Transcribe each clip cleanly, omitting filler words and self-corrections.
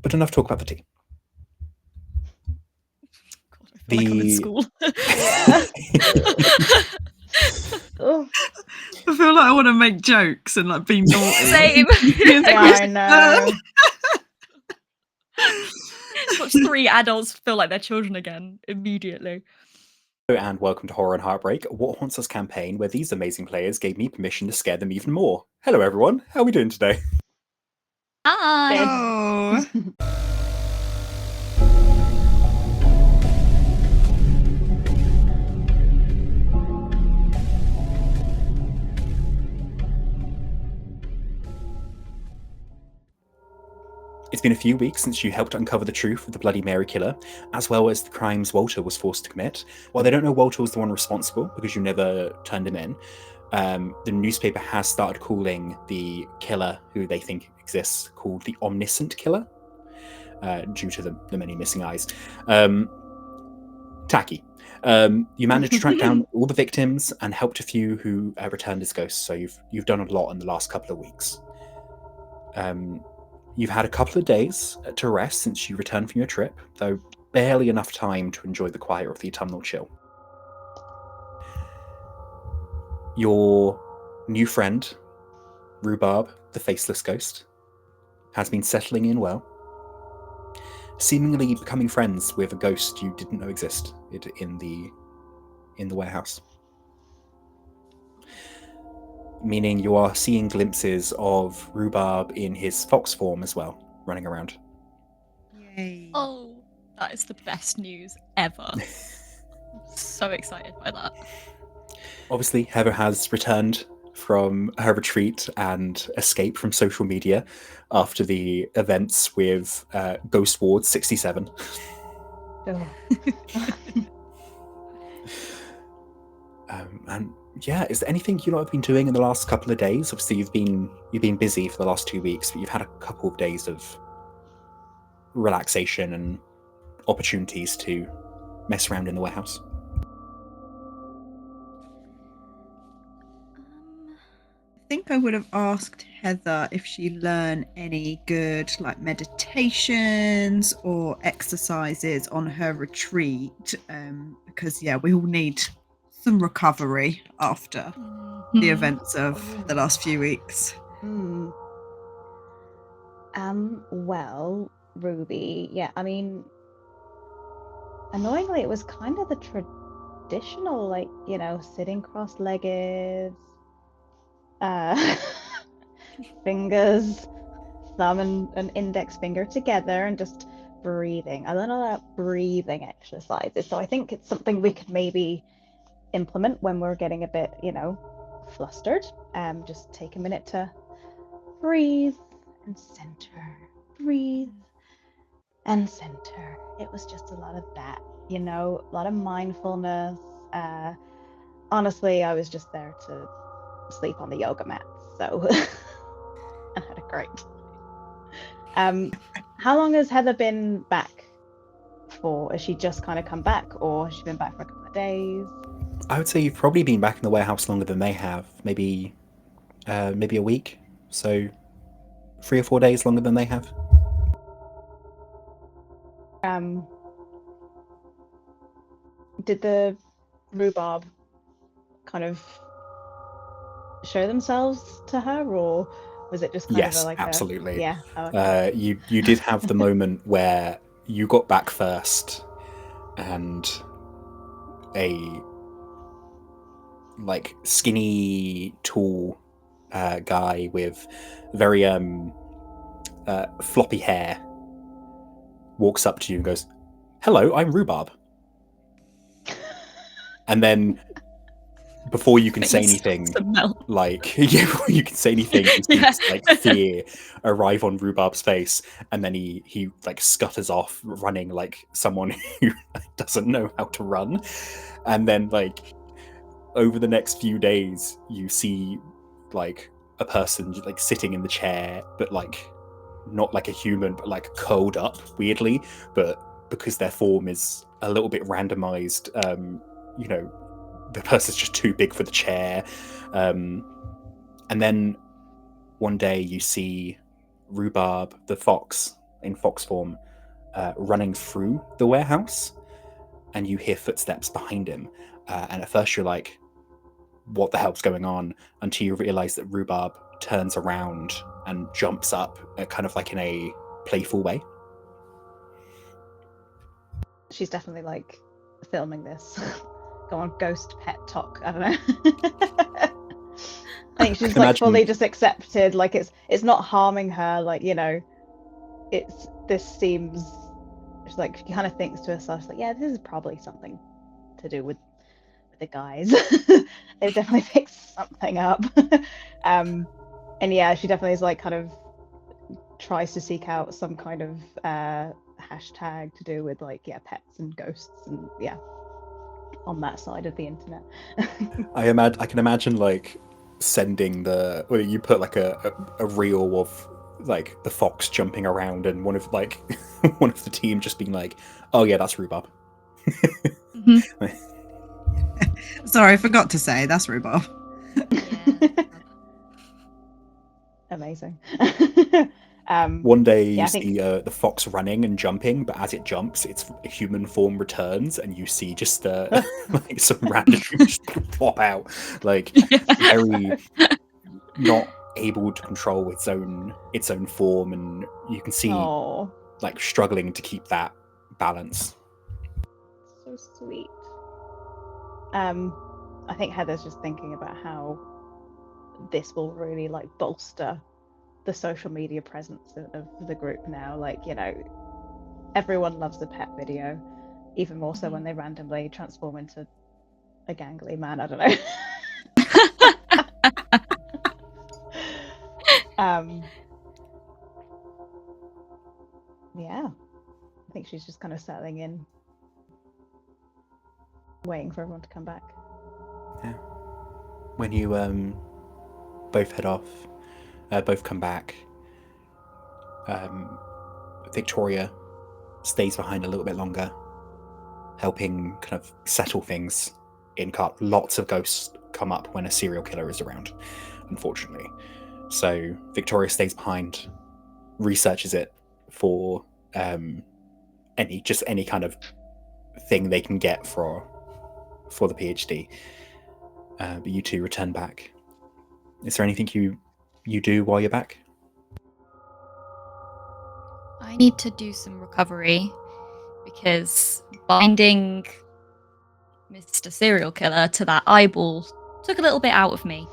but enough talk about the tea. God, I feel like I'm in school. Oh, I feel like I want to make jokes and like be naughty. Same. yeah, I know. Watch 3 adults feel like they're children again immediately. Hello and welcome to Horror and Heartbreak, What Haunts Us campaign, where these amazing players gave me permission to scare them even more. Hello everyone, how are we doing today? Hi. Oh. It's been a few weeks since you helped uncover the truth of the Bloody Mary killer, as well as the crimes Walter was forced to commit. While they don't know Walter was the one responsible, because you never turned him in, the newspaper has started calling the killer, who they think exists, called the Omniscient Killer, due to the many missing eyes. Tacky. You managed to track down all the victims and helped a few who returned as ghosts, so you've done a lot in the last couple of weeks. You've had a couple of days to rest since you returned from your trip, though barely enough time to enjoy the quiet of the autumnal chill. Your new friend, Rhubarb, the faceless ghost, has been settling in well, seemingly becoming friends with a ghost you didn't know existed in the warehouse. Meaning you are seeing glimpses of Rhubarb in his fox form as well, running around. Yay. Oh, that is the best news ever. I'm so excited by that. Obviously, Heather has returned from her retreat and escape from social media after the events with Ghost Ward 67. Oh. And yeah, is there anything you lot have been doing in the last couple of days? Obviously, you've been busy for the last 2 weeks, but you've had a couple of days of relaxation and opportunities to mess around in the warehouse. I think I would have asked Heather if she learned any good like meditations or exercises on her retreat, because yeah, we all need some recovery after the events of the last few weeks. Well, Ruby, yeah, I mean, annoyingly, it was kind of the traditional, like, you know, sitting cross-legged, fingers, thumb and index finger together, and just breathing. I learned a lot about breathing exercises, so I think it's something we could maybe implement when we're getting a bit, you know, flustered. Just take a minute to breathe and center, breathe and center. It was just a lot of that, you know, a lot of mindfulness. Honestly, I was just there to sleep on the yoga mat, so I had a great time. How long has Heather been back for? Has she just kind of come back, or has she been back for a couple of days? I would say you've probably been back in the warehouse longer than they have. Maybe a week. So 3 or 4 days longer than they have. Did the Rhubarb kind of show themselves to her, or was it just kind Yes, of like absolutely. Yeah. Oh, okay. You did have the moment where you got back first, and a like skinny, tall guy with very floppy hair walks up to you and goes, "Hello, I'm Rhubarb." And then before you can say anything, like before you can say anything, you see this like fear arrive on Rhubarb's face, and then he like scutters off, running like someone who doesn't know how to run. And then like over the next few days, you see like a person like sitting in the chair, but like not like a human, but like curled up weirdly, but because their form is a little bit randomized, you know, the person's just too big for the chair. And then one day you see Rhubarb the fox in fox form running through the warehouse, and you hear footsteps behind him. And at first you're like, what the hell's going on? Until you realize that Rhubarb turns around and jumps up kind of like in a playful way. She's definitely like filming this. Go on, ghost pet talk. I don't know. I think she's like fully just accepted, like it's not harming her, like, you know, this seems, she's like, she kind of thinks to herself, she's like, yeah, this is probably something to do with the guys. They've definitely picked something up. And yeah, she definitely is like kind of tries to seek out some kind of hashtag to do with like, yeah, pets and ghosts and yeah, on that side of the internet. I can imagine like sending you put like a reel of like the fox jumping around and one of the team just being like, oh yeah, that's Rhubarb. Mm-hmm. Sorry, I forgot to say that's Rhubarb. Yeah. Amazing. One day you see the fox running and jumping, but as it jumps, its human form returns, and you see just like some random just pop out, like very not able to control its own form, and you can see like struggling to keep that balance. So sweet. I think Heather's just thinking about how this will really like bolster the social media presence of the group now. Like, you know, everyone loves a pet video, even more so when they randomly transform into a gangly man. I don't know. Yeah, I think she's just kind of settling in, waiting for everyone to come back. Yeah. When you both head off, both come back, Victoria stays behind a little bit longer, helping kind of settle things in cart. Lots of ghosts come up when a serial killer is around, unfortunately. So Victoria stays behind, researches it for any kind of thing they can get for the PhD. But you two return back. Is there anything you do while you're back? I need to do some recovery because binding Mr. Serial Killer to that eyeball took a little bit out of me.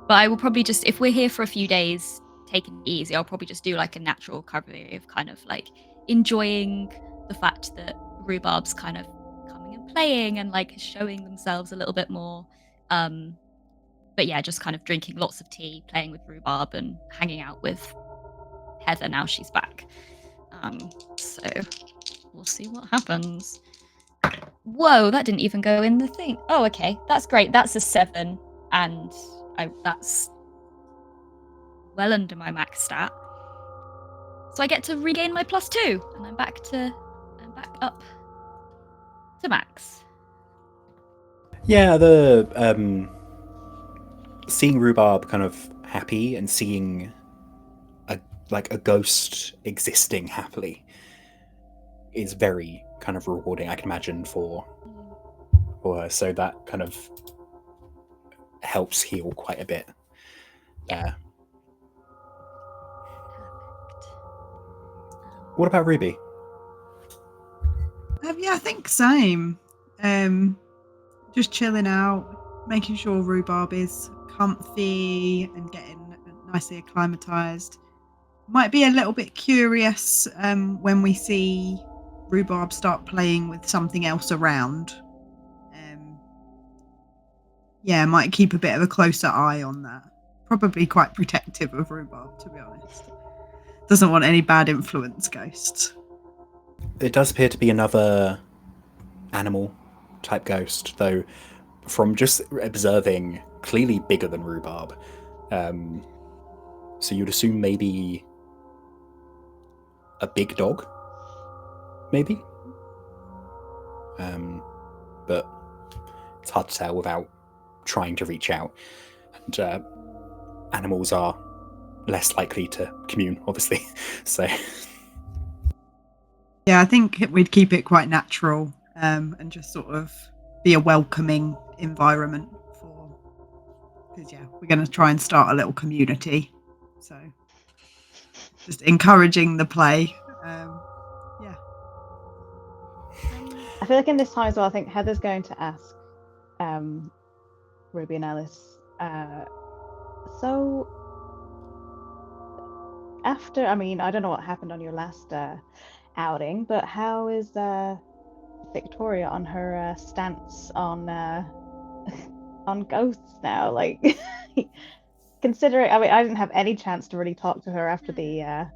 But I will probably just, if we're here for a few days, taking it easy, I'll probably just do like a natural recovery of kind of like enjoying the fact that Rhubarb's kind of coming and playing and like showing themselves a little bit more. But yeah, just kind of drinking lots of tea, playing with Rhubarb and hanging out with Heather now she's back. So we'll see what happens. Whoa, that didn't even go in the thing. Oh, okay, that's great. That's a 7, and that's well under my max stat. So I get to regain my +2, and I'm back up to max. Yeah, the seeing Rhubarb kind of happy and seeing a ghost existing happily is very kind of rewarding, I can imagine, for her. So that kind of helps heal quite a bit there. Perfect. What about Ruby? Yeah, I think same. Just chilling out, making sure Rhubarb is comfy and getting nicely acclimatized. Might be a little bit curious when we see Rhubarb start playing with something else around. Yeah, might keep a bit of a closer eye on that. Probably quite protective of Rhubarb, to be honest. Doesn't want any bad influence ghosts. It does appear to be another animal type ghost, though from just observing, clearly bigger than Rhubarb. So you'd assume maybe a big dog, maybe? But it's hard to tell without trying to reach out. And animals are less likely to commune, obviously. So yeah, I think we'd keep it quite natural, and just sort of be a welcoming environment for, because we're going to try and start a little community, so just encouraging the play. I feel like in this time as well, I think Heather's going to ask Ruby and Ellis, so after, I mean, I don't know what happened on your last outing, but how is Victoria on her stance on ghosts now? Like, considering, I mean, I didn't have any chance to really talk to her after the I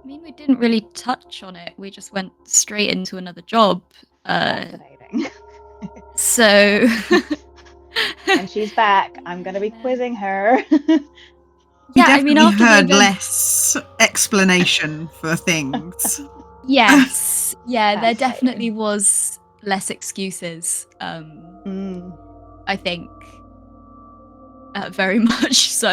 mean, we didn't really touch on it. We just went straight into another job. fascinating. So And she's back. I'm going to be quizzing her. Yeah, I mean, after heard the event... less explanation for things. Yes, yeah, there definitely was less excuses. I think very much so.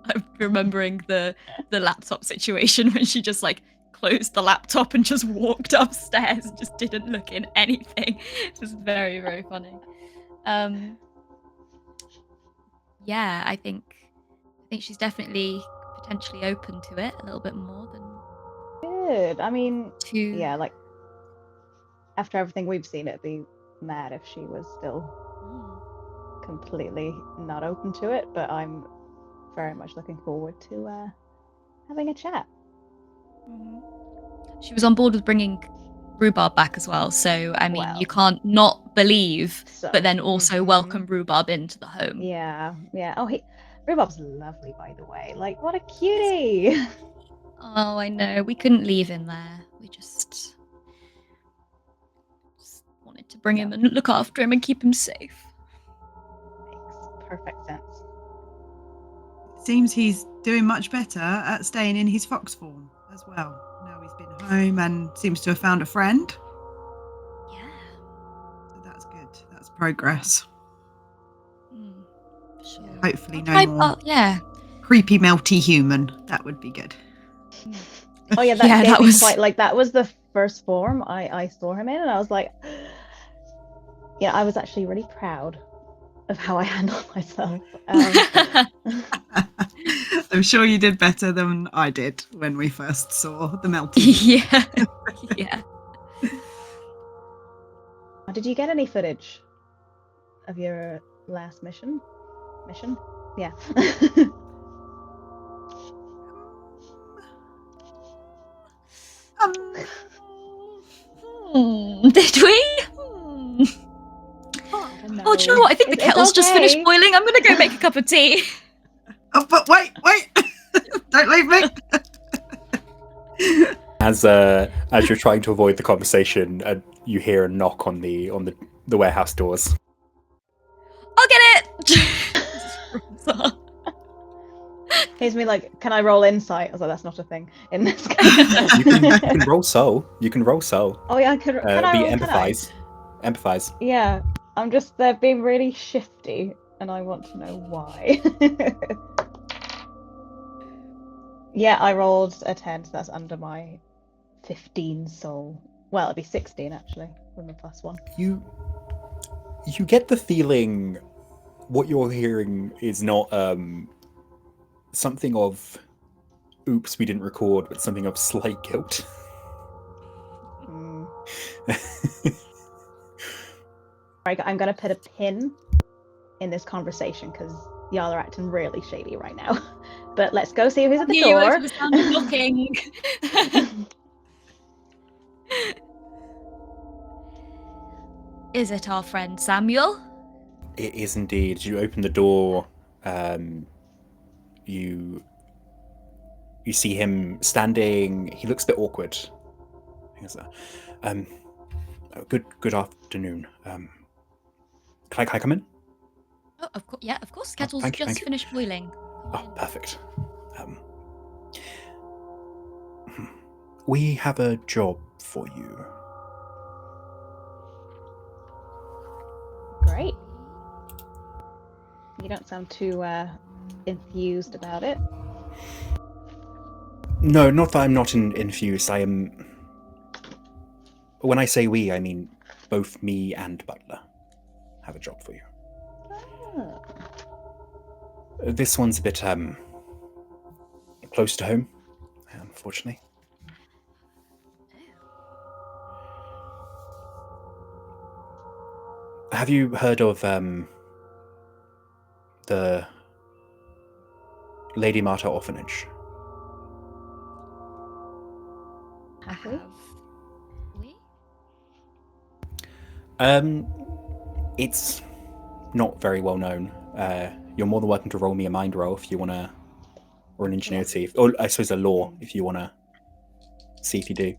I'm remembering the laptop situation when she just like closed the laptop and just walked upstairs and just didn't look in anything. It was very, very funny. Yeah, I think she's definitely potentially open to it a little bit more than Good. I mean, to... yeah, like after everything we've seen, it'd be mad if she was still completely not open to it, but I'm very much looking forward to having a chat. She was on board with bringing Rhubarb back as well, so I mean, Well, you can't not believe, so, but then also welcome Rhubarb into the home. Yeah. Oh, Rhubarb's lovely, by the way. Like, what a cutie! Oh, I know. We couldn't leave him there. We just wanted to bring him and look after him and keep him safe. Makes perfect sense. Seems he's doing much better at staying in his fox form as well. Now he's been home and seems to have found a friend. Yeah. So that's good. That's progress. Sure. Yeah, hopefully no more creepy melty human. That would be good. Oh yeah, that was quite, like, that was the first form I saw him in, and I was like, yeah, I was actually really proud of how I handled myself. I'm sure you did better than I did when we first saw the melting. Yeah. Did you get any footage of your last mission? Yeah. Did we? Oh, do you know what? I think the kettle's just finished boiling. I'm gonna go make a cup of tea. Oh, but wait! Don't leave me. As you're trying to avoid the conversation, you hear a knock on the warehouse doors. I'll get it. Here's me like, can I roll insight? I was like, that's not a thing in this game. you can roll soul. You can roll soul. Oh yeah, can I roll empathize? Empathize. Yeah, I'm just, they're being really shifty, and I want to know why. Yeah, I rolled a 10, so that's under my 15 soul. Well, it'd be 16 actually, with my +1. You get the feeling what you're hearing is not something of oops, we didn't record, but something of slight guilt. Right, I'm gonna put a pin in this conversation because y'all are acting really shady right now. But let's go see who's at the door. You the sound of knocking. Is it our friend Samuel? It is indeed. You open the door. You see him standing. He looks a bit awkward. Good afternoon. Can I come in? Oh, of course. Yeah, of course. Kettle's just finished boiling. Oh, perfect. We have a job for you. Great. You don't sound too enthused about it. No, not that I'm not infused. I am. When I say we, I mean both me and Butler have a job for you. Oh. This one's a bit close to home, unfortunately. Have you heard of the Lady Martyr orphanage? Have we? It's not very well known. You're more than welcome to roll me a mind roll if you want to, or an ingenuity, or I suppose a law if you want to see if you do.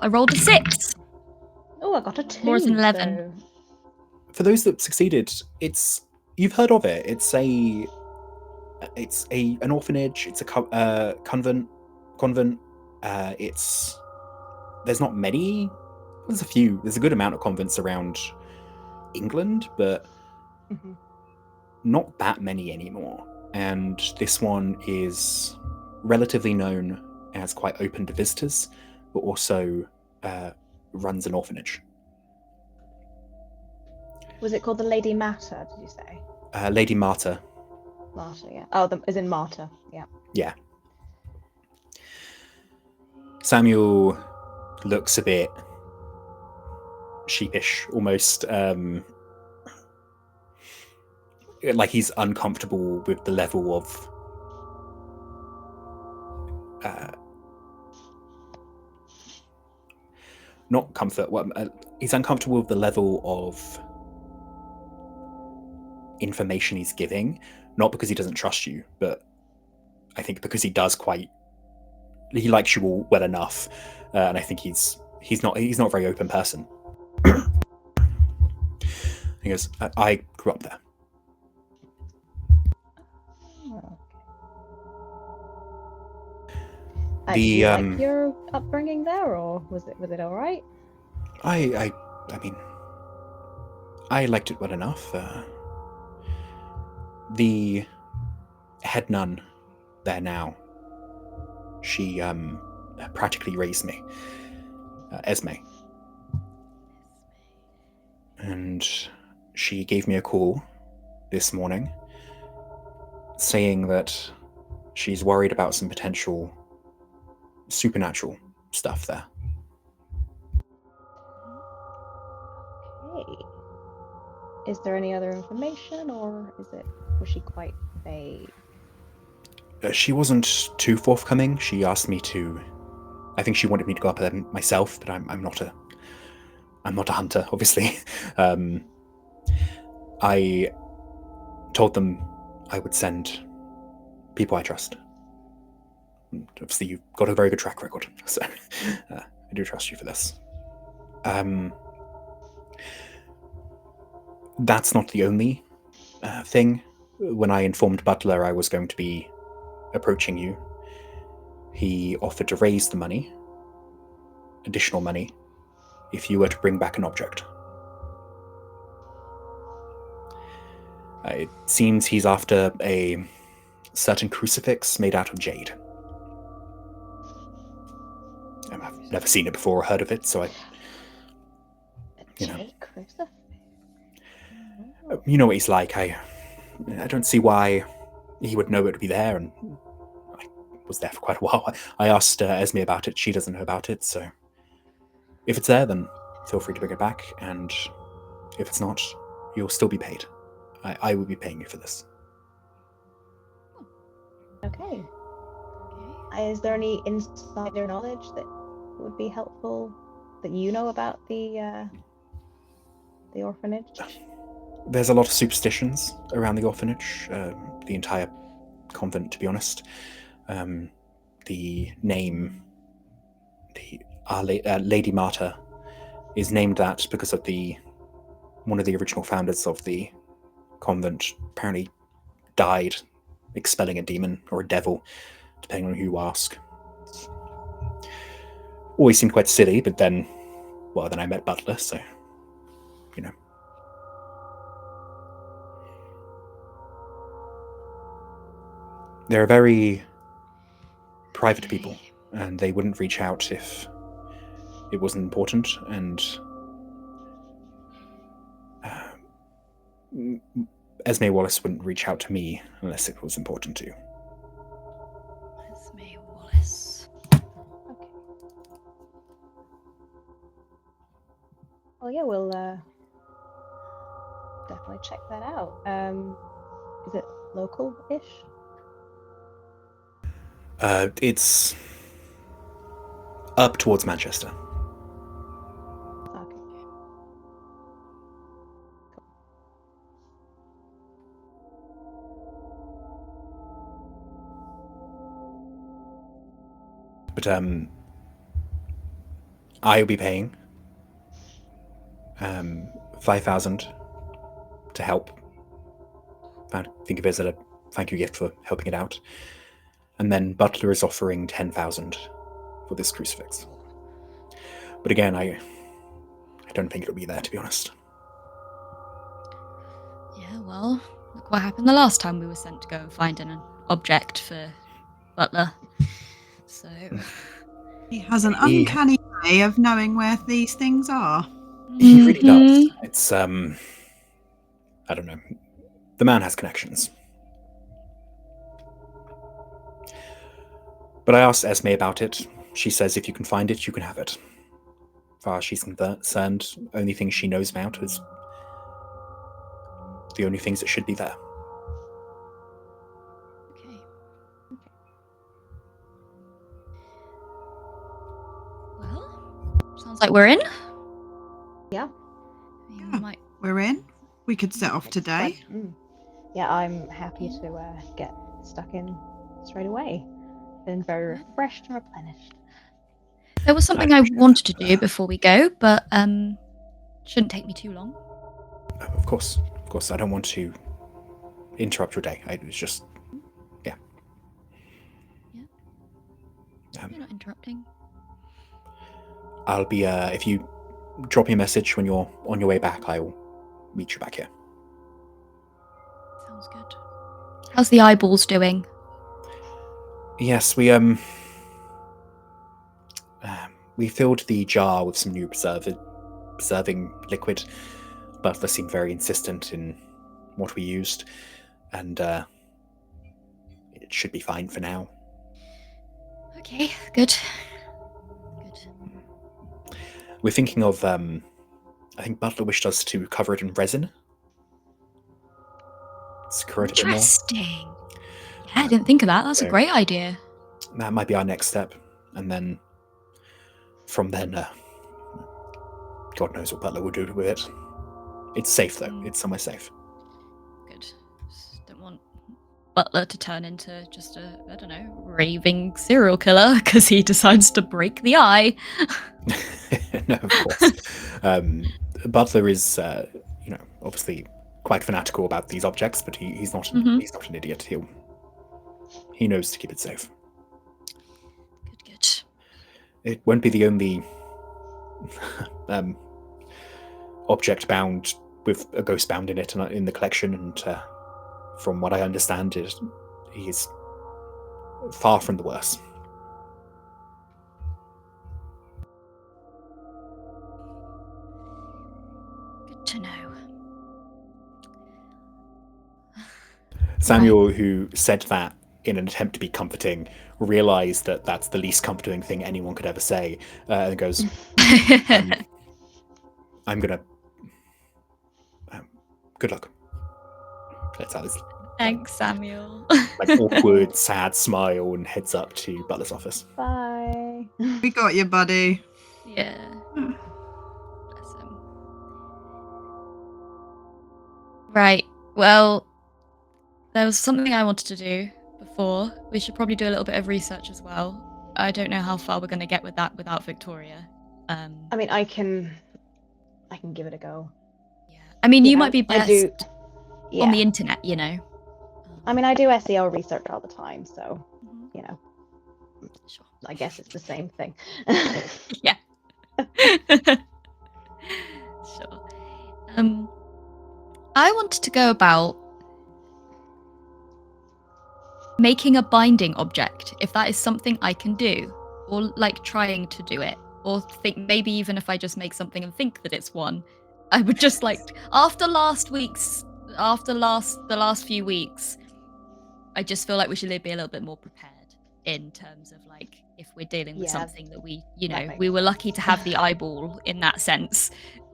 I rolled a 6. Oh, I got a 2. More than 11. So... For those that succeeded, you've heard of it. It's an orphanage. It's a convent. There's not many. There's a few. There's a good amount of convents around England, but not that many anymore. And this one is relatively known as quite open to visitors, but also runs an orphanage. Was it called the Lady Martyr, did you say? Lady Martyr. Martyr, yeah. Oh, as in Martyr, yeah. Yeah. Samuel looks a bit sheepish, almost like he's uncomfortable with the level of not comfort. He's uncomfortable with the level of information he's giving, not because he doesn't trust you, but I think because he likes you all well enough, and I think he's not a very open person. He goes, I grew up there. Do you like your upbringing there, or was it all right? I mean, I liked it well enough. The head nun there now, she practically raised me, Esme, and she gave me a call this morning saying that she's worried about some potential supernatural stuff there. Okay. Is there any other information, or was she quite vague? She wasn't too forthcoming. She asked me to. I think she wanted me to go up there myself, but I'm not a hunter, obviously. I told them I would send people I trust. Obviously, you've got a very good track record, so I do trust you for this. That's not the only thing. When I informed Butler I was going to be approaching you, he offered to raise the money, additional money, if you were to bring back an object. It seems he's after a certain crucifix made out of jade. I've never seen it before or heard of it, so A jade crucifix? You know what he's like. I don't see why he would know it would be there, and I was there for quite a while. I asked Esme about it. She doesn't know about it, so if it's there, then feel free to bring it back, and if it's not, you'll still be paid. I will be paying you for this. Okay. Is there any insider knowledge that would be helpful that you know about the orphanage? There's a lot of superstitions around the orphanage, the entire convent, to be honest. The name, Lady Martyr, is named that because of one of the original founders of the convent apparently died expelling a demon or a devil, depending on who you ask. Always seemed quite silly, but then I met Butler, so, They're very private people, and they wouldn't reach out if it wasn't important, and Esme Wallace wouldn't reach out to me unless it was important to. Esme Wallace. Okay. Well, yeah, we'll definitely check that out. Is it local-ish? It's up towards Manchester. Okay. But I'll be paying 5,000 to help. Think of it as a thank you gift for helping it out. And then Butler is offering 10,000 for this crucifix. But again, I don't think it'll be there, to be honest. Yeah, well, look what happened the last time we were sent to go and find an object for Butler. So He has an uncanny way of knowing where these things are. He really does. It's I don't know. The man has connections. But I asked Esme about it. She says if you can find it, you can have it. As far as she's concerned, only thing she knows about is the only things that should be there. Okay. Well, sounds like we're in. Yeah. We're in. We could set off today. Yeah, I'm happy to get stuck in straight away. Been very refreshed and replenished. There was something I wanted to do before we go, but shouldn't take me too long. Of course. I don't want to interrupt your day. I was just, yeah. You're not interrupting. I'll be, if you drop me a message when you're on your way back, I will meet you back here. Sounds good. How's the eyeballs doing? Yes, we filled the jar with some new preserving liquid. Butler seemed very insistent in what we used, and it should be fine for now. Okay, good. We're thinking of, I think Butler wished us to cover it in resin. Secure it a bit more. Interesting. Yeah, I didn't think of that. That's a great idea. That might be our next step, and then from then, God knows what Butler will do with it. It's safe though. It's somewhere safe. Good. Just don't want Butler to turn into just a, I don't know, raving serial killer because he decides to break the eye. No, of course. Butler is, obviously quite fanatical about these objects, but he's not he's not an idiot. He knows to keep it safe. Good. It won't be the only object bound with a ghost bound in it in the collection, and from what I understand, he's far from the worst. Good to know. Samuel, who said that in an attempt to be comforting, realized that that's the least comforting thing anyone could ever say, and goes, I'm gonna... good luck. That's how this... Thanks, Samuel. Awkward, sad smile, and heads up to Butler's office. Bye. We got you, buddy. Yeah. Bless him. Right. Well, there was something I wanted to do before. We should probably do a little bit of research as well. I don't know how far we're going to get with that without Victoria. I mean, I can give it a go. Yeah. I mean, you might be best on the internet, you know. I mean, I do SEO research all the time, so Sure. I guess it's the same thing. Yeah. Sure. I wanted to go about making a binding object, if that is something I can do, or like trying to do it, or think maybe even if I just make something and think that it's one, I would just like after the last few weeks, I just feel like we should be a little bit more prepared in terms of like if we're dealing with something that we were lucky to have the eyeball in that sense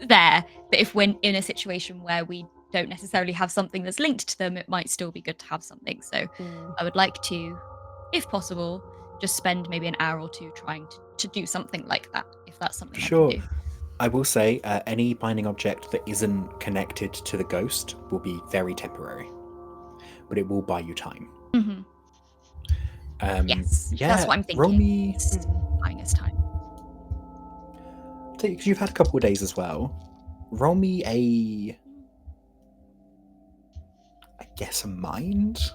there, but if we're in a situation where we don't necessarily have something that's linked to them, it might still be good to have something. So I would like to, if possible, just spend maybe an hour or two trying to do something like that, if that's something I can do. I will say any binding object that isn't connected to the ghost will be very temporary, but it will buy you time. Mm-hmm. Yes, that's what I'm thinking. Roll me. Buying us time. Because you've had a couple of days as well. Roll me a mind.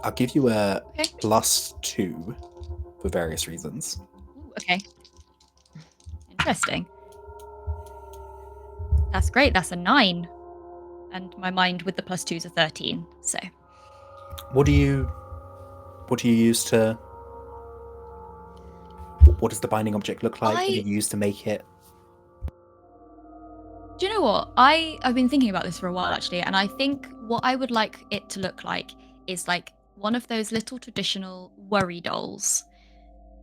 I'll give you a +2 for various reasons. Ooh, okay. Interesting. That's great. That's a 9. And my mind with the +2 is a 13. So what do you use to what does the binding object look like? What do you use to make it? Do you know what? I've been thinking about this for a while actually, and I think what I would like it to look like is like one of those little traditional worry dolls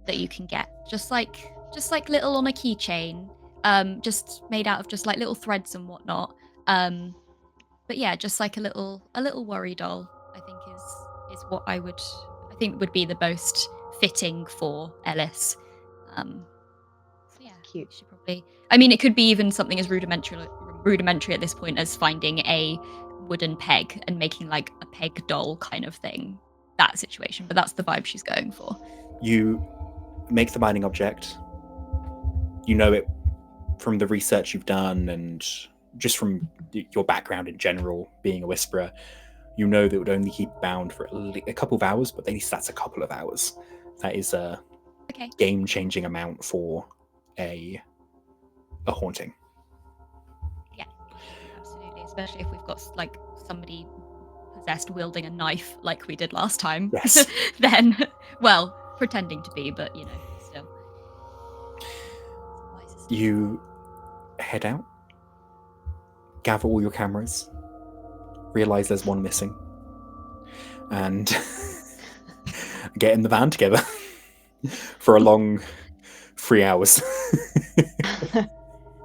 that you can get. Just like little on a keychain. Just made out of just like little threads and whatnot. But yeah, just like a little worry doll, I think is what I think would be the most fitting for Ellis. So yeah, cute. She probably. I mean, it could be even something as rudimentary at this point as finding a wooden peg and making like a peg doll kind of thing. That situation, but that's the vibe she's going for. You make the binding object. You know it from the research you've done and just from your background in general, being a whisperer. You know that it would only keep bound for a couple of hours, but at least that's a couple of hours. That is a game-changing amount for a haunting. Yeah, absolutely. Especially if we've got like somebody possessed wielding a knife like we did last time. Yes. Then, well, pretending to be, but still. You head out, gather all your cameras, realize there's one missing, and get in the van together for a long 3 hours.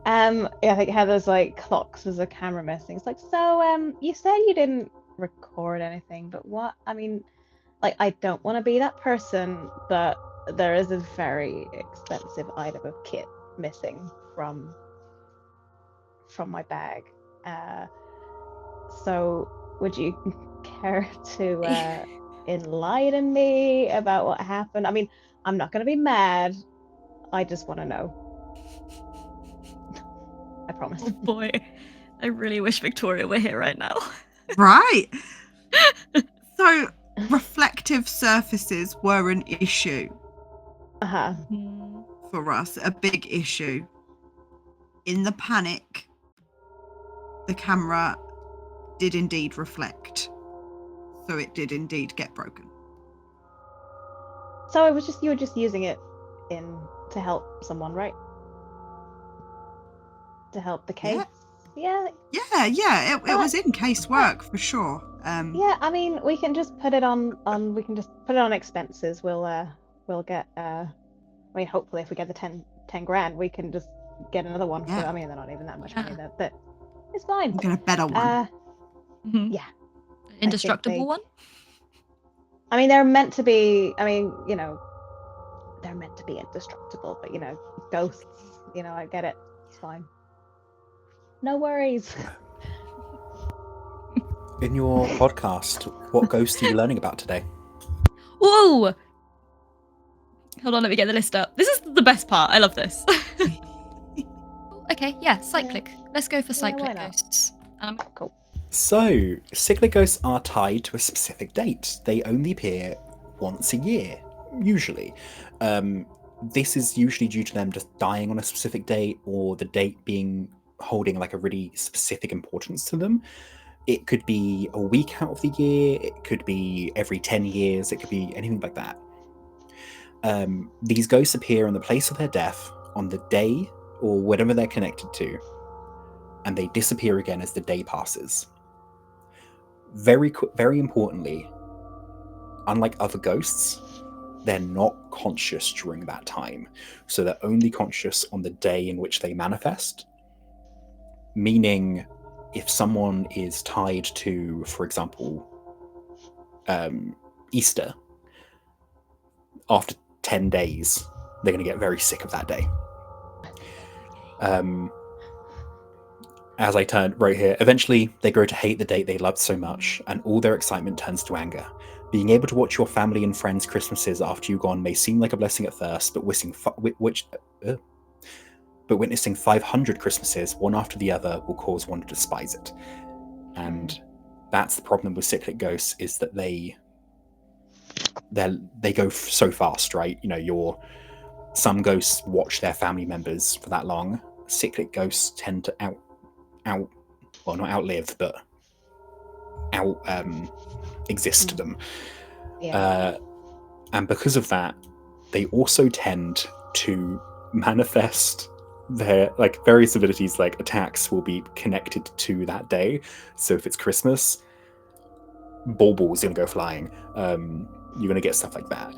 I think Heather's like clocks as a camera missing. It's like, so you said you didn't record anything, but what? I mean, like, I don't want to be that person, but there is a very expensive item of kit missing from my bag. So would you care to enlighten me about what happened? I mean, I'm not going to be mad. I just want to know. I promise. Oh boy, I really wish Victoria were here right now. Right. So reflective surfaces were an issue for us, a big issue. In the panic, the camera did indeed reflect, so it did indeed get broken. So it was just you were just using it to help someone, right? To help the case. Yeah. It was in case work for sure. Yeah, I mean, we can just put it on. We can just put it on expenses. We'll get. I mean, hopefully, if we get the 10 grand, we can just get another one. Yeah. For, I mean, they're not even that much money. That it's fine. We'll get a better one. Yeah. Indestructible one. I mean, they're meant to be. I mean, they're meant to be indestructible, but ghosts. I get it. It's fine. No worries. In your podcast, what ghost are you learning about today? Whoa! Hold on, let me get the list up. This is the best part. I love this. Okay, yeah, cyclic. Let's go for cyclic ghosts. Cool. So, cyclic ghosts are tied to a specific date. They only appear once a year, usually. This is usually due to them just dying on a specific date or the date holding like a really specific importance to them. It could be a week out of the year, it could be every 10 years, it could be anything like that. These ghosts appear in the place of their death on the day or whatever they're connected to, and they disappear again as the day passes. Very importantly, unlike other ghosts, they're not conscious during that time. So they're only conscious on the day in which they manifest. Meaning, if someone is tied to, for example, Easter, after 10 days, they're going to get very sick of that day. As I turn right here, eventually they grow to hate the date they loved so much, and all their excitement turns to anger. Being able to watch your family and friends' Christmases after you're gone may seem like a blessing at first, but witnessing 500 Christmases, one after the other, will cause one to despise it. And that's the problem with cyclic ghosts, is that they go so fast, right? You know, some ghosts watch their family members for that long. Cyclic ghosts tend to well, not outlive, but exist them. Yeah. And because of that, they also tend to manifest their various abilities, like attacks will be connected to that day. So if it's Christmas, baubles gonna go flying. You're gonna get stuff like that.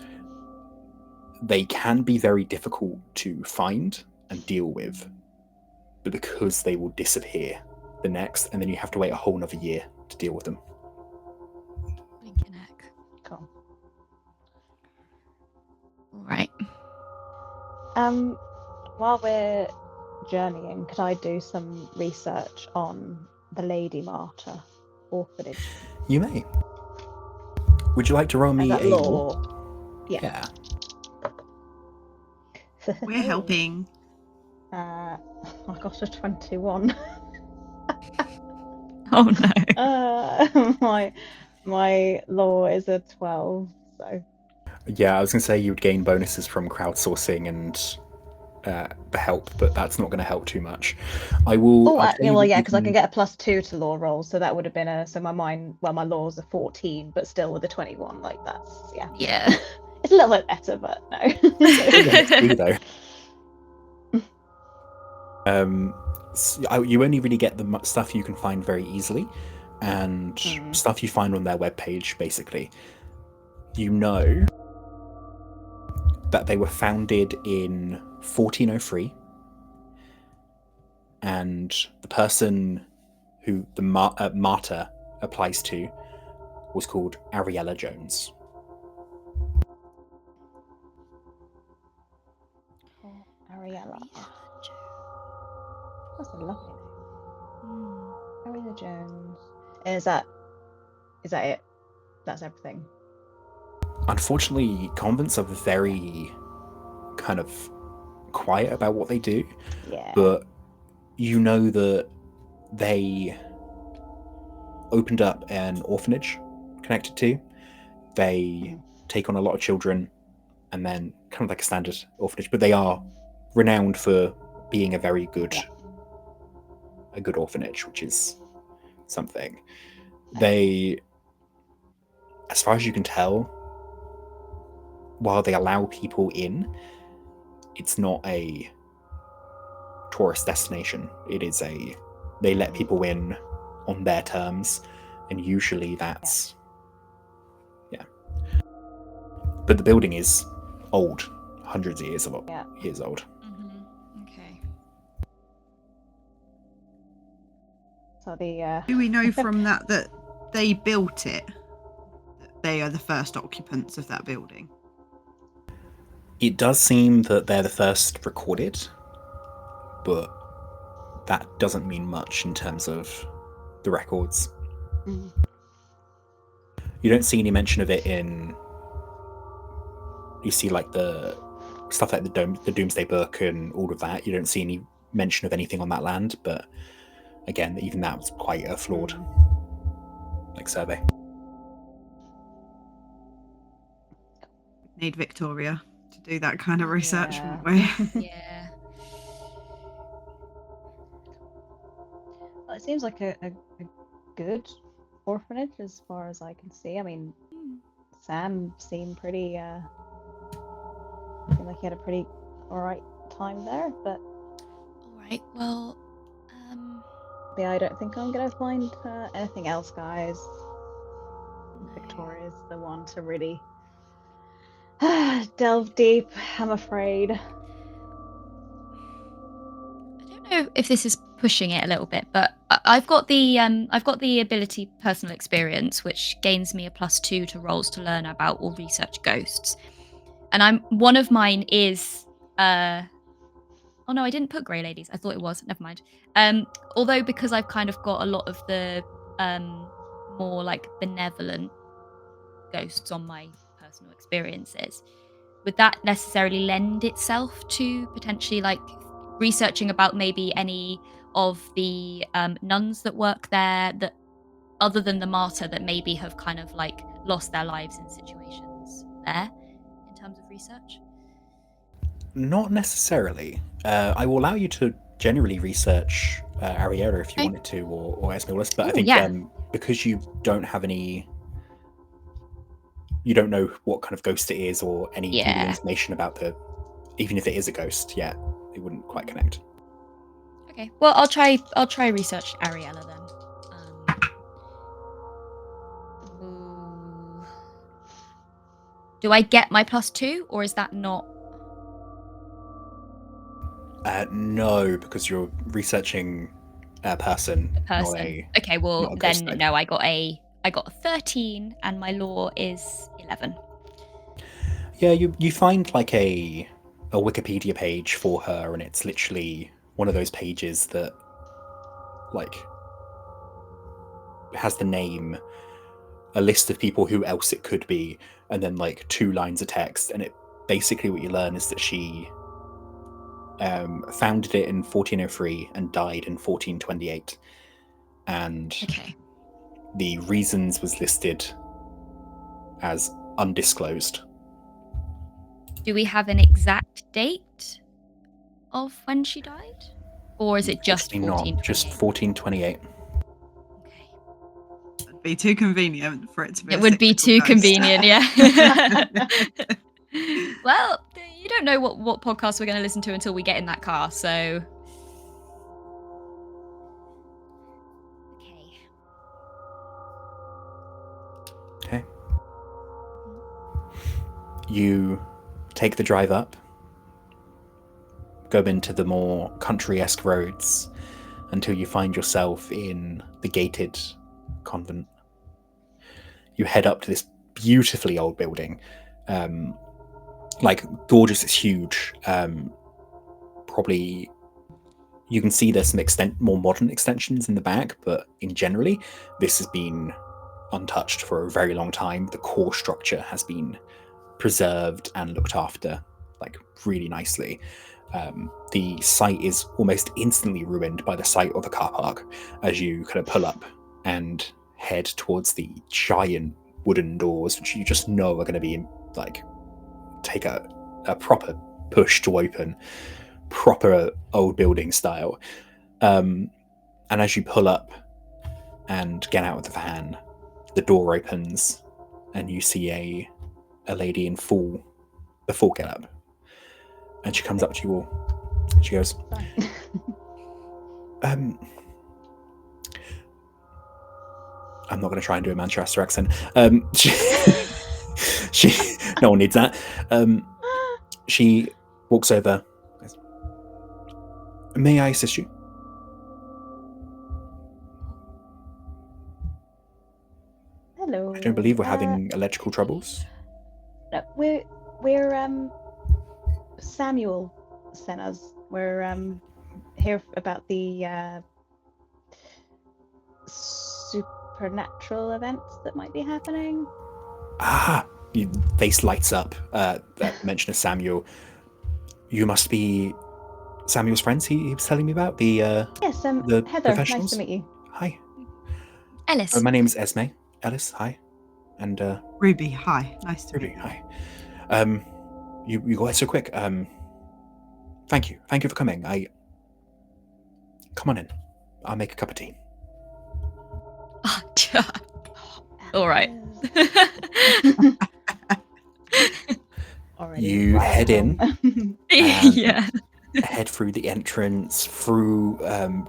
They can be very difficult to find and deal with, but because they will disappear the next, and then you have to wait a whole another year to deal with them. Cool. All right. While we're journeying, could I do some research on the Lady Martyr orphanage? You may. Would you like to roll me a lore? Yeah. We're helping. I got a 21. Oh no. My lore is a 12, so. Yeah, I was going to say you would gain bonuses from crowdsourcing and the help, but that's not going to help too much. I will. Oh, yeah, because I can get a +2 to lore rolls, so that would have been my lores are 14, but still with a 21, like that's Yeah. It's a little bit better, but no. You only really get the stuff you can find very easily, and stuff you find on their webpage. Basically, you know that they were founded in 1403, and the person who the Martyr applies to was called Ariella Jones. Oh, Ariella. That's a lovely name. Ariella Jones. Is that it? That's everything. Unfortunately, convents are very kind of quiet about what they do. Yeah. But you know that they opened up an orphanage connected to. They take on a lot of children, and then kind of like a standard orphanage. But they are renowned for being a very good, a good orphanage, which is something. They, as far as you can tell, while they allow people in, it's not a tourist destination. It is they let people in on their terms, and usually that's But the building is old, hundreds of years old. Okay. So the Do we know from that they built it? That they are the first occupants of that building? It does seem that they're the first recorded, but that doesn't mean much in terms of the records. You don't see any mention of it in. You see like the stuff like the Doomsday Book and all of that. You don't see any mention of anything on that land, but again, even that was quite a flawed survey. Need Victoria to do that kind of research, wouldn't we? Yeah. Well, it seems like a good orphanage as far as I can see. I mean, Sam seemed pretty, seemed like he had a pretty alright time there, but... Alright, well, yeah, I don't think I'm gonna find anything else, guys. Victoria's the one to really delve deep, I'm afraid. I don't know if this is pushing it a little bit, but I've got the ability personal experience, which gains me a +2 to rolls to learn about or research ghosts. And one of mine is oh no, I didn't put Grey Ladies. I thought it was. Never mind. Although because I've kind of got a lot of the more like benevolent ghosts on my personal experiences, would that necessarily lend itself to potentially like researching about maybe any of the nuns that work there, that other than the Martyr, that maybe have kind of like lost their lives in situations there in terms of research? Not necessarily. I will allow you to generally research Ariella if you wanted to, or Esmeralda, but I think because you don't have any... You don't know what kind of ghost it is or any information about even if it is a ghost, it wouldn't quite connect. Okay, well, I'll try research Ariella then. Do I get my +2, or is that not? No, because you're researching a person. Not a, okay, well then type. No, I got a 13, and my lore is 11. Yeah, you find like a Wikipedia page for her, and it's literally one of those pages that like has the name, a list of people who else it could be, and then like 2 lines of text, and it basically what you learn is that she founded it in 1403 and died in 1428, and the reasons was listed as undisclosed. Do we have an exact date of when she died, or is it just 1428? Just 1428. Okay. It'd be too convenient for it to be. It would be too convenient, yeah. Well, you don't know what podcast we're going to listen to until we get in that car, so... Okay. You take the drive up, go into the more country-esque roads until you find yourself in the gated convent. You head up to this beautifully old building. Like, gorgeous, it's huge. Probably you can see there's some more modern extensions in the back, but in generally, this has been untouched for a very long time. The core structure has been preserved and looked after, like, really nicely. The site is almost instantly ruined by the sight of the car park as you kind of pull up and head towards the giant wooden doors, which you just know are going to be like take a proper push to open, proper old building style. And as you pull up and get out of the van, the door opens and you see a lady in the full get-up, and she comes up to you all. She goes, I'm not going to try and do a Manchester accent. She no one needs that. She walks over. May I assist you? Hello. I don't believe we're having electrical troubles. No, we're Samuel sent us. We're here about the supernatural events that might be happening. Your face lights up at mention of Samuel. You must be Samuel's friends he was telling me about? Yes, the Heather, professionals? nice to meet you. Hi. Ellis. My name is Esme. Ellis, hi. And Ruby, hi. Nice to meet you. Hi. You got it so quick. Thank you. Thank you for coming. Come on in. I'll make a cup of tea. All right. You head in. Yeah. Head through the entrance, through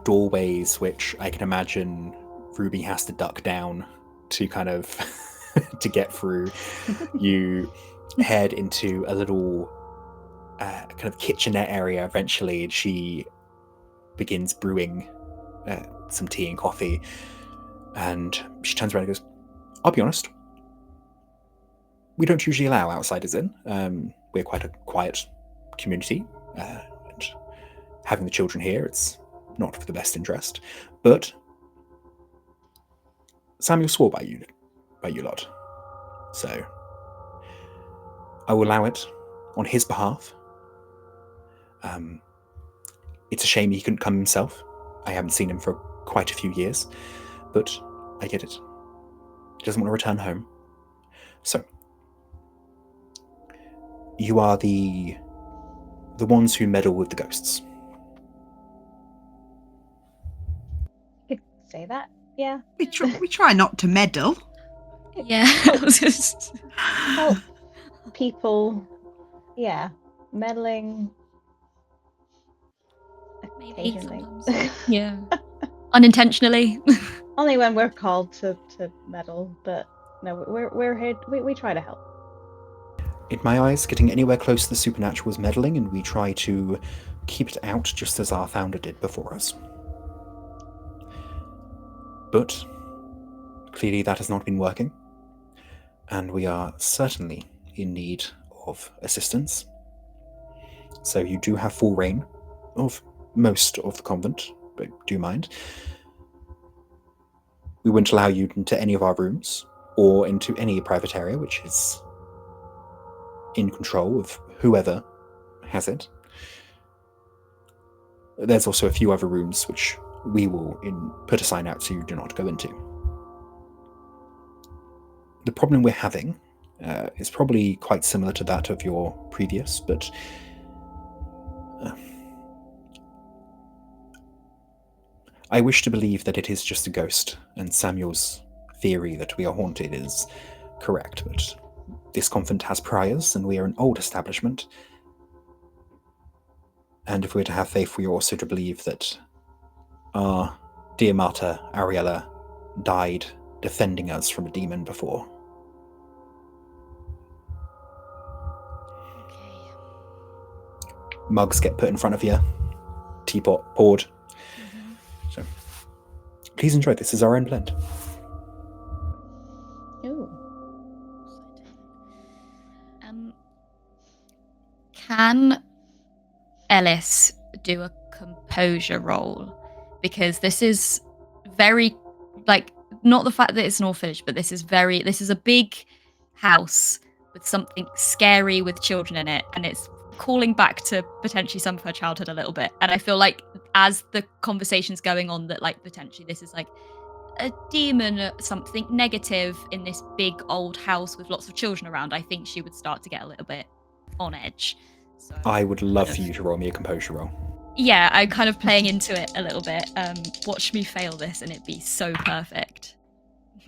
doorways, which I can imagine Ruby has to duck down to kind of to get through. You head into a little kind of kitchenette area eventually, and she begins brewing some tea and coffee. And she turns around and goes, I'll be honest, we don't usually allow outsiders in. We're quite a quiet community. And having the children here, it's not for the best interest. But Samuel swore by you lot. So I will allow it on his behalf. It's a shame he couldn't come himself. I haven't seen him for quite a few years, but I get it. He doesn't want to return home. So you are the ones who meddle with the ghosts. You could say that, yeah. We try not to meddle. Yeah. Help people, yeah. Meddling Maybe occasionally. sometimes. Yeah. Unintentionally. Only when we're called to meddle, but no, we're here. We try to help. In my eyes, getting anywhere close to the supernatural is meddling, and we try to keep it out just as our founder did before us. But clearly that has not been working, and we are certainly in need of assistance. So you do have full reign of most of the convent, but do mind. We wouldn't allow you into any of our rooms or into any private area which is in control of whoever has it. There's also a few other rooms which we will put a sign out so you do not go into. The problem we're having is probably quite similar to that of your previous, but I wish to believe that it is just a ghost, and Samuel's theory that we are haunted is correct, but this convent has priors, and we are an old establishment. And if we're to have faith, we are also to believe that our dear martyr, Ariella, died defending us from a demon before. Okay. Mugs get put in front of you, teapot poured. So please enjoy. This is our own blend. Ooh. Can Ellis do a composure roll? Because this is very, like, not the fact that it's an orphanage, but this is a big house with something scary with children in it, and it's calling back to potentially some of her childhood a little bit. And I feel like as the conversation's going on, that like potentially this is like a demon, something negative in this big old house with lots of children around, I think she would start to get a little bit on edge. So I would love for you to roll me a composure roll. Yeah, I'm kind of playing into it a little bit. Watch me fail this and it be so perfect.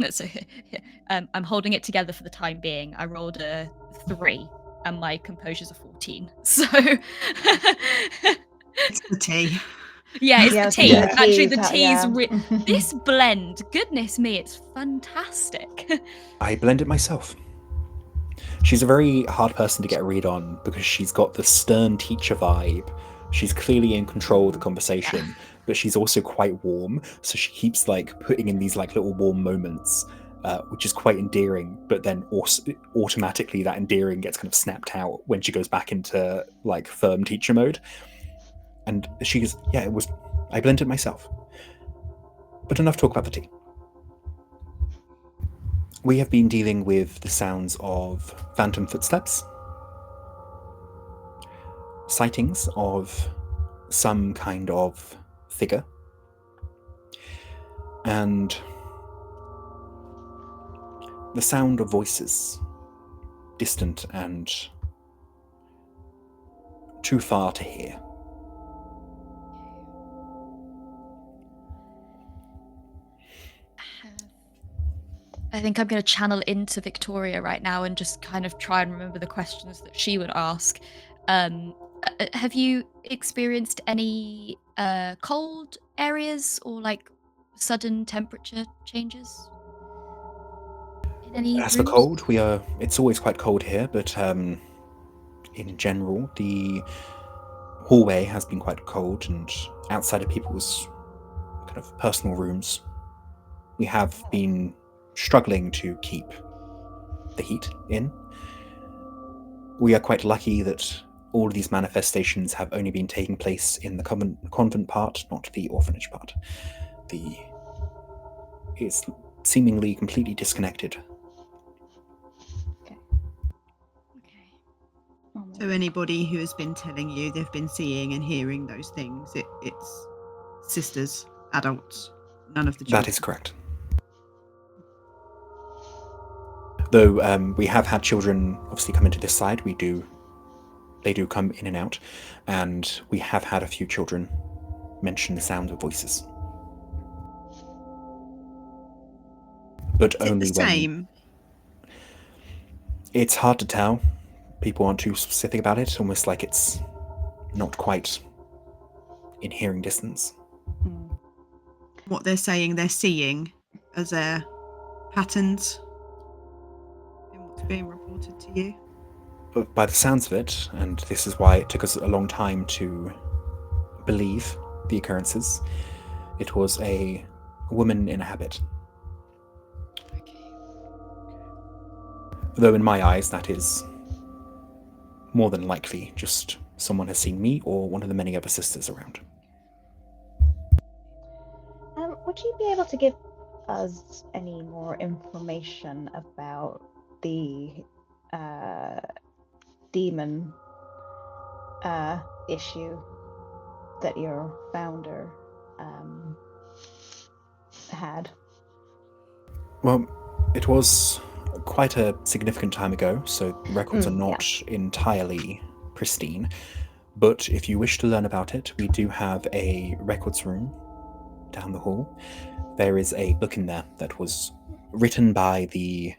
So I'm holding it together for the time being. I rolled a 3 and my composure's a 14. So It's the tea. Yeah, it's the tea. Yeah. Actually, the Yeah. tea's this blend, goodness me, it's fantastic. I blend it myself. She's a very hard person to get a read on because she's got the stern teacher vibe. She's clearly in control of the conversation, but she's also quite warm. So she keeps like putting in these like little warm moments, which is quite endearing. But then also automatically that endearing gets kind of snapped out when she goes back into like firm teacher mode. And she goes, yeah, I blended it myself. But enough talk about the tea. We have been dealing with the sounds of phantom footsteps, sightings of some kind of figure, and the sound of voices, distant and too far to hear. I think I'm going to channel into Victoria right now and just kind of try and remember the questions that she would ask. Have you experienced any cold areas or like sudden temperature changes in any As for rooms? cold, it's always quite cold here, but in general, the hallway has been quite cold, and outside of people's kind of personal rooms, we have been struggling to keep the heat in. We are quite lucky that all of these manifestations have only been taking place in the convent part, not the orphanage part. It's seemingly completely disconnected. Okay. So anybody who has been telling you they've been seeing and hearing those things, it's sisters, adults, none of the children. That is correct. Though we have had children obviously come into this side, they do come in and out, and we have had a few children mention the sound of voices. But Is only it the same? It's hard to tell. People aren't too specific about it, almost like it's not quite in hearing distance. What they're saying they're seeing as their patterns in what's being reported to you? But by the sounds of it, and this is why it took us a long time to believe the occurrences, it was a woman in a habit. Okay. Though in my eyes, that is more than likely just someone has seen me or one of the many other sisters around. Would you be able to give us any more information about the demon issue that your founder had? Well, it was quite a significant time ago, so the records are not entirely pristine. But if you wish to learn about it, we do have a records room down the hall. There is a book in there that was written by the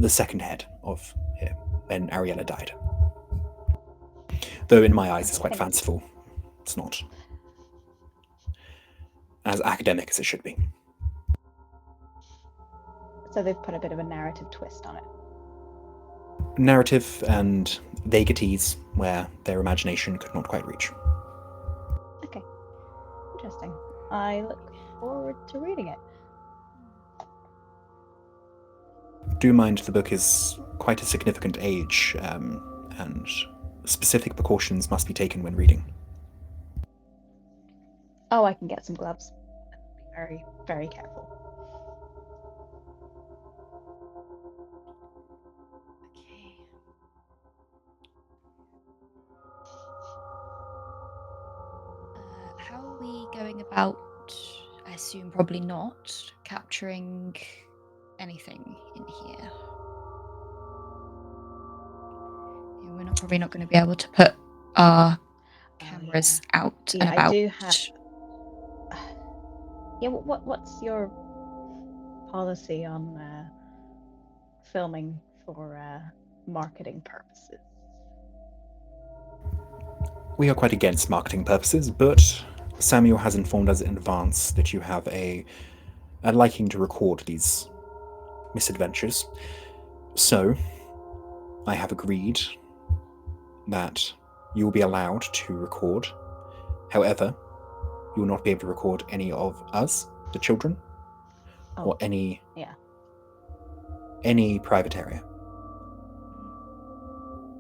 second head of here when Ariella died. Though in my eyes, it's quite fanciful. It's not as academic as it should be. So they've put a bit of a narrative twist on it. Narrative and vagaries where their imagination could not quite reach. Okay. Interesting. I look forward to reading it. Do mind the book is quite a significant age, and specific precautions must be taken when reading. Oh, I can get some gloves. Be very, very careful. Okay. How are we going about, I assume probably not, capturing anything in here? Yeah, we're probably not going to be able to put our cameras out and about. I do have. Yeah, what's your policy on filming for marketing purposes? We are quite against marketing purposes, but Samuel has informed us in advance that you have a liking to record these misadventures. So, I have agreed that you will be allowed to record. However, you will not be able to record any of us, the children, or any private area.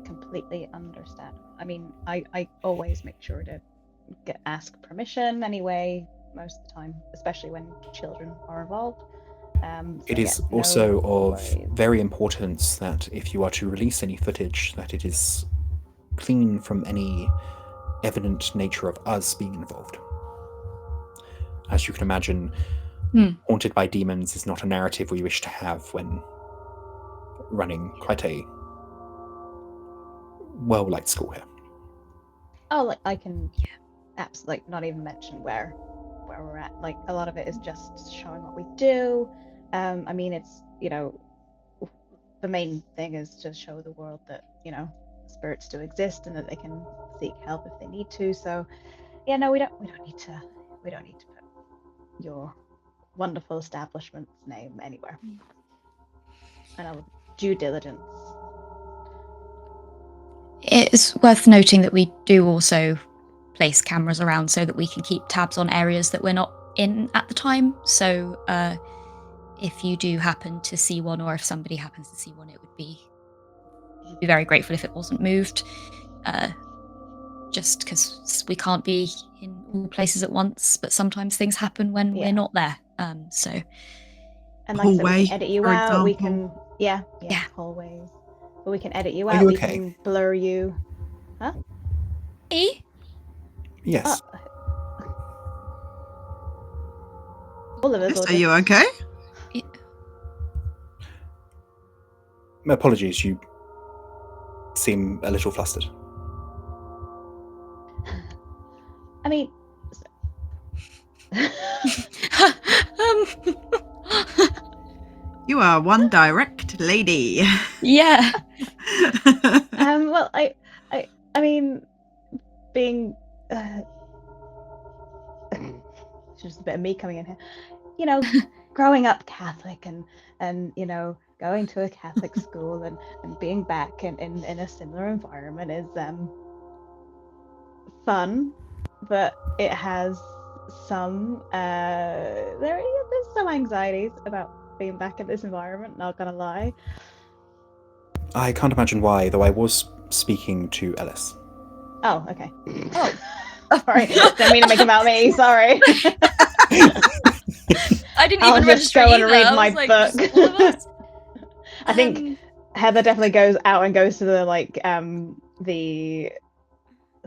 Completely understand. I mean, I always make sure to ask permission anyway, most of the time, especially when children are involved. It is also of very importance that if you are to release any footage, that it is clean from any evident nature of us being involved. As you can imagine, Haunted by Demons is not a narrative we wish to have when running quite a well-liked school here. Oh, like I can absolutely not even mention where where we're at. Like, a lot of it is just showing what we do. I mean, it's, the main thing is to show the world that, spirits do exist and that they can seek help if they need to. So, yeah, no, we don't need to put your wonderful establishment's name anywhere. And our due diligence. It's worth noting that we do also place cameras around so that we can keep tabs on areas that we're not in at the time. So if you do happen to see one, or if somebody happens to see one, we'd be very grateful if it wasn't moved. Just because we can't be in all places at once, but sometimes things happen when we're not there. So. And like I said, we Hallway, can edit you for out. We example. can, hallways. But we can edit you Are out. you We okay? can blur you. Huh? E? Yes. All of us. Yes, are you okay? Apologies, you seem a little flustered. I mean, You are one direct lady. Yeah. well, I mean, being it's just a bit of me coming in here. Growing up Catholic and going to a Catholic school and being back in a similar environment is fun, but it has some there's some anxieties about being back in this environment, not gonna lie. I can't imagine why, though I was speaking to Ellis. Oh, okay. Oh, sorry. Didn't mean to make him out me. Sorry. I didn't I'll even just register go and either. read I my was like, book. just all of us? I think Heather definitely goes out and goes to the the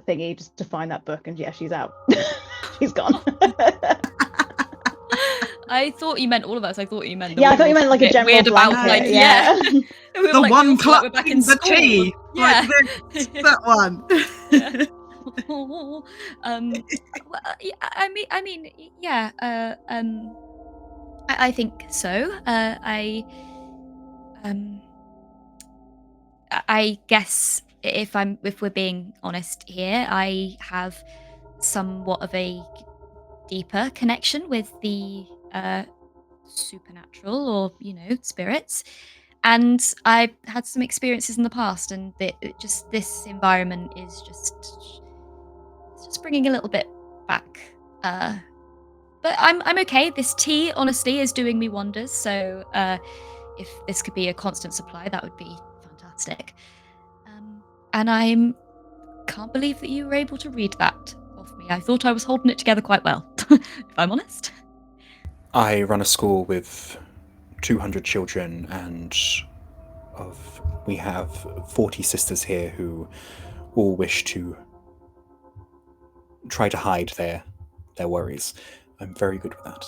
thingy just to find that book, and yeah, she's out. She's gone. I thought you meant all of us. I thought you meant. I thought you meant like a general weird blanket. about, like, yeah. We were The like, one we feel like we're back in clutching the school. tea. Yeah. Like this, that one. Yeah. Well, yeah, I mean, yeah. I think so. I guess if we're being honest here, I have somewhat of a deeper connection with the supernatural, or spirits, and I've had some experiences in the past, and this environment is just bringing a little bit back. But I'm okay. This tea, honestly, is doing me wonders. So if this could be a constant supply, that would be fantastic. And I can't believe that you were able to read that off me. I thought I was holding it together quite well, if I'm honest. I run a school with 200 children, and we have 40 sisters here who all wish to try to hide their worries. I'm very good with that.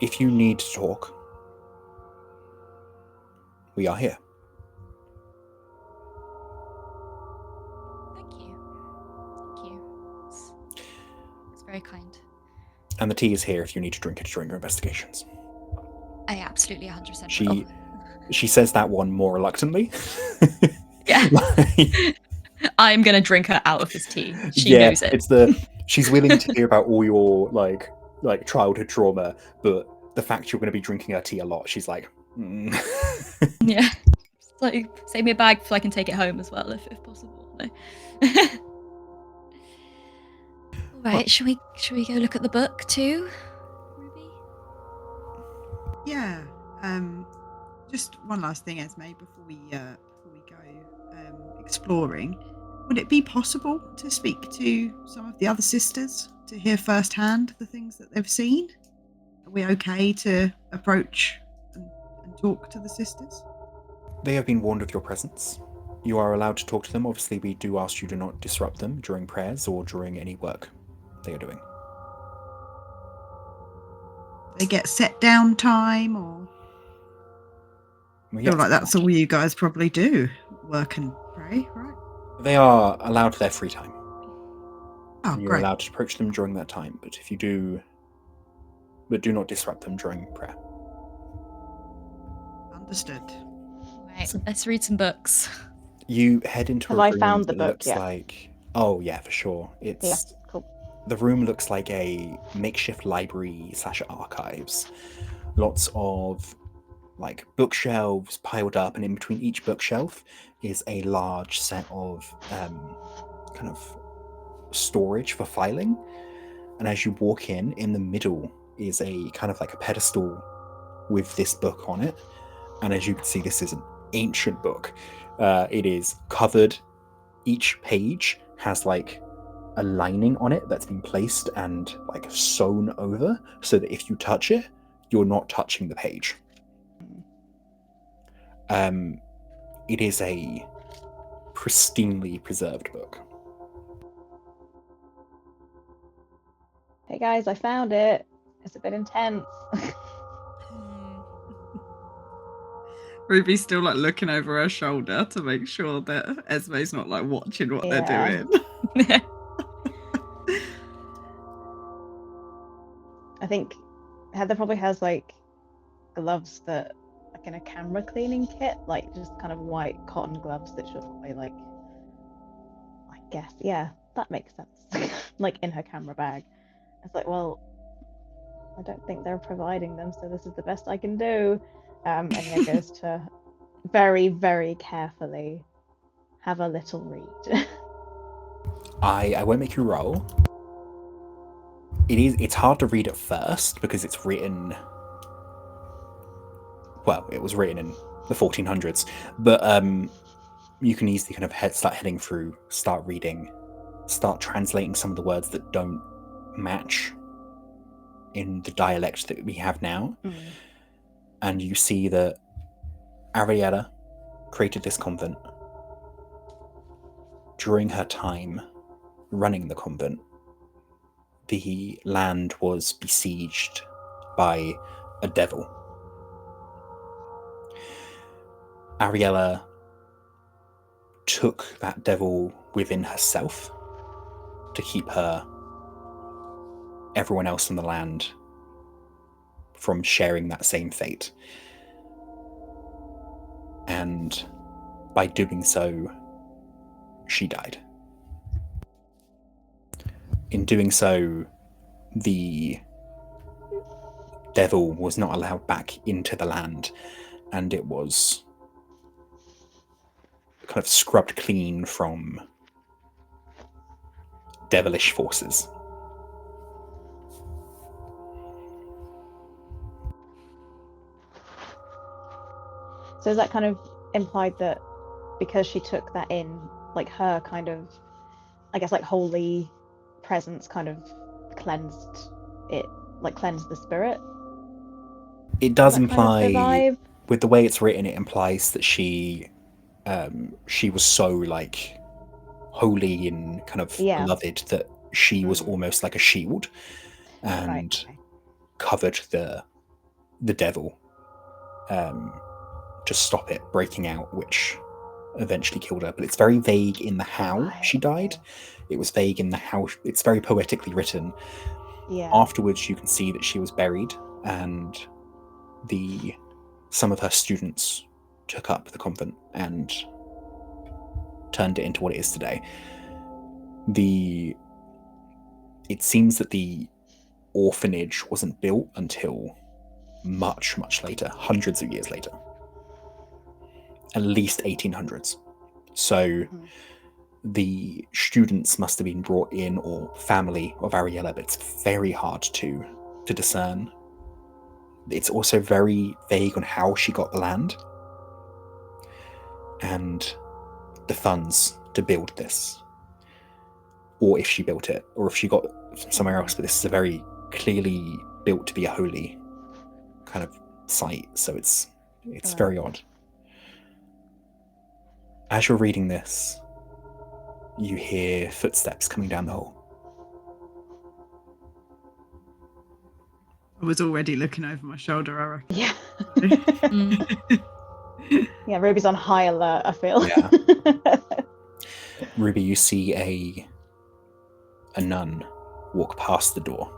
If you need to talk, we are here. Thank you. It's very kind. And the tea is here if you need to drink it during your investigations. I absolutely 100% will. She says that one more reluctantly. Yeah. I'm gonna drink her out of this tea. She knows it. She's willing to hear about all your like childhood trauma, but the fact you're going to be drinking her tea a lot, she's like, Yeah. It's like, save me a bag so I can take it home as well, if possible. No. All right, should we go look at the book too, Ruby? Yeah. Just one last thing, Esme, before we go exploring. Would it be possible to speak to some of the other sisters to hear firsthand the things that they've seen? Are we okay to approach and talk to the sisters? They have been warned of your presence. You are allowed to talk to them. Obviously, we do ask you to not disrupt them during prayers or during any work they are doing. They get set down time, or I feel like that's all you guys probably do, work and pray, right? They are allowed their free time. and you're allowed to approach them during that time. But if you do, do not disrupt them during prayer. Understood. Right, let's read some books. You head into Have a I room found the that book looks yet? like... Oh, yeah, for sure. Yeah, cool. The room looks like a makeshift library / archives. Lots of like bookshelves piled up, and in between each bookshelf is a large set of kind of storage for filing. And as you walk in the middle is a kind of like a pedestal with this book on it. And as you can see, this is an ancient book. It is covered. Each page has like a lining on it that's been placed and like sewn over, so that if you touch it, you're not touching the page. It is a pristinely preserved book. Hey guys, I found it. It's a bit intense. Ruby's still like looking over her shoulder to make sure that Esme's not like watching what they're doing. I think Heather probably has like gloves that like in a camera cleaning kit, like just kind of white cotton gloves that she'll probably like, I guess, yeah, that makes sense. Like in her camera bag. It's like, well, I don't think they're providing them, so this is the best I can do. And yeah, goes to very, very carefully have a little read. I won't make you roll. It's hard to read at first because it's written, well, it was written in the 1400s, but you can easily kind of start heading through, start reading, start translating some of the words that don't match in the dialect that we have now. And you see that Ariella created this convent. During her time running the convent, the land was besieged by a devil. Ariella took that devil within herself to keep everyone else in the land from sharing that same fate. And by doing so, she died. In doing so, the devil was not allowed back into the land, and it was kind of scrubbed clean from devilish forces. So is that kind of implied that because she took that in, like her kind of, I guess, like holy presence kind of cleansed it, like cleansed the spirit? It does imply, kind of the vibe? With the way it's written, it implies that she was so like holy and kind of beloved that she was almost like a shield and covered the devil to stop it breaking out, which eventually killed her. But it's very vague in the how she died. It was vague in the how. It's very poetically written. Afterwards, you can see that she was buried, and some of her students took up the convent and turned it into what it is today. It seems that the orphanage wasn't built until much, much later, hundreds of years later. At least 1800s. So the students must have been brought in, or family of Ariella, but it's very hard to discern. It's also very vague on how she got the land and the funds to build this, or if she built it, or if she got it from somewhere else. But this is a very clearly built to be a holy kind of site, so it's very odd. As you're reading this, you hear footsteps coming down the hall. I was already looking over my shoulder, I reckon. Yeah. Yeah, Ruby's on high alert, I feel. Yeah. Ruby, you see a nun walk past the door.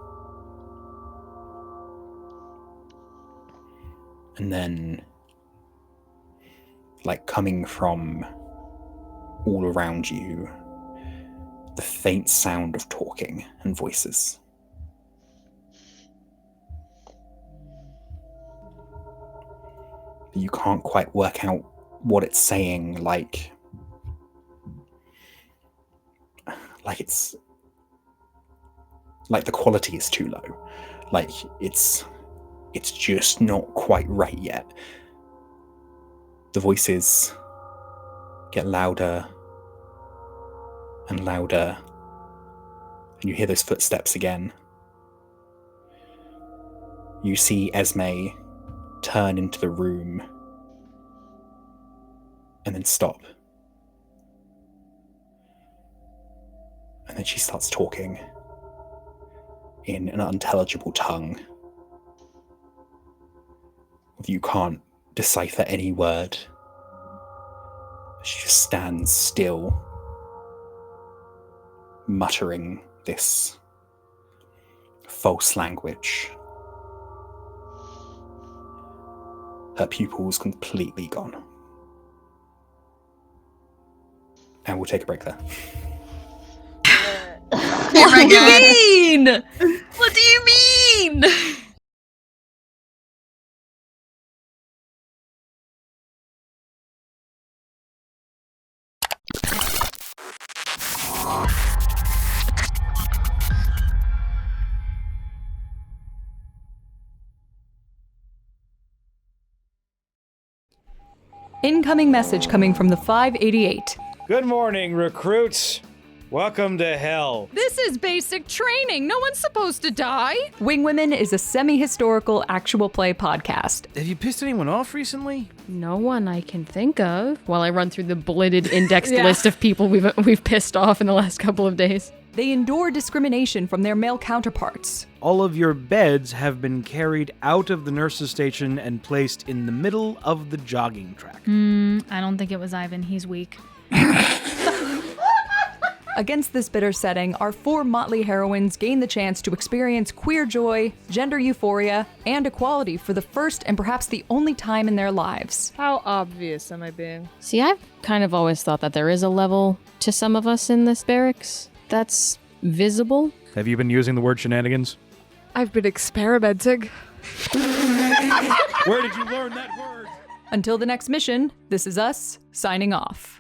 And then, like coming from all around you, the faint sound of talking and voices. You can't quite work out what it's saying, like it's like the quality is too low. Like it's just not quite right yet. The voices get louder and louder, and you hear those footsteps again. You see Esme turn into the room and then stop. And then she starts talking in an unintelligible tongue. You can't decipher any word. She just stands still, muttering this false language. Her pupils completely gone. And we'll take a break there. What do you mean? What do you mean? Incoming message coming from the 588. Good morning, recruits. Welcome to hell. This is basic training. No one's supposed to die. Wing Women is a semi-historical actual play podcast. Have you pissed anyone off recently? No one I can think of. While I run through the bulleted indexed list of people we've pissed off in the last couple of days. They endure discrimination from their male counterparts. All of your beds have been carried out of the nurse's station and placed in the middle of the jogging track. I don't think it was Ivan. He's weak. Against this bitter setting, our four motley heroines gain the chance to experience queer joy, gender euphoria, and equality for the first and perhaps the only time in their lives. How obvious am I being? See, I've kind of always thought that there is a level to some of us in this barracks that's visible. Have you been using the word shenanigans? I've been experimenting. Where did you learn that word? Until the next mission, this is us, signing off.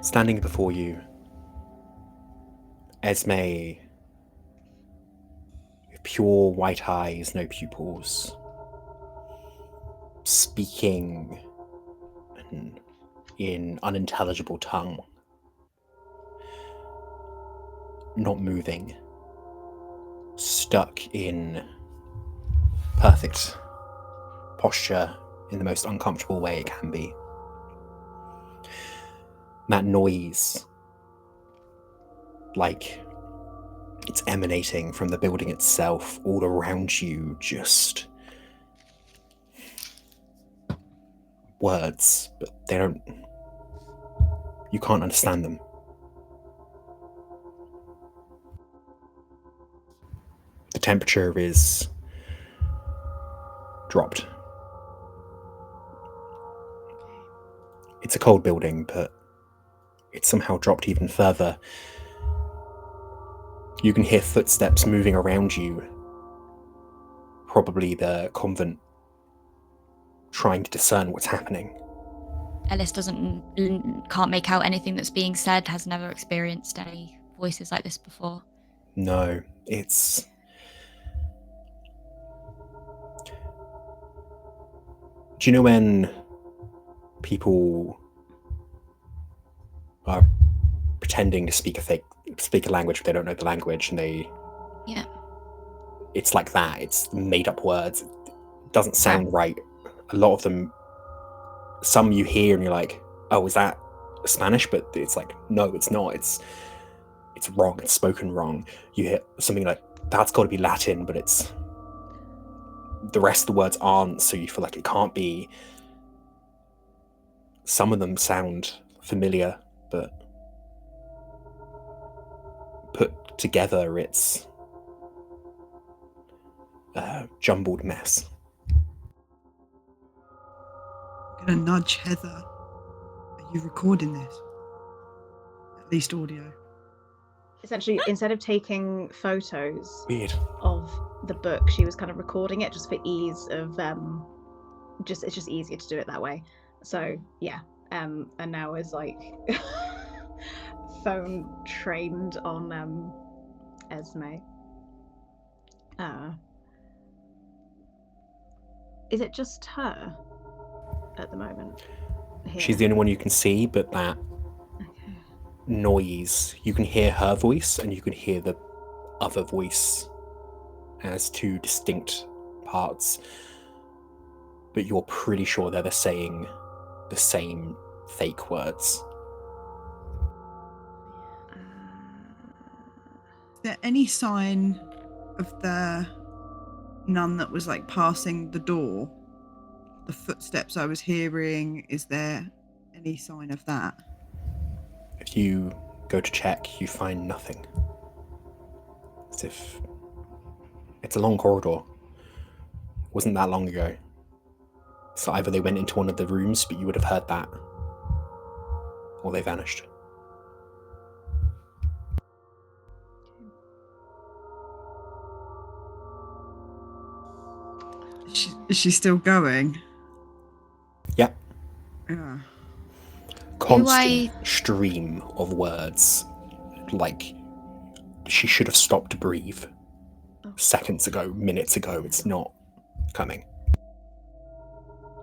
Standing before you, Esme, with pure white eyes, no pupils, speaking in unintelligible tongue, not moving, stuck in perfect posture in the most uncomfortable way it can be. That noise, like it's emanating from the building itself, all around you, just words, but you can't understand them. The temperature is dropped. It's a cold building, but it's somehow dropped even further. You can hear footsteps moving around you. Probably the convent trying to discern what's happening. Ellis can't make out anything that's being said, has never experienced any voices like this before. No, it's... Do you know when people are pretending to speak a language but they don't know the language, and Yeah. It's like that. It's made up words. It doesn't sound right. A lot of them, some you hear and you're like, oh, is that Spanish? But it's like, no, it's not. It's wrong. It's spoken wrong. You hear something like, that's got to be Latin, but it's the rest of the words aren't, so you feel like it can't be. Some of them sound familiar, but put together, it's a jumbled mess. I'm gonna nudge Heather. Are you recording this? At least audio. Essentially, instead of taking photos Weird. of the book, she was kind of recording it just for ease of it's just easier to do it that way. So yeah, and now is like phone trained on Esme. Is it just her at the moment? Here? She's the only one you can see, but that noise, you can hear her voice and you can hear the other voice as two distinct parts, but you're pretty sure they're saying the same fake words. Is there any sign of the nun that was like passing the door? The footsteps I was hearing, is there any sign of that? If you go to check, you find nothing. As if it's a long corridor. It wasn't that long ago. So either they went into one of the rooms, but you would have heard that, or they vanished. Is she still going? Yep. Yeah. Constant stream of words. Like, she should have stopped to breathe seconds ago, minutes ago. It's not coming.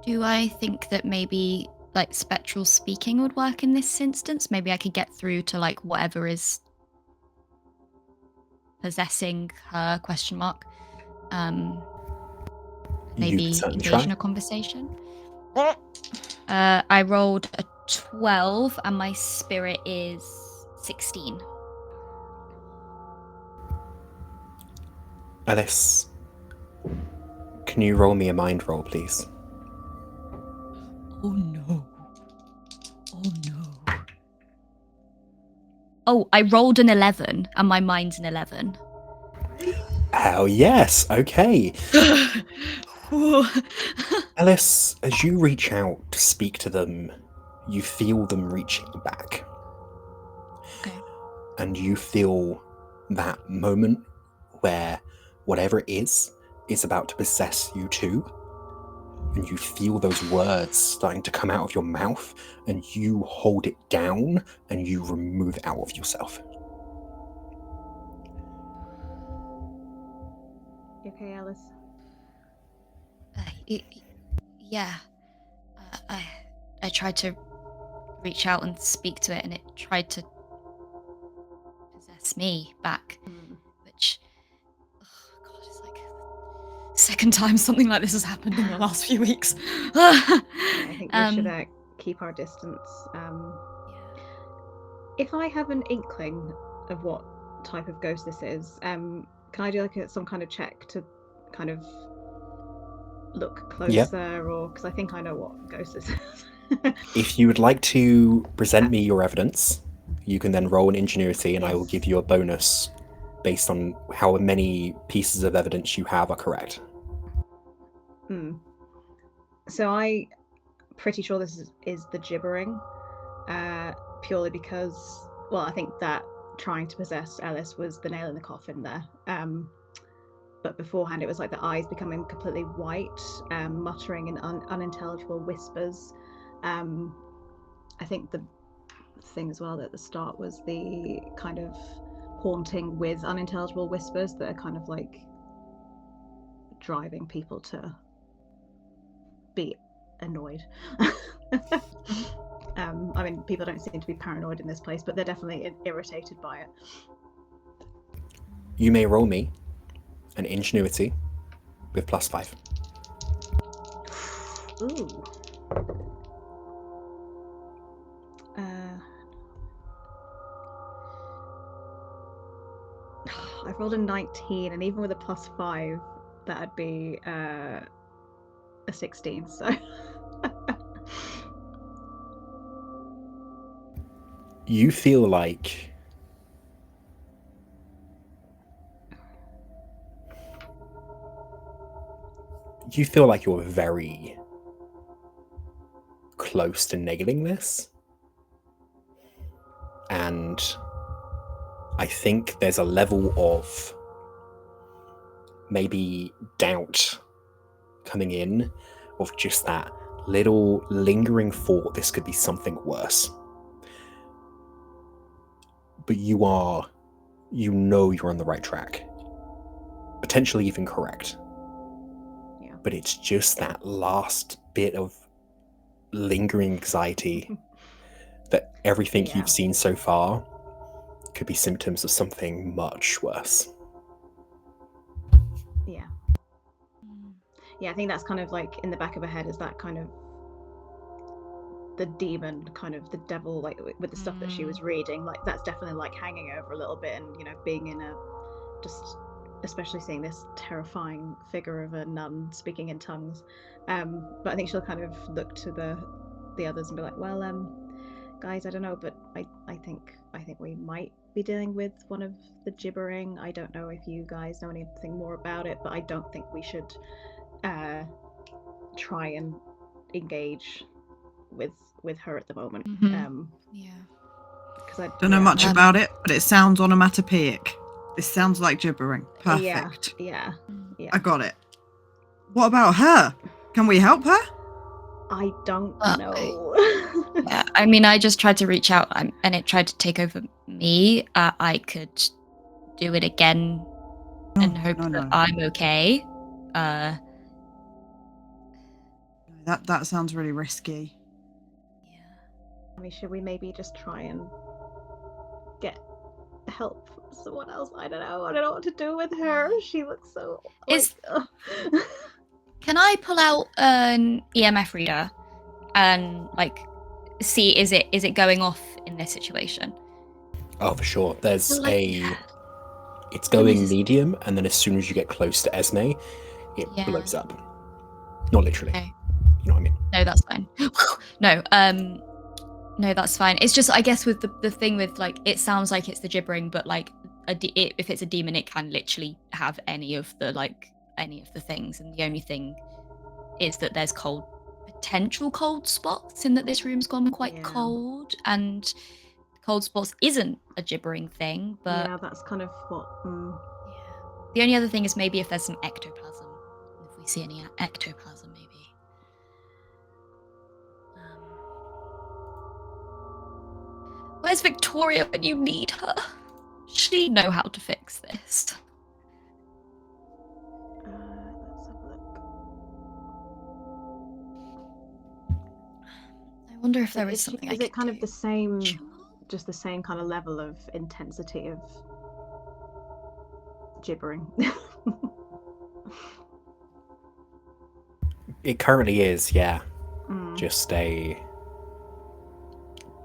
Do I think that maybe like spectral speaking would work in this instance? Maybe I could get through to like whatever is possessing her ? Maybe engage in a conversation. I rolled a 12 and my spirit is 16. Ellis, can you roll me a mind roll, please? Oh no. Oh no. Oh, I rolled an 11 and my mind's an 11. Hell yes, okay. Ellis, as you reach out to speak to them, you feel them reaching back. Okay. And you feel that moment where whatever it is about to possess you too. and you feel those words starting to come out of your mouth, and you hold it down and you remove it out of yourself. You okay, Ellis? Yeah. I tried to reach out and speak to it, and it tried to possess me back, which, oh God, it's like second time something like this has happened in the last few weeks. I think we should keep our distance. If I have an inkling of what type of ghost this is, can I do like some kind of check to kind of look closer, or because I think I know what ghost this is. If you would like to present me your evidence, you can then roll an ingenuity, and I will give you a bonus based on how many pieces of evidence you have are correct. So I'm pretty sure this is the gibbering, purely because, well, I think that trying to possess Ellis was the nail in the coffin there. But beforehand, it was like the eyes becoming completely white, muttering in unintelligible whispers. I think the thing as well at the start was the kind of haunting with unintelligible whispers that are kind of like driving people to be annoyed. I mean, people don't seem to be paranoid in this place, but they're definitely irritated by it. You may roll me an ingenuity with +5. Ooh. I've rolled a 19, and even with a +5, that'd be a 16. So. You feel like you're very close to nailing this, and I think there's a level of maybe doubt coming in, of just that little lingering thought this could be something worse. But you know you're on the right track, potentially even correct. Yeah. But it's just that last bit of lingering anxiety that everything you've seen so far could be symptoms of something much worse. Yeah, I think that's kind of like in the back of her head, is that kind of the demon, kind of the devil, like with the stuff that she was reading, like that's definitely like hanging over a little bit, and being in a, just especially seeing this terrifying figure of a nun speaking in tongues. But I think she'll kind of look to the others and be like, well, guys, I don't know, but I think we might be dealing with one of the gibbering. I don't know if you guys know anything more about it, but I don't think we should try and engage with her at the moment. Because I don't know much about it, but it sounds onomatopoeic. This sounds like gibbering. Perfect. Yeah. I got it. What about her? Can we help her? I don't know. Yeah, I mean, I just tried to reach out, and it tried to take over me. I could do it again and hope that I'm okay. That sounds really risky. Yeah. I mean, should we maybe just try and get help from someone else? I don't know what to do with her. She looks so Can I pull out an EMF reader and see is it going off in this situation? Oh, for sure. There's it's going medium, and then as soon as you get close to Esme, it blows up. Not literally. Okay. You know what I mean? No, that's fine. No, that's fine. It's just, I guess, with the thing with it sounds like it's the gibbering, but if it's a demon, it can literally have any of the things, and the only thing is that there's potential cold spots, in that this room's gone quite cold, and cold spots isn't a gibbering thing, but that's kind of what. The only other thing is maybe if there's some ectoplasm, if we see any ectoplasm, maybe. Where's Victoria when you need her? She know how to fix this. Let's have a look. I wonder if there is something. Is it kind of the same, just the same kind of level of intensity of gibbering? It currently is, yeah. Just a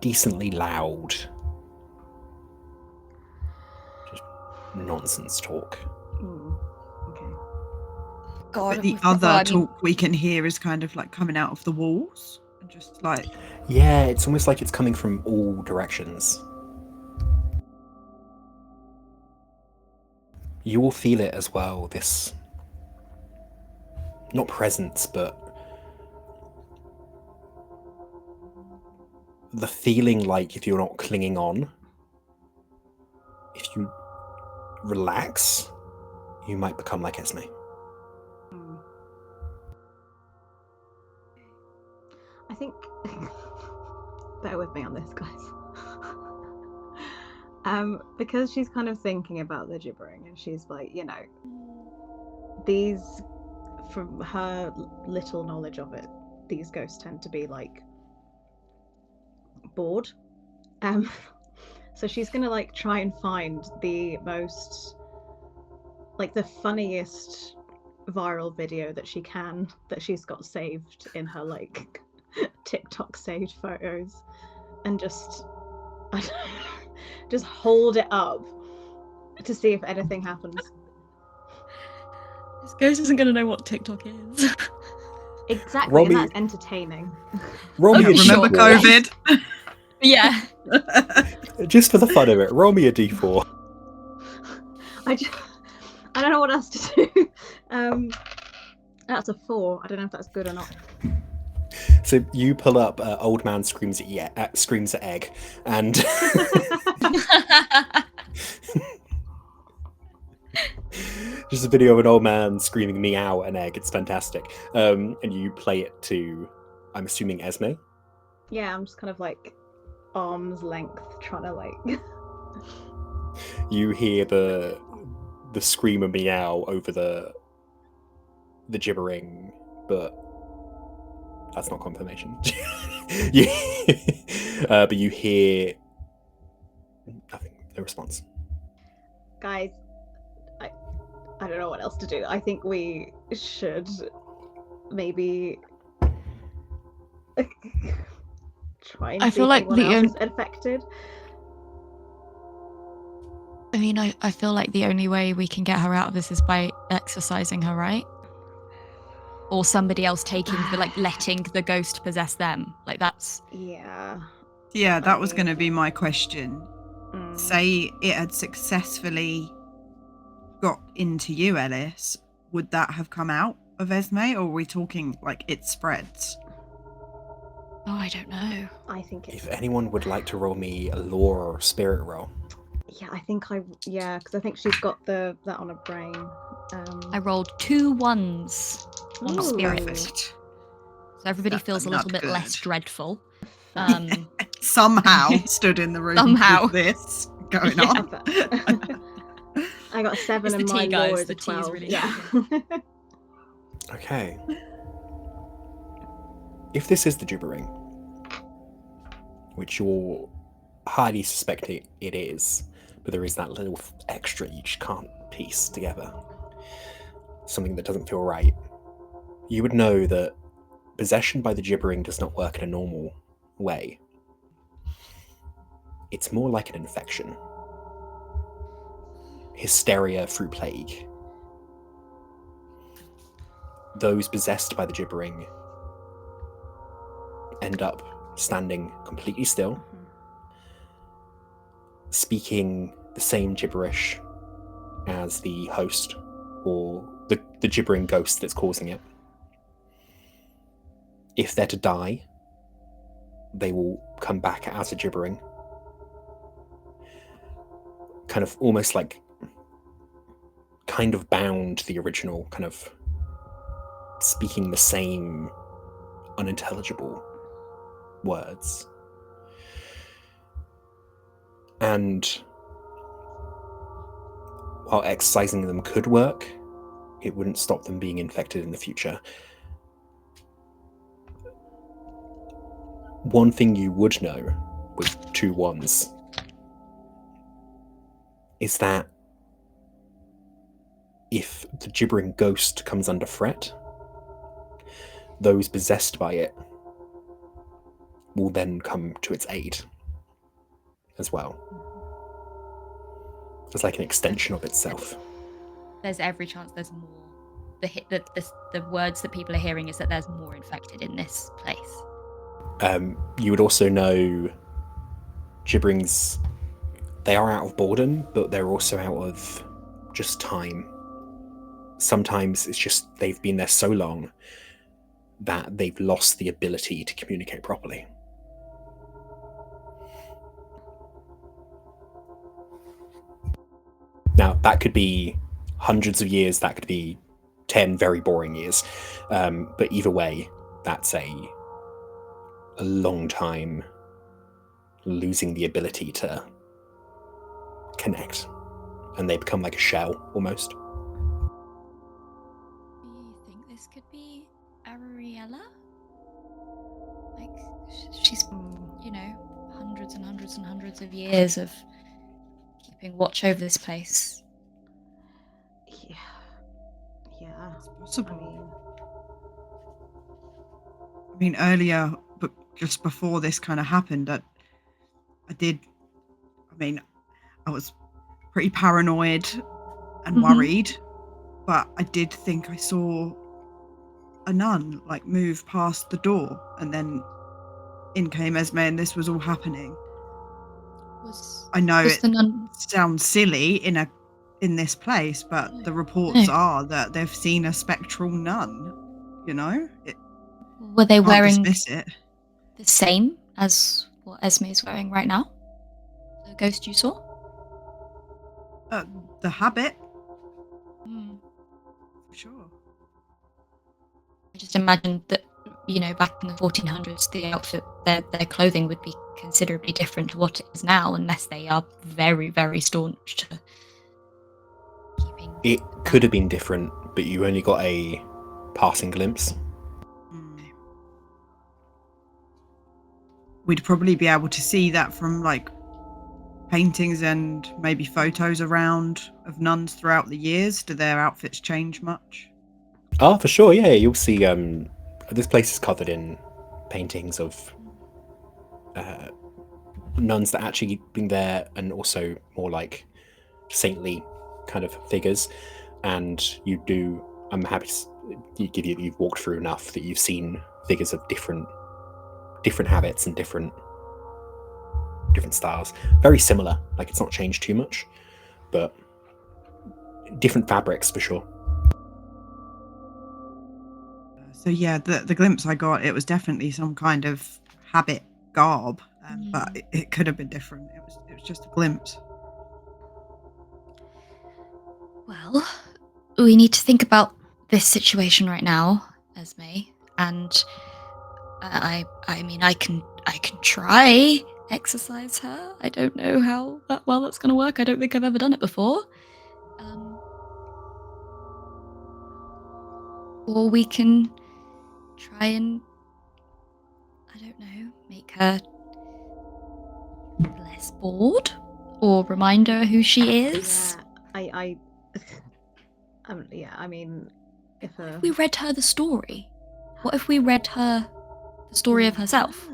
decently loud, just nonsense talk. Okay. But the other talk we can hear is kind of like coming out of the walls, and just like it's almost like it's coming from all directions. You will feel it as well. This, not presence, but the feeling like if you're not clinging on, if you relax, you might become like Esme. I think, bear with me on this, guys. Because she's kind of thinking about the gibbering, and she's like, you know, these, from her little knowledge of it, these ghosts tend to be like bored. So she's gonna like try and find the most, like the funniest viral video that she can, that she's got saved in her like TikTok saved photos, and just just hold it up to see if anything happens. This ghost isn't going to know what TikTok is. Exactly, and that's entertaining. Roll me a remember D4. COVID? Yeah. Just for the fun of it, roll me a D4. I don't know what else to do. That's a 4. I don't know if that's good or not. So you pull up Old Man Screams at Egg, and just a video of an old man screaming meow an egg. It's fantastic. And you play it to, I'm assuming, Esme? Yeah, I'm just kind of like arm's length trying to like... You hear the scream of meow over the gibbering, but that's not confirmation. But you hear nothing, no response. Guys, I don't know what else to do. I think we should maybe try and see if anyone else is affected. I mean, I feel like the only way we can get her out of this is by exorcising her, right? Or somebody else taking the, like, letting the ghost possess them. Like, that's... Yeah. Yeah, that was going to be my question. Say it had successfully got into you, Ellis, would that have come out of Esme, or are we talking like it spreads? Oh, I don't know. I think if anyone would like to roll me a lore or spirit roll. Yeah, I think because I think she's got that on her brain. I rolled 2 1s on spirit. Perfect. So everybody feels a little bit less dreadful. Somehow stood in the room with this going on. I got 7 and my lore is a 12. Really Okay. If this is the gibbering, which you're highly suspecting it is, but there is that little extra you just can't piece together, something that doesn't feel right, you would know that possession by the gibbering does not work in a normal way. It's more like an infection. Hysteria through plague. Those possessed by the gibbering end up standing completely still, speaking the same gibberish as the host or the gibbering ghost that's causing it. If they're to die, they will come back as a gibbering, kind of almost like kind of bound to the original, kind of speaking the same unintelligible words. And while exercising them could work, it wouldn't stop them being infected in the future. One thing you would know with 2 wands is that if the gibbering ghost comes under threat, those possessed by it will then come to its aid as well. It's like an extension of itself. There's every chance there's more. The words that people are hearing is that there's more infected in this place. You would also know gibberings, they are out of boredom, but they're also out of just time. Sometimes it's just they've been there so long that they've lost the ability to communicate properly. Now, that could be hundreds of years, that could be 10 very boring years. But either way, that's a long time losing the ability to connect. And they become like a shell, almost. Do you think this could be Ariella? Like, she's, hundreds and hundreds and hundreds of years of keeping watch over this place. Yeah. It's possible. I mean, earlier, but just before this kind of happened, I was pretty paranoid and worried, but I did think I saw a nun like move past the door, and then in came Esme, and this was all happening. I know it sounds silly in this place, but the reports are that they've seen a spectral nun. Were they wearing dismiss it. the same as what Esme is wearing right now? The ghost you saw? The habit. Sure. I just imagined that, back in the 1400s, the outfit, their clothing would be considerably different to what it is now, unless they are very, very staunch to keeping. It could have been different, but you only got a passing glimpse. We'd probably be able to see that from like paintings and maybe photos around of nuns throughout the years. Do their outfits change much? Oh, for sure, yeah. You'll see this place is covered in paintings of nuns that actually been there, and also more like saintly kind of figures. And I'm happy to give you that you've walked through enough that you've seen figures of different habits and different styles. Very similar, like it's not changed too much, but different fabrics for sure. So yeah, the glimpse I got, it was definitely some kind of habit garb, but it could have been different. It was just a glimpse. Well, we need to think about this situation right now, Esme, and I mean, I can try exercise her. I don't know how well that's going to work. I don't think I've ever done it before. Or we can try and, I don't know, make her less bored, or remind her who she is. Yeah, I mean, if we read her the story. What if we read her the story of herself?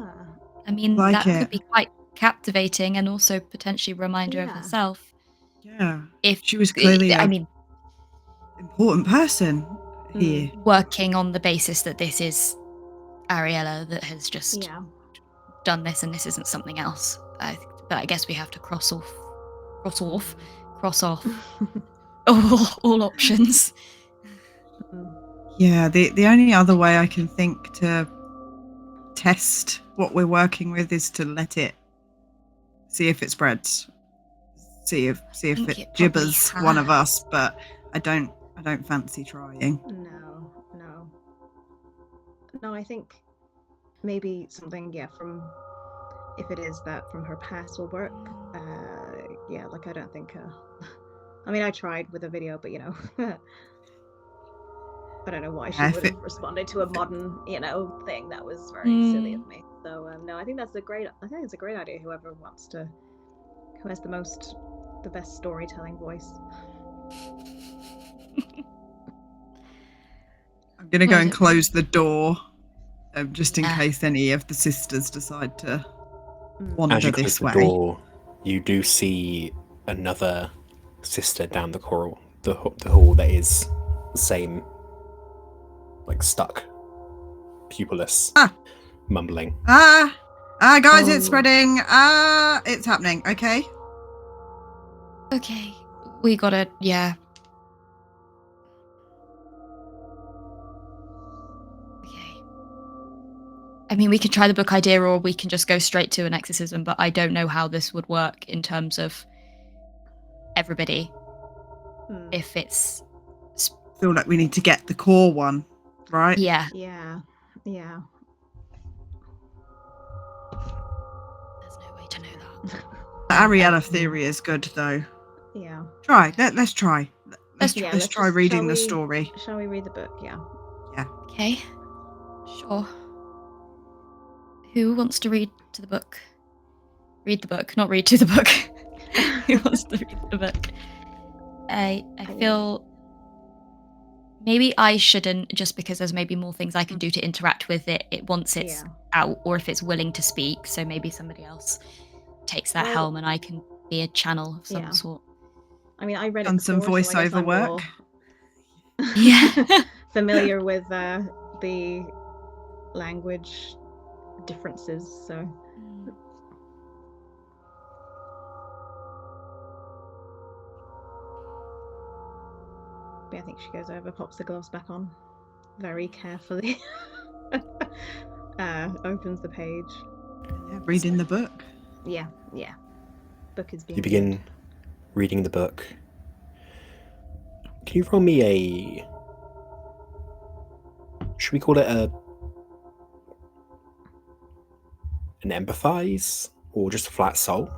I mean, that could be quite captivating, and also potentially remind her of herself. Yeah. If she was clearly important person here. Working on the basis that this is Ariella that has just done this, and this isn't something else. But I guess we have to cross off all options. Yeah, the only other way I can think to test what we're working with is to let it see if it spreads, see if it gibbers one of us, but I don't fancy trying. No, I think maybe something from, if it is that from her past will work. yeah, like I don't think. I mean, I tried with a video, but I don't know why she would have responded to a modern, thing that was very silly of me. So no, I think it's a great idea. Whoever who has the best storytelling voice. I'm gonna go and close the door, just in case any of the sisters decide to wander As you this close way. the door, you do see another sister down the hall that is the same, like stuck, pupilless, mumbling. Guys, it's spreading. It's happening. Okay. Okay, we gotta, yeah. Okay. I mean, we can try the book idea, or we can just go straight to an exorcism, but I don't know how this would work in terms of everybody. If it's... Feel like we need to get the core one, right? Yeah. Yeah. There's no way to know that. The Ariella theory is good, though. Yeah. Let's try. Let's try reading the story. Shall we read the book? Yeah. Yeah. Okay. Sure. Who wants to read to the book? Read the book, not read to the book. Who wants to read the book? I feel maybe I shouldn't, just because there's maybe more things I can do to interact with it once it's out, or if it's willing to speak. So maybe somebody else takes that helm and I can be a channel of some sort. I mean, I read Done it before, some voiceover work. Yeah. Familiar with the language differences, so. I think she goes over, pops the gloves back on very carefully, opens the page. Yeah, reading the book. Yeah. Book is being You begin reading the book. Can you roll me should we call it an empathize, or just a flat soul?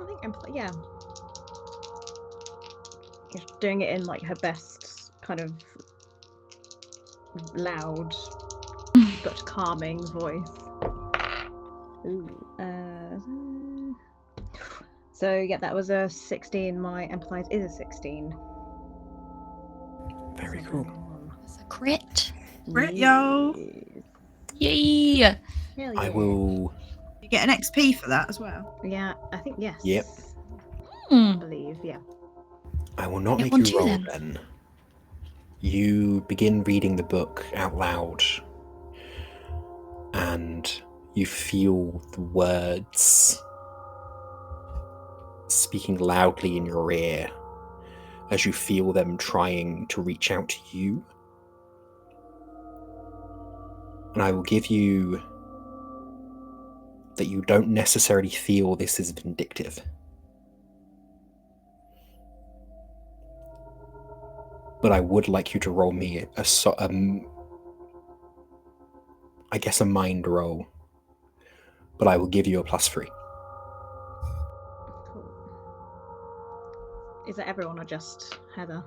I think empathize, yeah. Doing it in like her best kind of loud but calming voice. Ooh. So yeah, that was a 16. My empathize is a 16. Very cool. It's a crit. Crit, yo. Yay! I will. You get an XP for that as well. Yeah, I think yes. Yep. I believe, yeah. I will not make you roll then. You begin reading the book out loud, and you feel the words speaking loudly in your ear as you feel them trying to reach out to you. And I will give you that you don't necessarily feel this is vindictive. But I would like you to roll me I guess a mind roll. But I will give you a +3. Cool. Is that everyone or just Heather?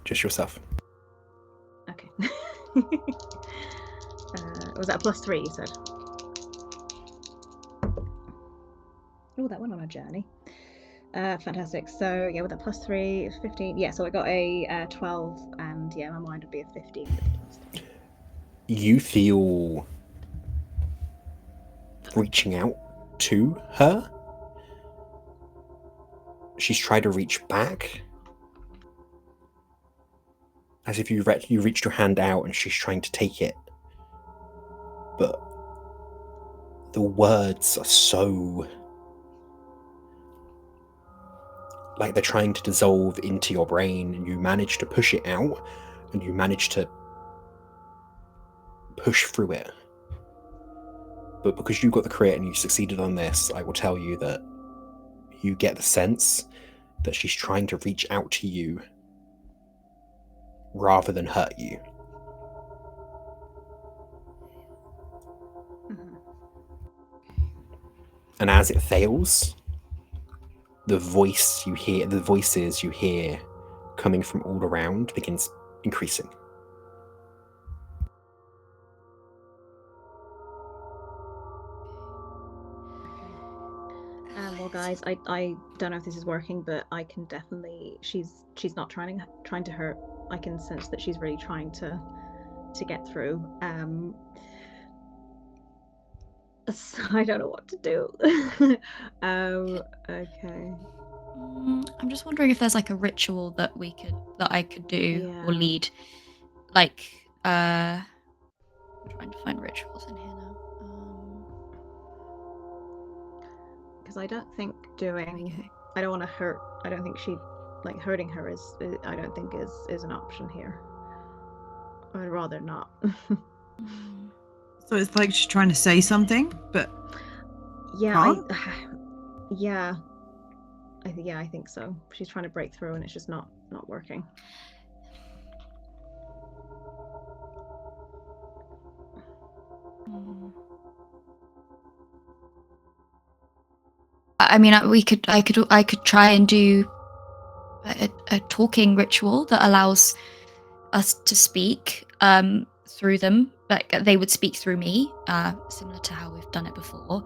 Just yourself. Okay. Was that a +3 you said? Oh, that went on a journey. Fantastic. So yeah, with that +3, 15. Yeah, so I got a 12, and yeah, my mind would be a 15 with the +3. You feel reaching out to her. She's tried to reach back, as if you reached your hand out and she's trying to take it. But the words are so... like they're trying to dissolve into your brain, and you manage to push it out, and you manage to push through it. But because you got the crit and you succeeded on this, I will tell you that you get the sense that she's trying to reach out to you rather than hurt you. And as it fails, the voices you hear coming from all around begins increasing. Well, guys, I don't know if this is working, but I can definitely. She's not trying to hurt. I can sense that she's really trying to get through. So I don't know what to do. Okay. I'm just wondering if there's like a ritual that I could do or lead. Like, I'm trying to find rituals in here now. Because I don't think doing. I don't want to hurt. I don't think hurting her is. I don't think is an option here. I'd rather not. So it's like she's trying to say something, but yeah, I think so. She's trying to break through, and it's just not working. I mean, I could try and do a talking ritual that allows us to speak through them. Like they would speak through me, similar to how we've done it before.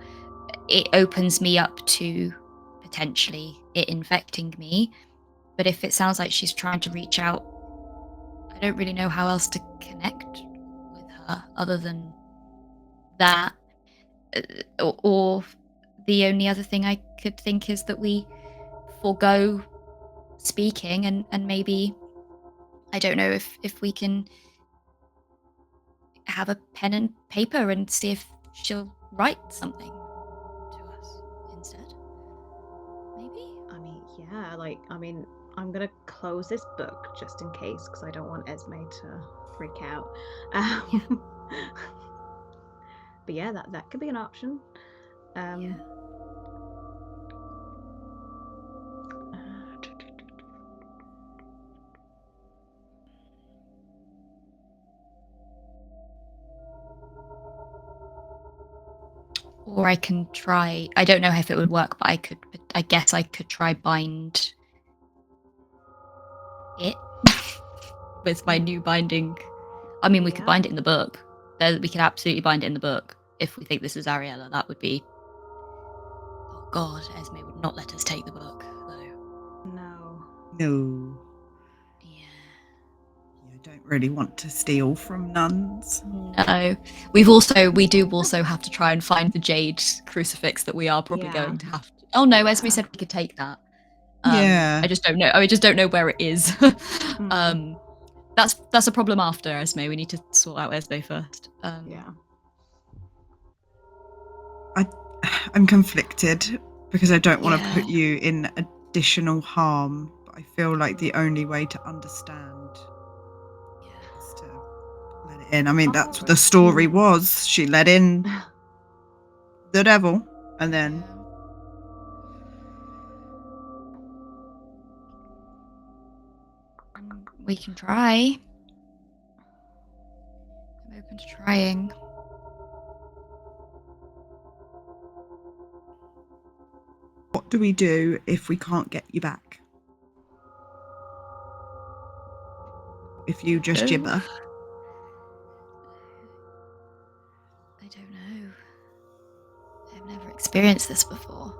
It opens me up to potentially it infecting me. But if it sounds like she's trying to reach out, I don't really know how else to connect with her other than that. Or the only other thing I could think is that we forego speaking and maybe, I don't know if we can have a pen and paper and see if she'll write something to us instead. Maybe? I mean, I'm gonna close this book just in case, because I don't want Esme to freak out. But yeah, that could be an option. Or I can try. I don't know if it would work, but I guess I could try bind it with my new binding. I mean, we could bind it in the book. We could absolutely bind it in the book if we think this is Ariella. That would be. Oh God, Esme would not let us take the book though. No. Yeah. You don't really want to steal from nuns. No. We do also have to try and find the jade crucifix that we are probably going to have to. Oh no, Esme said we could take that. Yeah. I just don't know. I just don't know where it is. That's a problem after Esme. We need to sort out Esme first. I'm conflicted because I don't want to put you in additional harm, but I feel like the only way to understand is to let it in. I mean, that's what the story was. She let in the devil, and then we can try. I'm open to trying. what do we do if we can't get you back? If you just gibber? I don't know. I've never experienced this before.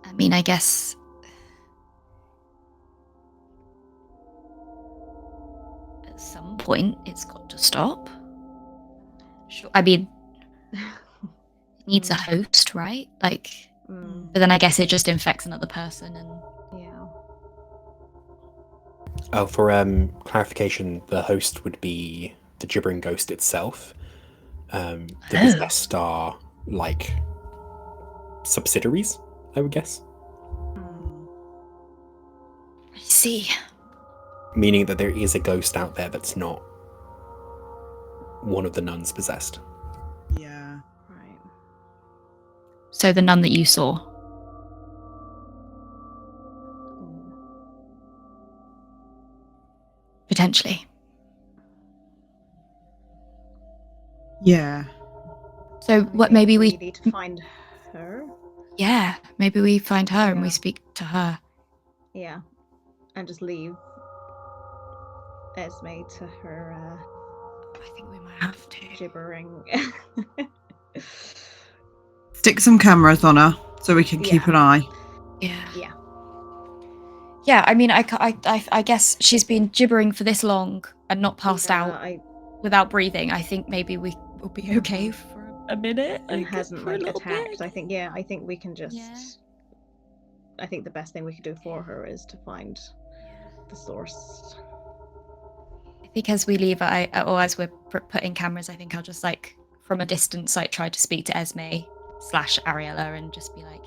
I mean, I guess at some point it's got to stop. Sure. I mean, it needs a host, right? Like, but then I guess it just infects another person and. Oh, for clarification, the host would be the gibbering ghost itself. The possessed are like subsidiaries, I would guess. I see. Meaning that there is a ghost out there that's not one of the nuns possessed. Yeah. Right. So the nun that you saw. Potentially. Yeah. So what maybe we need to find her. Yeah, maybe we find her and we speak to her. Yeah, and just leave Esme to her. I think we might have to. Gibbering. Stick some cameras on her so we can keep an eye. Yeah. Yeah, I mean, I guess she's been gibbering for this long and not passed out without breathing. I think maybe we will be okay for a minute. And hasn't attacked. I think we can just. Yeah. I think the best thing we could do for her is to find the source. I think as we leave, or as we're putting cameras, I think I'll just from a distance, try to speak to Esme/Ariella and just be like,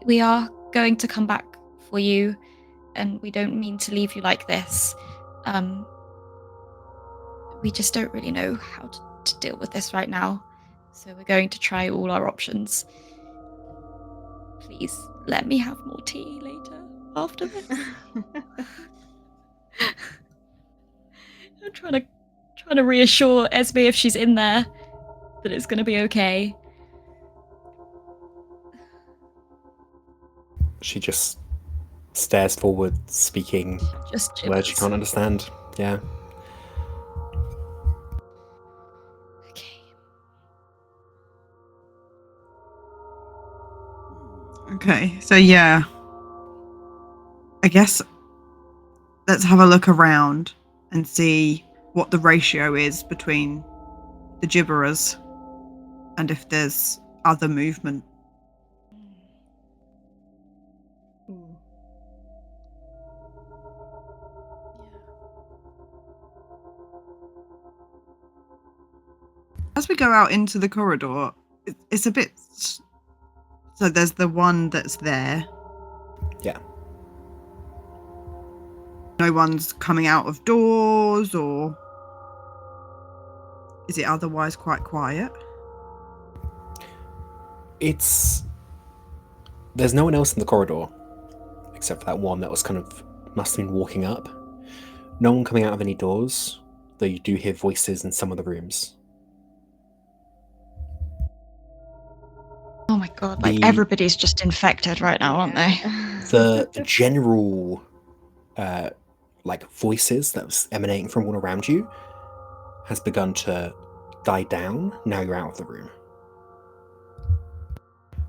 we are going to come back for you, and we don't mean to leave you like this. We just don't really know how to deal with this right now, so we're going to try all our options. Please let me have more tea later after this. I'm trying to reassure Esme if she's in there that it's going to be okay. She just stares forward, speaking words she can't understand. Yeah. Okay, so yeah. I guess let's have a look around and see what the ratio is between the gibberers and if there's other movement. As we go out into the corridor, it's a bit... So there's the one that's there. Yeah. No one's coming out of doors, or is it otherwise quite quiet? There's no one else in the corridor, except for that one that must have been walking up. No one coming out of any doors, though you do hear voices in some of the rooms. Oh my god, everybody's just infected right now, aren't they? The general voices that was emanating from all around you has begun to die down now you're out of the room.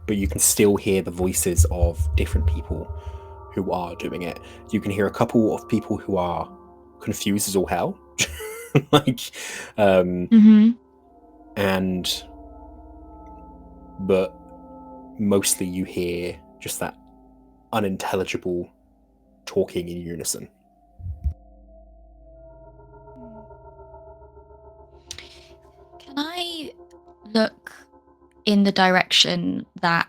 But you can still hear the voices of different people who are doing it. You can hear a couple of people who are confused as all hell. But mostly you hear just that unintelligible talking in unison. Can I look in the direction that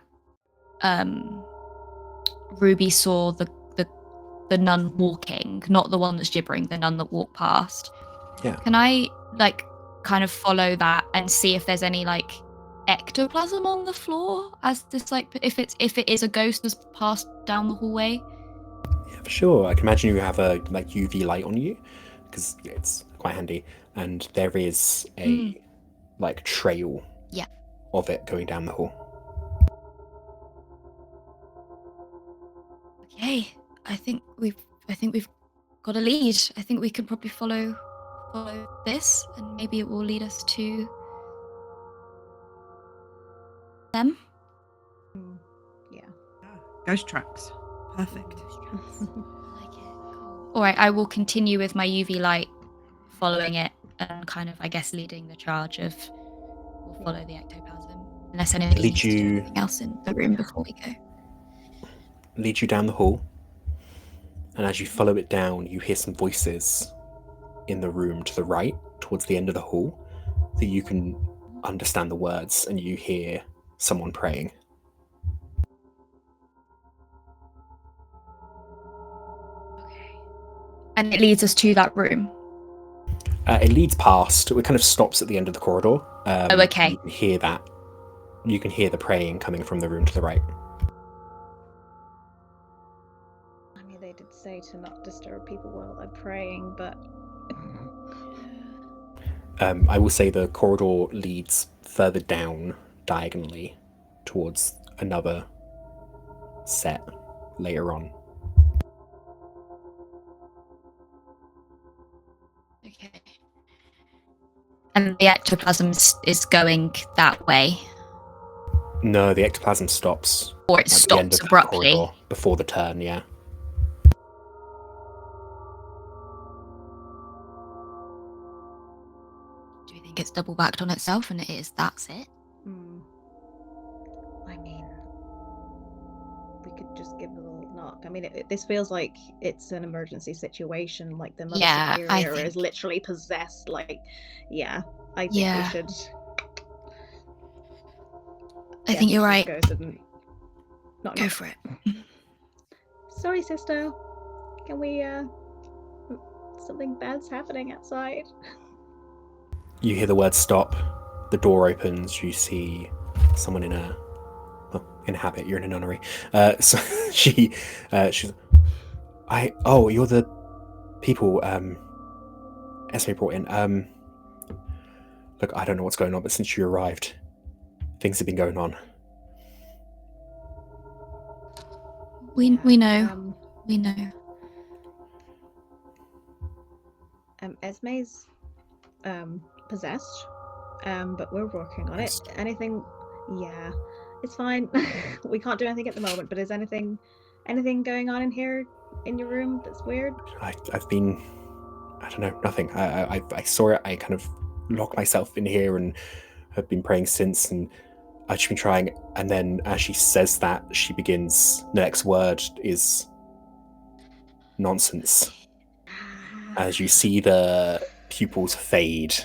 Ruby saw the nun walking, not the one that's gibbering, the nun that walked past? Yeah. Can I kind of follow that and see if there's any ectoplasm on the floor as this if it is a ghost that's passed down the hallway? Yeah, for sure. I can imagine you have a UV light on you because it's quite handy, and there is a trail of it going down the hall. Okay, I think we've got a lead. I think we can probably follow this, and maybe it will lead us to them. Yeah. Ghost tracks. Perfect. I like it. Cool. All right, I will continue with my UV light, following it, and kind of, I guess, leading the charge of we'll follow the ectoplasm. Unless anybody needs to do anything else in the room before we go. Lead you down the hall, and as you follow it down, you hear some voices in the room to the right, towards the end of the hall, that you can understand the words, and you hear someone praying. Okay. And it leads us to that room? It leads past. It kind of stops at the end of the corridor. Okay. You can hear that. You can hear the praying coming from the room to the right. I mean, they did say to not disturb people while they're praying, but... I will say the corridor leads further down diagonally towards another set later on. Okay. And the ectoplasm is going that way? No, the ectoplasm stops. Or it at the end stops of that abruptly? corridor before the turn, yeah. Do you think it's double backed on itself and that's it? I mean, we could just give a little knock. I mean, this feels like it's an emergency situation. Like the Mother Superior is literally possessed. Like, yeah, I think we should. I think you're right. Go for it. Sorry, sister. Can we? Something bad's happening outside. You hear the word stop. The door opens. You see someone in a habit. You're in a nunnery. So she's. You're the people. Esme brought in. Look, I don't know what's going on, but since you arrived, things have been going on. We know. We know. Esme's possessed, but we're working on it. Anything? Yeah, it's fine. We can't do anything at the moment. But is anything going on in here in your room that's weird? I've been, I don't know, nothing. I saw it. I kind of locked myself in here and have been praying since, and I've just been trying. And then as she says that, she begins. The next word is nonsense. As you see the pupils fade,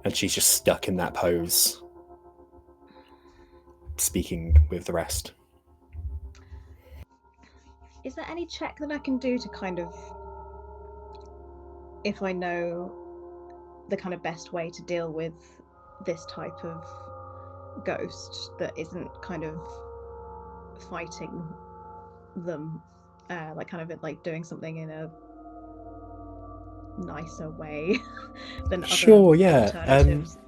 and she's just stuck in that pose, speaking with the rest. Is there any check that I can do to kind of, if I know the kind of best way to deal with this type of ghost that isn't kind of fighting them, like kind of like doing something in a nicer way than other alternatives?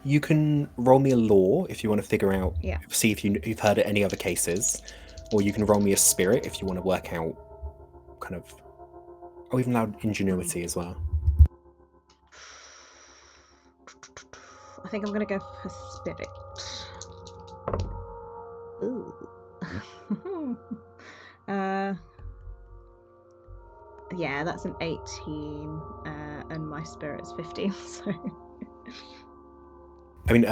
You can roll me a law if you want to figure out, see if you've heard of any other cases, or you can roll me a spirit if you want to work out kind of, or even allowed ingenuity as well. I think I'm gonna go for spirit. Ooh. Yeah, that's an 18, and my spirit's 15. So, I mean,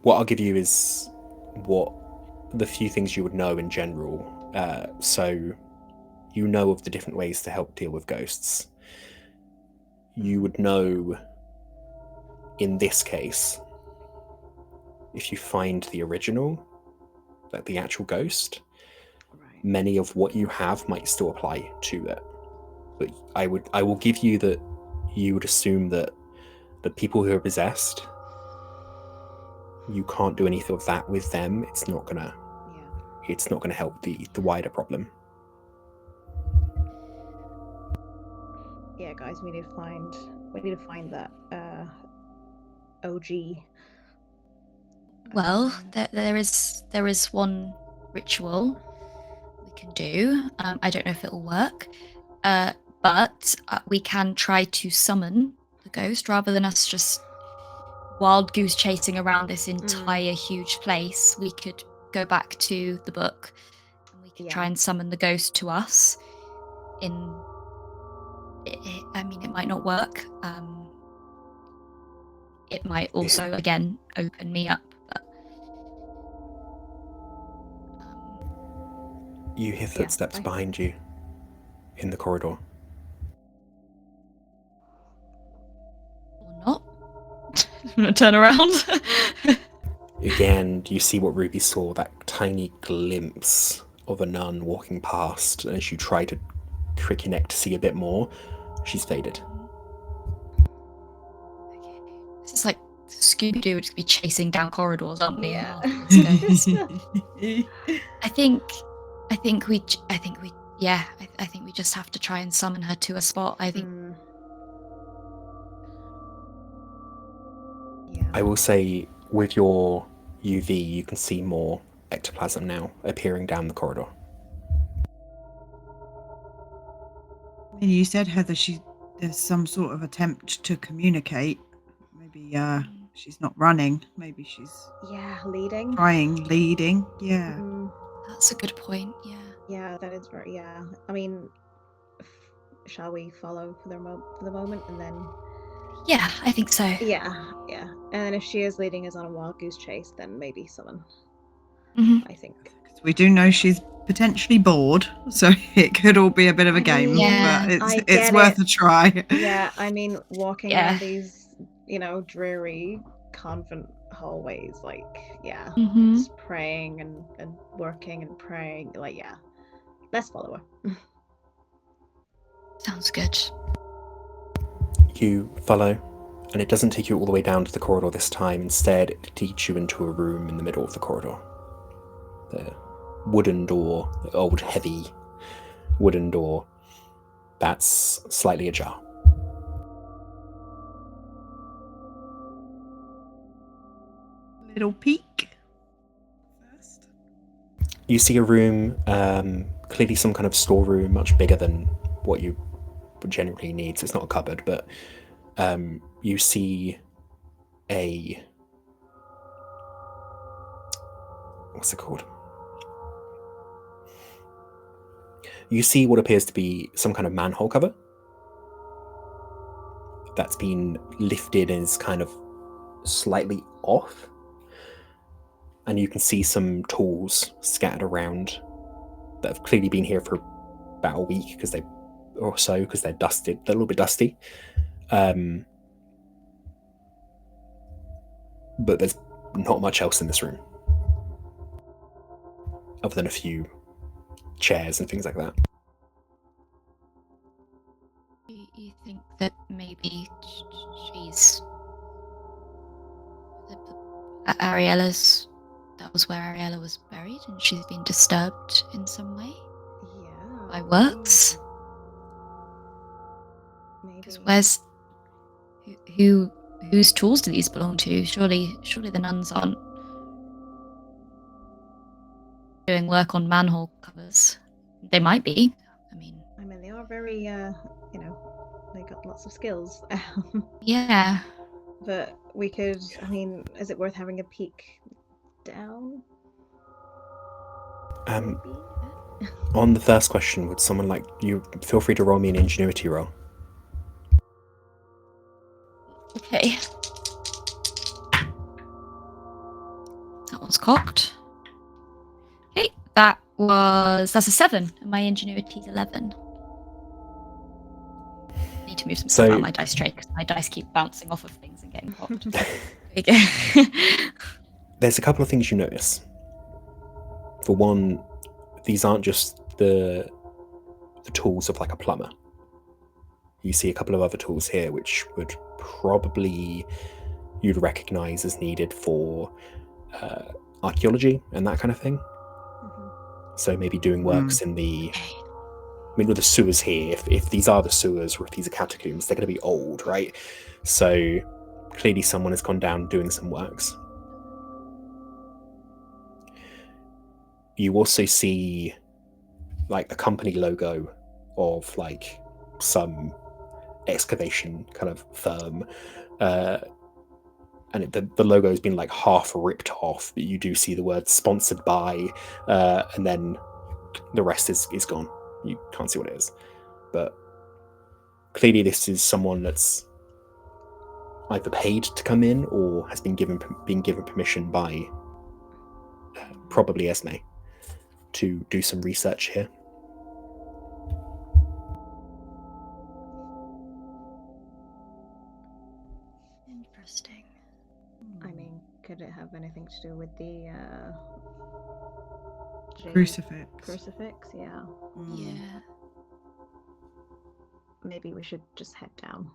what I'll give you is what the few things you would know in general. So, you know of the different ways to help deal with ghosts. You would know, in this case, if you find the original, like the actual ghost, many of what you have might still apply to it. But I will give you that you would assume that the people who are possessed, you can't do anything of that with them. It's not gonna help the wider problem. Yeah, guys, we need to find that OG. Well, there is one ritual we can do. I don't know if it'll work, but we can try to summon the ghost rather than us just wild goose chasing around this entire huge place. We could go back to the book and we could try and summon the ghost to us. I mean, it might not work. It might also, again, open me up. But, you hear footsteps behind you in the corridor. Or not. I'm going to turn around. Again, you see what Ruby saw, that tiny glimpse of a nun walking past, and as you try to trick your neck to see a bit more, she's faded. Okay. This is like Scooby-Doo would just be chasing down corridors, aren't we? Yeah. I think we just have to try and summon her to a spot. I think. I will say, with your UV, you can see more ectoplasm now appearing down the corridor. And you said, Heather, there's some sort of attempt to communicate. Maybe she's not running. Maybe she's leading. Leading. Yeah. That's a good point. Yeah. Yeah, that is right. Yeah. I mean, shall we follow for the moment and then? Yeah, I think so. Yeah. And then if she is leading us on a wild goose chase, then maybe summon. I think. We do know she's potentially bored, so it could all be a bit of a game. Yeah, but it's worth a try. Yeah, I mean, walking around these, dreary convent hallways, just praying and working and praying, let's follow her. Sounds good. You follow, and it doesn't take you all the way down to the corridor this time. Instead, it takes you into a room in the middle of the corridor. The wooden door, the old heavy wooden door, that's slightly ajar. Little peek first. You see a room, clearly some kind of storeroom, much bigger than what you would generally need. So it's not a cupboard, but you see what's it called? You see what appears to be some kind of manhole cover that's been lifted and is kind of slightly off. And you can see some tools scattered around that have clearly been here for about a week because they're dusted. They're a little bit dusty. But there's not much else in this room other than a few chairs and things like that. You think that maybe she's Ariella's? That was where Ariella was buried, and she's been disturbed in some way. Yeah. By works. Maybe. Whose tools do these belong to? Surely the nuns aren't doing work on manhole covers. They might be. I mean, they are very, they got lots of skills. Yeah. But we could, is it worth having a peek down? On the first question, would someone like you feel free to roll me an ingenuity roll? Okay. That one's cocked. Okay, that's a 7, and my ingenuity's 11. I need to move some stuff out of my dice tray because my dice keep bouncing off of things and getting popped. There's a couple of things you notice. For one, these aren't just the tools of like a plumber. You see a couple of other tools here which would probably you'd recognize as needed for archaeology and that kind of thing. So maybe doing works in the with the sewers here, if these are the sewers or if these are catacombs, they're going to be old, right? So clearly someone has gone down doing some works. You also see like the company logo of like some excavation kind of firm, and the logo has been like half ripped off, but you do see the word sponsored by, and then the rest is gone. You can't see what it is, but clearly this is someone that's either paid to come in or has been given permission by probably Esme to do some research here. Interesting. Could it have anything to do with the crucifix? Crucifix, yeah. Yeah. Maybe we should just head down.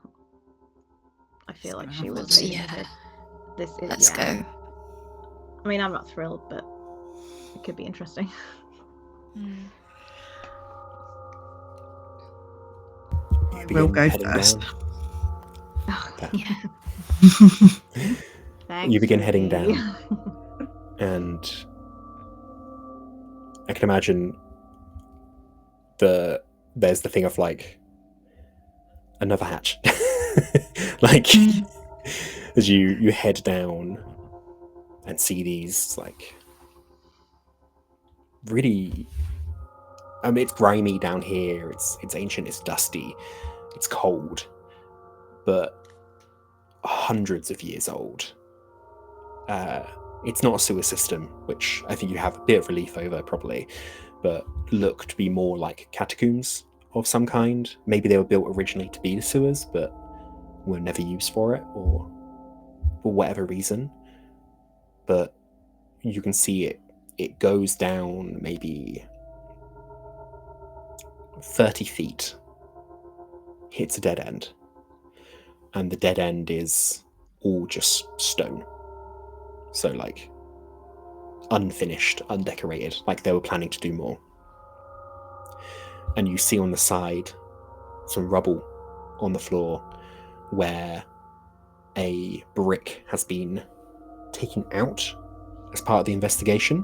I feel like Let's she go. was. Yeah. This is. Let's go. I'm not thrilled, but it could be interesting. We'll go first. Yeah. Thanks, you begin heading Ruby. down, and I can imagine there's the thing of like another hatch, like as you head down and see these like really. I mean, it's grimy down here. It's ancient. It's dusty. It's cold, but hundreds of years old. It's not a sewer system, which I think you have a bit of relief over probably, but look to be more like catacombs of some kind. Maybe they were built originally to be the sewers, but were never used for it, or for whatever reason. But you can see it goes down maybe 30 feet, hits a dead end, and the dead end is all just stone. So like unfinished, undecorated, like they were planning to do more. And you see on the side some rubble on the floor where a brick has been taken out as part of the investigation,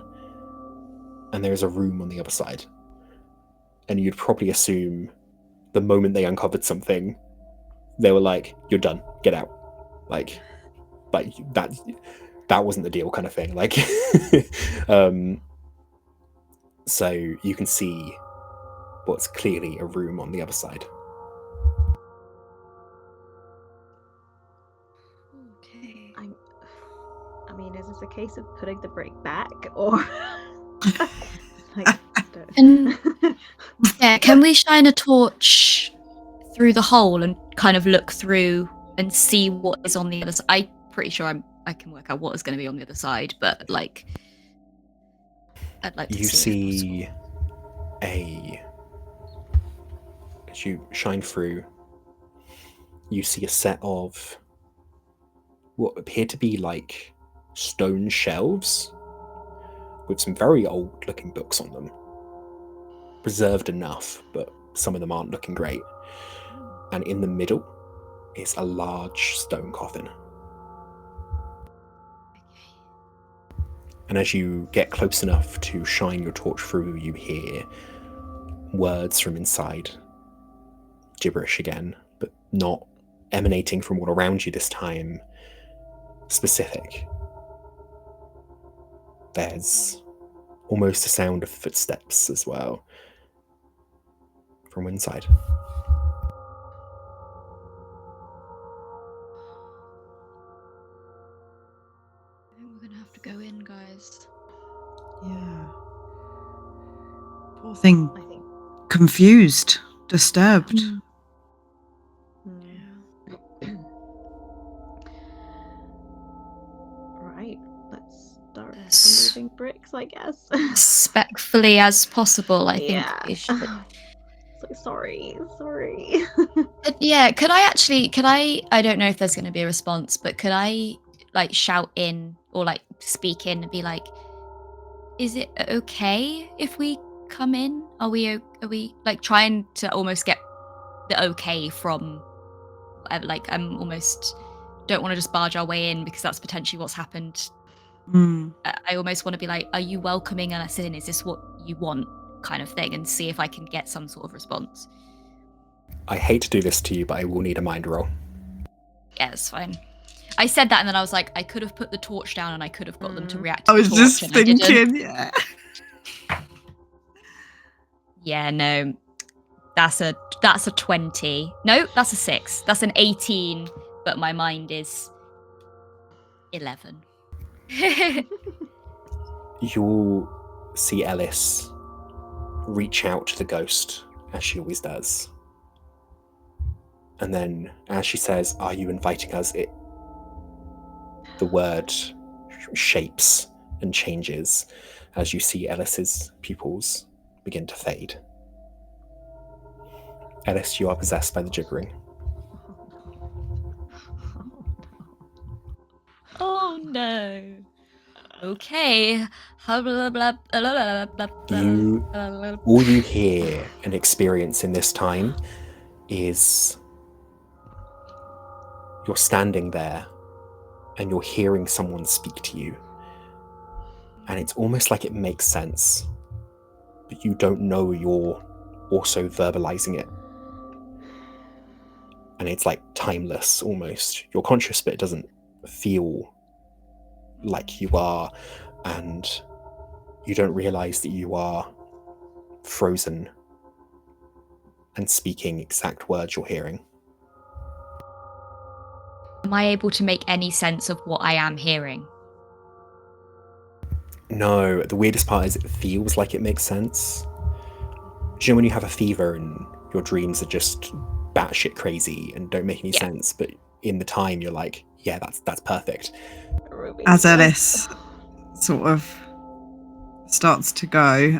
and there is a room on the other side. And you'd probably assume the moment they uncovered something, they were like, "You're done, get out." Like that wasn't the deal, kind of thing. Like, so you can see what's clearly a room on the other side. Okay. I mean, is this a case of putting the brick back, or like? Yeah, can we shine a torch through the hole and kind of look through and see what is on the other side? I'm pretty sure I can work out what is going to be on the other side, but like, I'd like to You see as you shine through, you see a set of what appear to be like stone shelves with some very old looking books on them. Preserved enough, but some of them aren't looking great. And in the middle is a large stone coffin. And as you get close enough to shine your torch through, you hear words from inside. Gibberish again, but not emanating from all around you this time. Specific. There's almost a sound of footsteps as well from inside. I think we're gonna have to go in, guys. Yeah. Poor thing. I think. Confused, disturbed. Right, let's start Yes. moving bricks, I guess. Respectfully as possible, I think we should. So sorry. Yeah, could I don't know if there's going to be a response, but could I like shout in or like speak in and be like, is it okay if we come in? Are we like trying to almost get the okay from like I'm almost don't want to just barge our way in because that's potentially what's happened. I almost want to be like, are you welcoming us in? Is this what you want? Kind of thing, and see if I can get some sort of response. I hate to do this to you, but I will need a mind roll. Yeah, it's fine. I said that and then I was like, I could have put the torch down and I could have got them to react to I was the torch, just and thinking, yeah. Yeah, no. That's a 20. No, that's a 6. That's an 18, but my mind is 11. You'll see Ellis reach out to the ghost, as she always does. And then, as she says, "Are you inviting us?" the word shapes and changes as you see Ellis's pupils begin to fade. Ellis, you are possessed by the gibbering. Oh no. Okay. All you hear and experience in this time is you're standing there and you're hearing someone speak to you. And it's almost like it makes sense, but you don't know you're also verbalizing it. And it's like timeless almost. You're conscious, but it doesn't feel like you are. And you don't realize that you are frozen and speaking exact words you're hearing. Am I able to make any sense of what I am hearing? No, the weirdest part is it feels like it makes sense. Do you know when you have a fever and your dreams are just batshit crazy and don't make any sense, but in the time you're like, yeah, that's perfect. As Ellis sort of starts to go,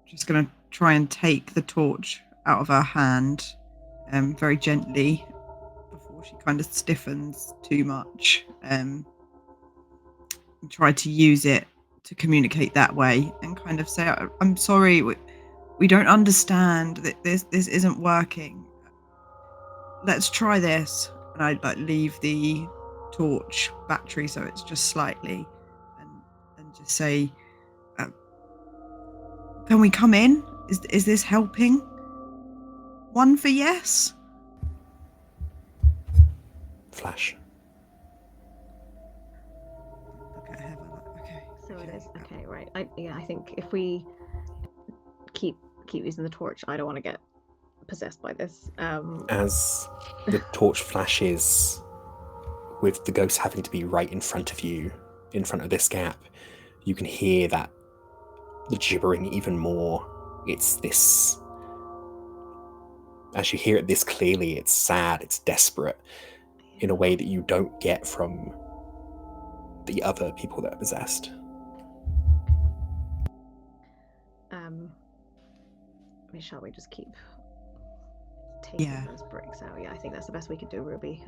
just going to try and take the torch out of her hand very gently before she kind of stiffens too much, and try to use it to communicate that way and kind of say, I'm sorry, we don't understand that this isn't working. Let's try this. And I like leave the torch battery so it's just slightly, and just say, can we come in? Is this helping? One for yes. Flash. Okay. So it is. Okay, right. I think if we keep using the torch, I don't want to get possessed by this. As the torch flashes, with the ghost having to be right in front of you, in front of this gap, you can hear that the gibbering even more. It's this, as you hear it this clearly, it's sad, it's desperate, in a way that you don't get from the other people that are possessed. Shall we just keep taking those bricks out? Yeah, I think that's the best we could do, Ruby.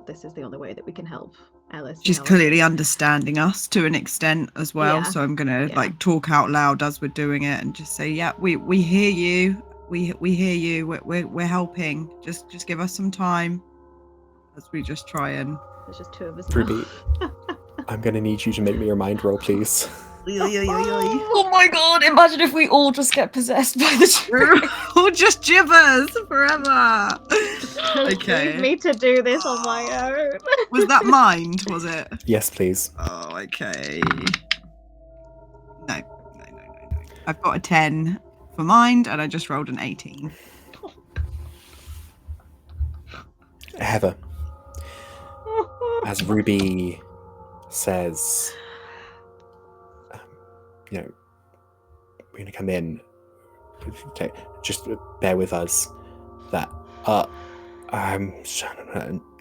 This is the only way that we can help Ellis. She's clearly understanding us to an extent as well, so I'm gonna like talk out loud as we're doing it and just say, yeah, we hear you, we hear you, we're helping. Just give us some time as we just try and. There's just two of us. Ruby, I'm gonna need you to make me a mind roll, please. Oh my god, imagine if we all just get possessed by the gibbering. Or just gibbers forever. Okay. Leave me to do this on my own. Was that mind, was it? Yes, please. Oh, okay. No. I've got a 10 for mind and I just rolled an 18. Heather, as Ruby says, we're going to come in. Just bear with us. That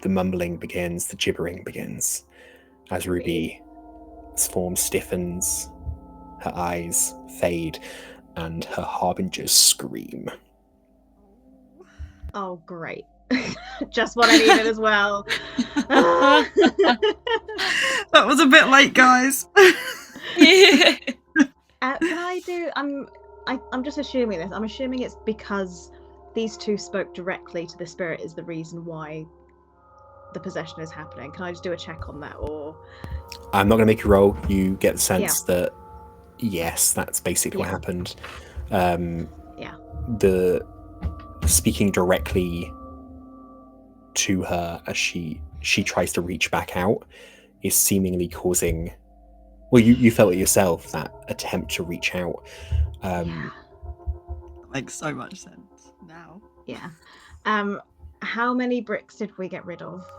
the mumbling begins, the gibbering begins, as Ruby's form stiffens, her eyes fade, and her harbingers scream. Oh, great. Just what I needed as well. That was a bit late, guys. Can I do? I'm just assuming this. I'm assuming it's because these two spoke directly to the spirit is the reason why the possession is happening. Can I just do a check on that, or? I'm not going to make you roll. You get the sense that yes, that's basically what happened. The speaking directly to her as she tries to reach back out is seemingly causing. Well, you felt it yourself, that attempt to reach out. Makes so much sense now. Yeah. How many bricks did we get rid of?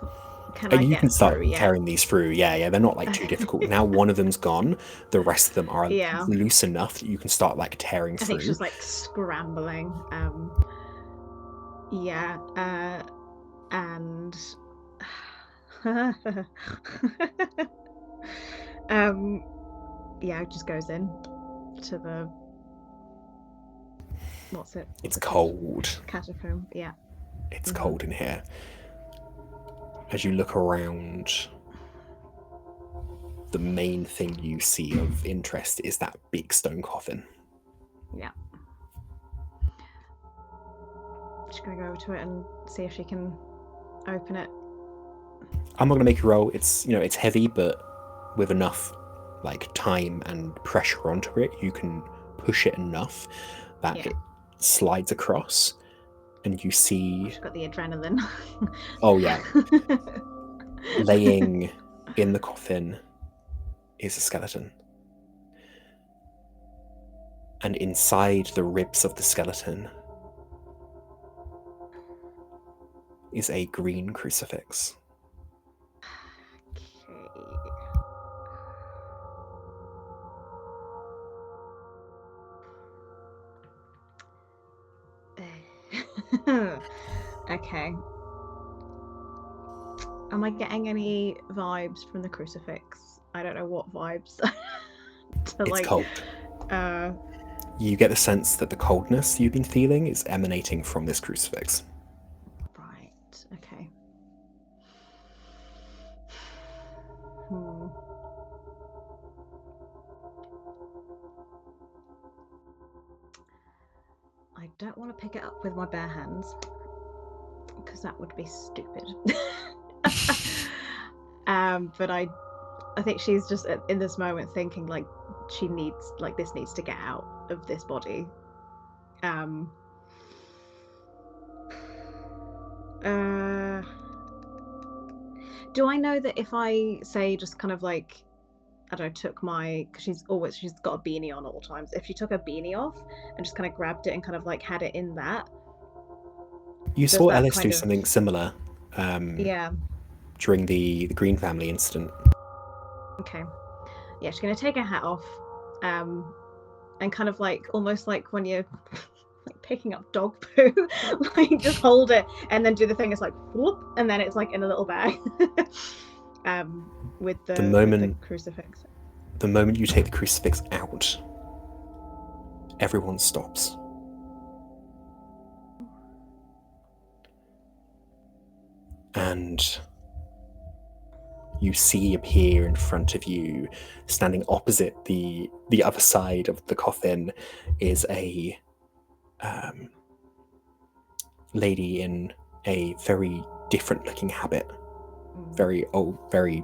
You can start carrying these through. Yeah, they're not like too difficult. Now one of them's gone, the rest of them are loose enough that you can start like tearing through. I think she's like scrambling. And it just goes in to the what's it? It's cold. Catacomb, yeah. It's cold in here. As you look around, the main thing you see of interest is that big stone coffin. Yeah. Just gonna go over to it and see if she can open it I'm not gonna make you roll. It's it's heavy, but with enough like time and pressure onto it, you can push it enough that it slides across, and you see. She's got the adrenaline. Oh yeah. Laying in the coffin is a skeleton. And inside the ribs of the skeleton is a green crucifix. Okay. Am I getting any vibes from the crucifix? I don't know what vibes. It's cold. You get the sense that the coldness you've been feeling is emanating from this crucifix. Right. Okay. I don't want to pick it up with my bare hands because that would be stupid. But I think she's just in this moment thinking like this needs to get out of this body. Do I know that if I say just kind of like, I don't know, took because she's got a beanie on at all times. If she took her beanie off and just kind of grabbed it and kind of like had it in that. You saw Ellis do something similar. During the Green family incident. Okay. Yeah, she's gonna take her hat off, and kind of like almost like when you're like picking up dog poo, like just hold it and then do the thing. It's like whoop, and then it's like in a little bag. With the crucifix. The moment you take the crucifix out, everyone stops. And you see appear in front of you, standing opposite the other side of the coffin, is a lady in a very different looking habit, very old, very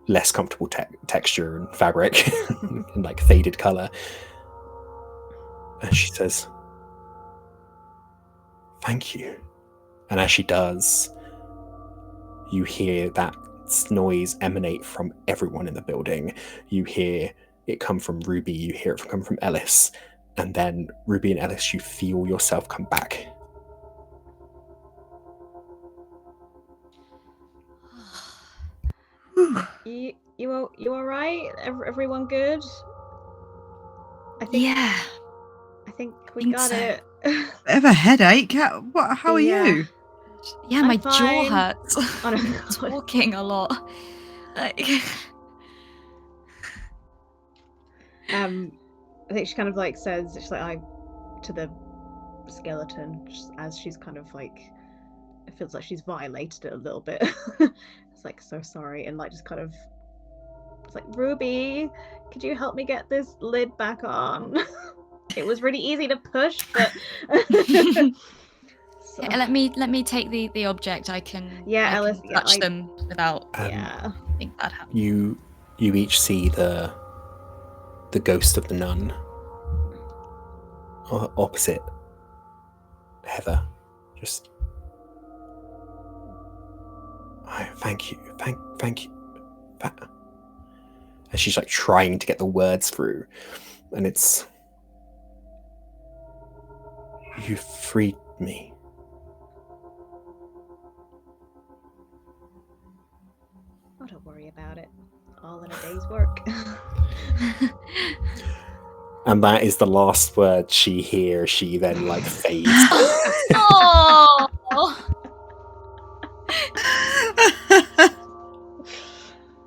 less comfortable texture and fabric, and like faded color. And she says, "Thank you." And as she does, you hear that noise emanate from everyone in the building. You hear it come from Ruby, you hear it come from Ellis, and then Ruby and Ellis, you feel yourself come back. You all right? Everyone good? I think. Yeah. I think we got it. Bit of a headache. How are you? Yeah, my jaw hurts. I'm talking a lot. I think she kind of like says, she's like, to the skeleton, just as she's kind of like, it feels like she's violated it a little bit. It's like, so sorry, and like just kind of, it's like, Ruby, could you help me get this lid back on? It was really easy to push, but. So. Yeah, let me take the object. I can Ellis, touch them without think that happens. You each see the ghost of the nun opposite Heather. Just thank you. And she's like trying to get the words through, and it's, you freed me. Oh, don't worry about it. All in a day's work. And that is the last word she hears. She then like fades. Oh.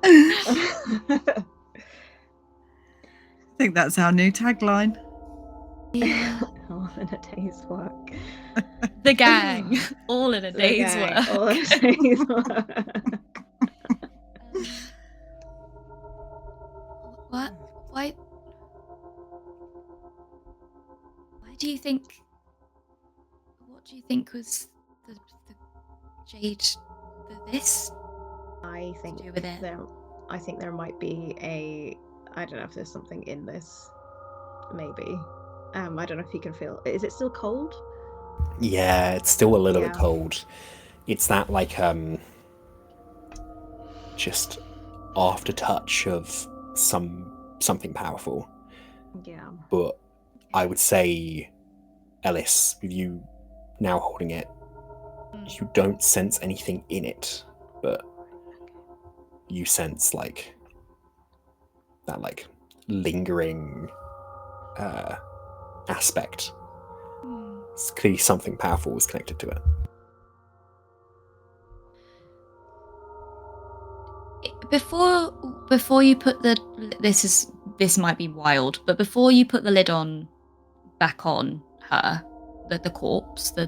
I think that's our new tagline. Yeah. All in a day's work. The gang. All in a day's work. All in a day's work. What? Why do you think? What do you think was the jade this I think to do with it? I think there might be I don't know if there's something in this. Maybe. I don't know if you can feel. Is it still cold? Yeah, it's still a little bit Yeah. cold. It's that like just after touch of something powerful. Yeah. But I would say, Ellis, with you now holding it, you don't sense anything in it, but you sense like that like lingering aspect. It's clearly something powerful was connected to it. Before you put this might be wild, but before you put the lid on back on her, the corpse, the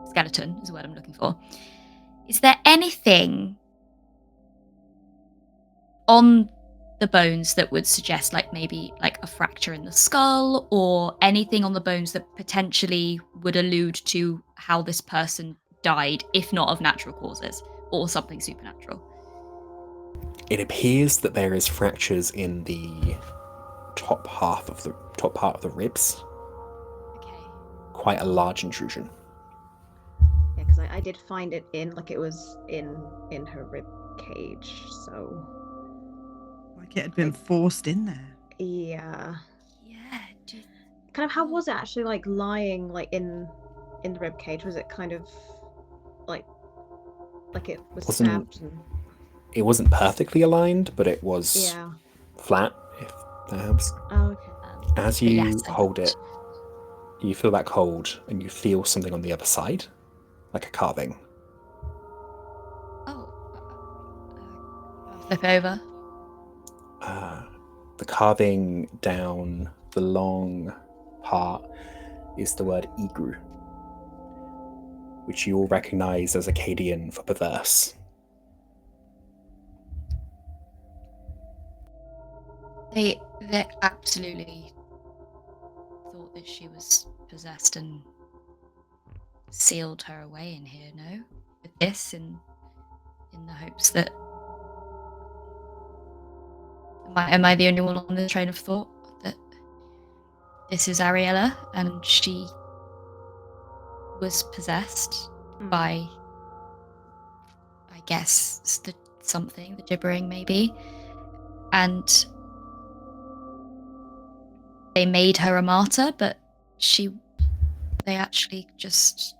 skeleton is the word I'm looking for. Is there anything on the bones that would suggest like maybe like a fracture in the skull, or anything on the bones that potentially would allude to how this person died, if not of natural causes or something supernatural? It appears that there is fractures in the top part of the ribs. Okay. Quite a large intrusion. Yeah, because I did find it it was in her rib cage, so Like it had been forced in there. yeah. Yeah. Kind of how was it actually like lying like in the rib cage? Was it kind of like it was stabbed? It wasn't perfectly aligned, but it was flat, if that helps. Oh, okay. As you hold it, you feel that cold, and you feel something on the other side, like a carving. Oh. Flip over. The carving down the long part is the word Igru, which you all recognize as Akkadian for perverse. They absolutely thought that she was possessed and sealed her away in here, no? With this, in the hopes that... Am I the only one on the train of thought that this is Ariella and she was possessed by, I guess, the gibbering maybe, and they made her a martyr, but they actually just,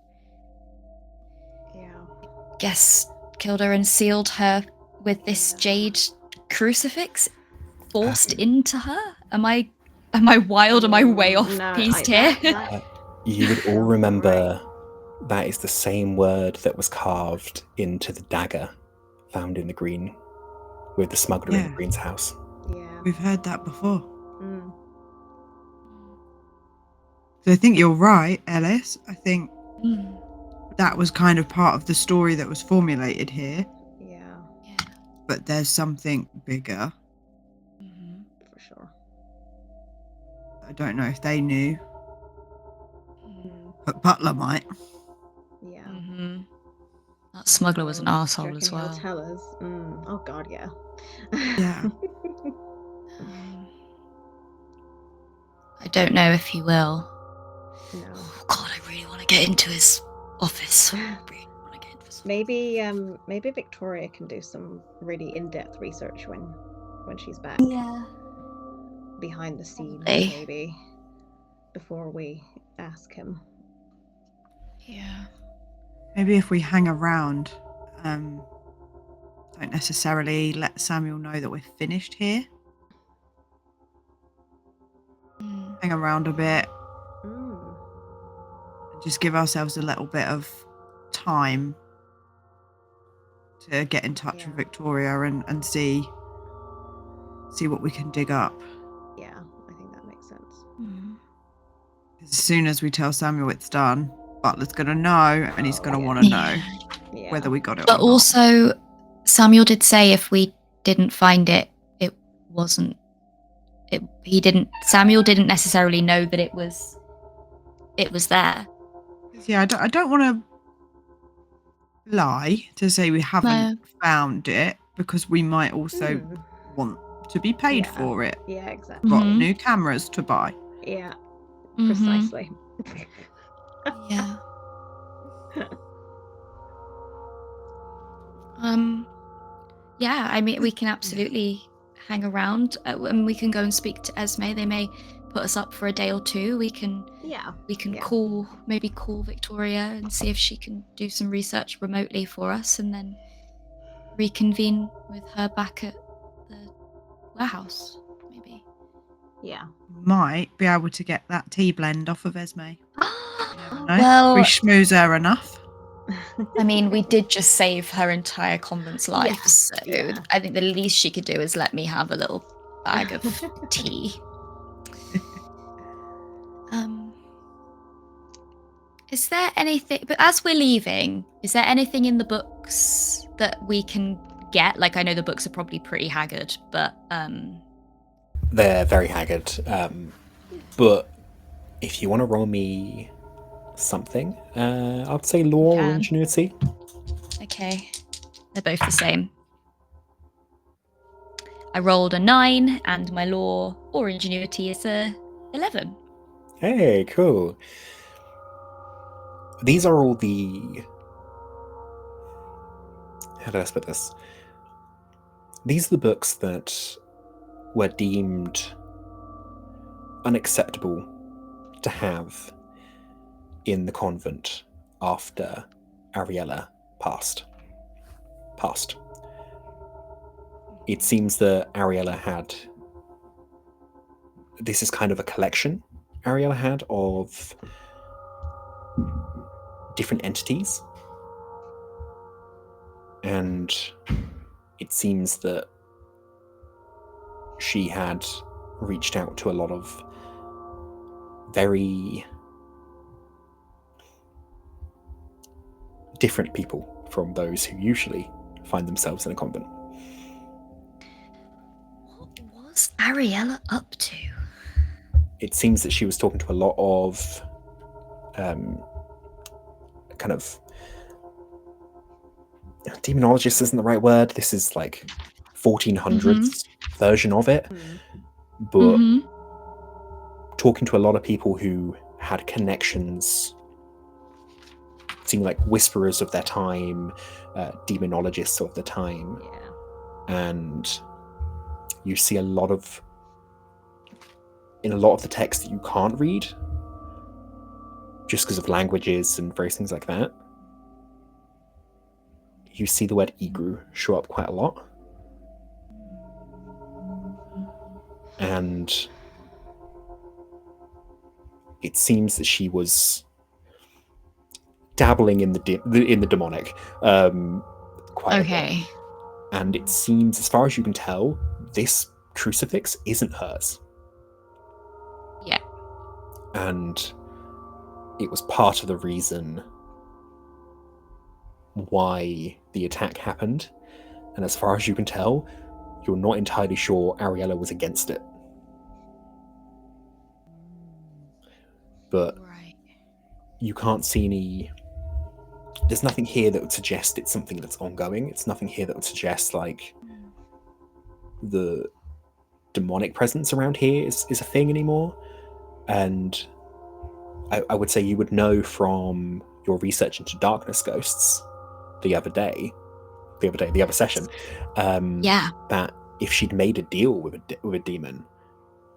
guess, killed her and sealed her with this jade crucifix forced into her? Am I wild? Am I way off piste here? You would all remember that is the same word that was carved into the dagger found in the green with the smuggler in the green's house. Yeah. We've heard that before. So I think you're right, Ellis. I think that was kind of part of the story that was formulated here. Yeah. But there's something bigger. For sure. I don't know if they knew. But Butler might. Yeah. That smuggler was an arsehole as well. He'll tell us. Oh god, yeah. Yeah. I don't know if he will. No. Oh god, I really want to get into his office. Maybe Victoria can do some really in-depth research when she's back. Yeah. Behind the scenes, maybe. Before we ask him. Yeah. Maybe if we hang around, don't necessarily let Samuel know that we're finished here. Hang around a bit. Just give ourselves a little bit of time to get in touch with Victoria and see what we can dig up. Yeah, I think that makes sense. As soon as we tell Samuel it's done, Butler's going to know, and he's going to want to know whether we got it or not. But also, Samuel did say if we didn't find it, it wasn't... Samuel didn't necessarily know that it was... it was there. Yeah, I don't want to lie to say we haven't found it, because we might also want to be paid for it. Yeah, exactly. Got new cameras to buy. Yeah, precisely. Yeah. Yeah, I mean, we can absolutely hang around, and we can go and speak to Esme. They may put us up for a day or two. We can call Victoria and see if she can do some research remotely for us, and then reconvene with her back at the warehouse, maybe. Yeah. Might be able to get that tea blend off of Esme. You never know. Well, we schmooze her enough. I mean, we did just save her entire convent's life, so I think the least she could do is let me have a little bag of tea. Is there anything, but as we're leaving, is there anything in the books that we can get? Like, I know the books are probably pretty haggard, but they're very haggard. But if you want to roll me something, I'd say law or ingenuity. Okay, they're both the same. I rolled a 9, and my law or ingenuity is a 11. Hey, cool. These are all the... How do I put this? These are the books that were deemed unacceptable to have in the convent after Ariella passed. It seems that Ariella had... This is kind of a collection Ariella had of different entities. And it seems that she had reached out to a lot of very different people from those who usually find themselves in a convent. What was Ariella up to? It seems that she was talking to a lot of kind of... Demonologist isn't the right word. This is like 1400s version of it. But talking to a lot of people who had connections, seeing like whisperers of their time, demonologists of the time. And you see a lot of... in a lot of the text that you can't read, just because of languages and various things like that, you see the word Igru show up quite a lot. And it seems that she was dabbling in the demonic quite a bit. And it seems, as far as you can tell, this crucifix isn't hers. Yeah. And it was part of the reason why the attack happened. And as far as you can tell, you're not entirely sure Ariella was against it. But you can't see any... There's nothing here that would suggest it's something that's ongoing. It's nothing here that would suggest, like, the demonic presence around here is a thing anymore. And I would say you would know from your research into darkness ghosts the other session, that if she'd made a deal with a demon,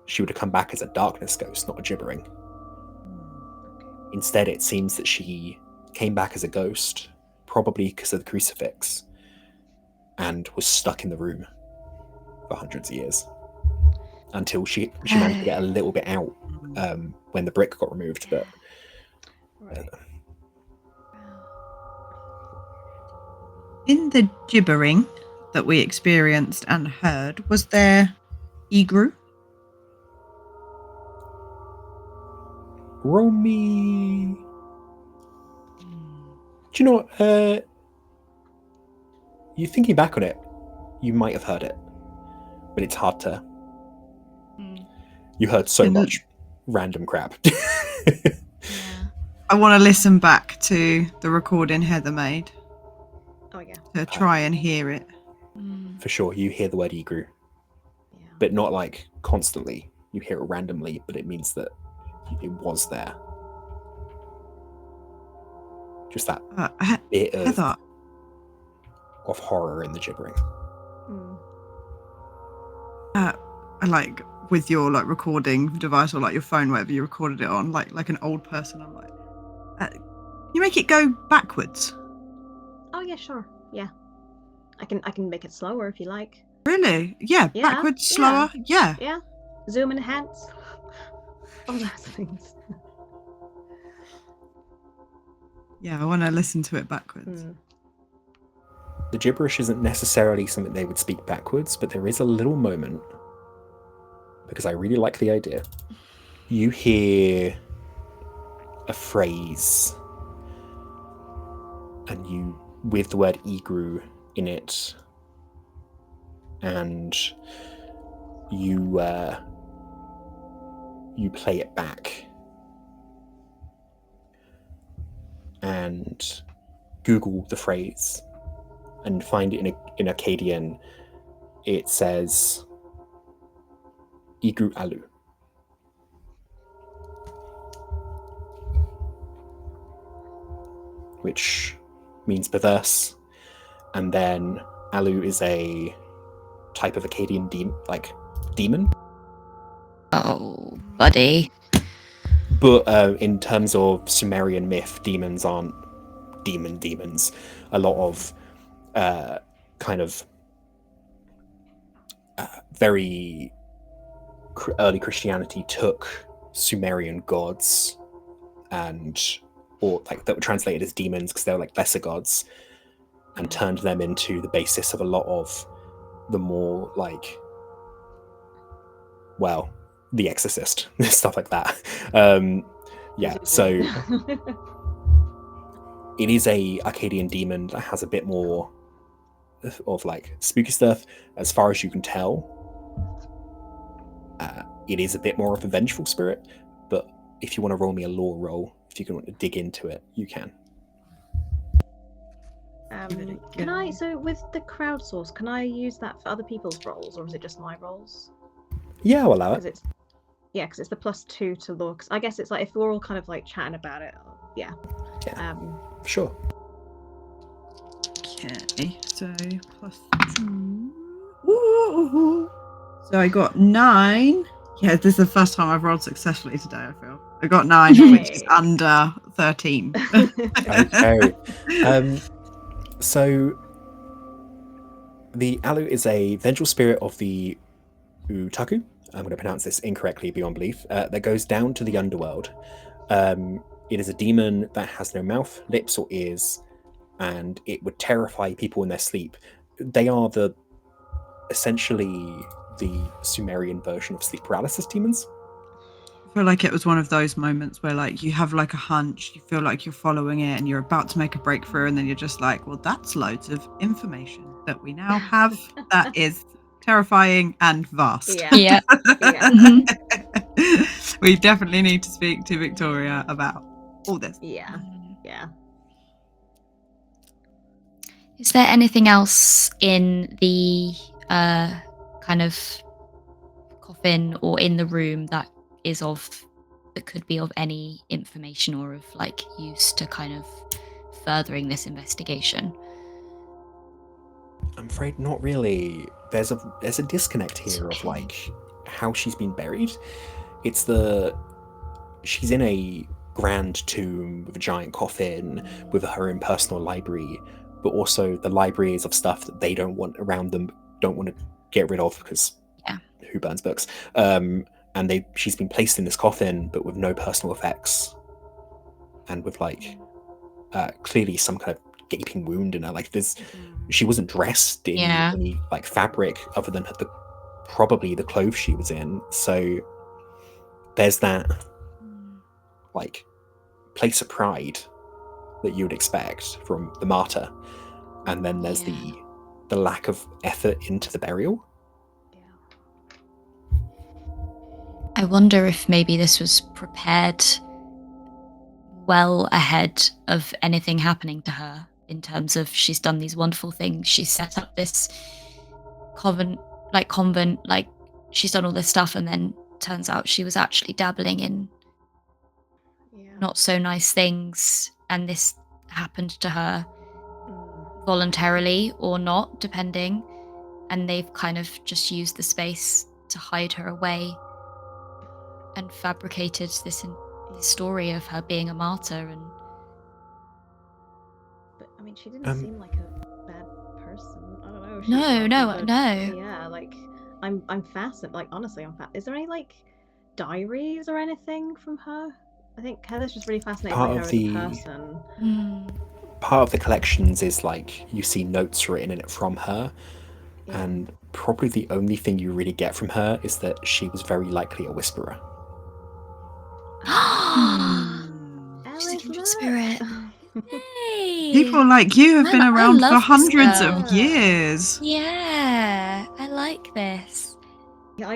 she would have come back as a darkness ghost, not a gibbering. Instead, it seems that she came back as a ghost, probably because of the crucifix, and was stuck in the room for hundreds of years until she managed to get a little bit out when the brick got removed. But in the gibbering that we experienced and heard, was there Igru? Roll me... Do you know what? You thinking back on it, you might have heard it, but it's hard to... You heard so much random crap. I want to listen back to the recording Heather made. yeah. To try and hear it. For sure, you hear the word Igru, but not like constantly. You hear it randomly, but it means that it was there. Just that bit of horror in the gibbering. Like with your like recording device or like your phone, whatever you recorded it on, like an old person, I'm like, you make it go backwards. Oh yeah, sure. Yeah, I can make it slower if you like. Really? Yeah, backwards, slower. Yeah. Yeah. Zoom and enhance. All those things. Yeah, I want to listen to it backwards. The gibberish isn't necessarily something they would speak backwards, but there is a little moment, because I really like the idea. You hear a phrase, and you, with the word Igru in it, and you play it back. And Google the phrase and find it in Akkadian. It says Igru Alu. Which means perverse. And then Alu is a type of Akkadian demon. Oh, buddy. But in terms of Sumerian myth, demons aren't demons. A lot of kind of very early Christianity took Sumerian gods or like that were translated as demons because they were like lesser gods, and turned them into the basis of a lot of the more like, well, The Exorcist, stuff like that. So it is a Akkadian demon that has a bit more of like spooky stuff. As far as you can tell, it is a bit more of a vengeful spirit, but if you want to roll me a lore roll, if you can dig into it, you can. Can I, so with the crowdsource, can I use that for other people's roles, or is it just my roles? Yeah, I'll allow it. Because it's the +2 to lore. Cause I guess it's like if we're all kind of like chatting about it, Sure. Okay, so +2. Woo! So I got 9. Yeah, this is the first time I've rolled successfully today, I feel. I got 9, which is under 13. Okay. So the Alu is a vengeful spirit of the Utaku. I'm going to pronounce this incorrectly beyond belief. That goes down to the underworld. It is a demon that has no mouth, lips, or ears, and it would terrify people in their sleep. They are essentially the Sumerian version of sleep paralysis demons. I feel like it was one of those moments where like you have like a hunch, you feel like you're following it and you're about to make a breakthrough, and then you're just like, well, that's loads of information that we now have that is terrifying and vast. Yeah. We definitely need to speak to Victoria about all this. Yeah. Is there anything else in the kind of coffin or in the room that could be of any information or of like use to kind of furthering this investigation? I'm afraid not really. There's a disconnect here of like how she's been buried. She's in a grand tomb with a giant coffin with her own personal library, but also the library is of stuff that they don't want around them, don't want to get rid of because who burns books? And she's been placed in this coffin, but with no personal effects, and with like clearly some kind of gaping wound in her. Like she wasn't dressed in any like fabric other than probably the clothes she was in. So there's that like place of pride that you would expect from the martyr, and then there's the lack of effort into the burial. I wonder if maybe this was prepared well ahead of anything happening to her, in terms of she's done these wonderful things. She's set up this convent, like she's done all this stuff, and then turns out she was actually dabbling in not so nice things, and this happened to her voluntarily or not, depending, and they've kind of just used the space to hide her away and fabricated this story of her being a martyr. And but I mean, she didn't seem like a bad person. I don't know. No. Yeah, like I'm fascinated. Like honestly, Is there any like diaries or anything from her? I think Heather's just really fascinated by her as a person. Part of the collections is like you see notes written in it from her, and probably the only thing you really get from her is that she was very likely a whisperer. She's a kindred spirit. Hey. People like you have been around for hundreds of years. Yeah, I like this. Yeah, I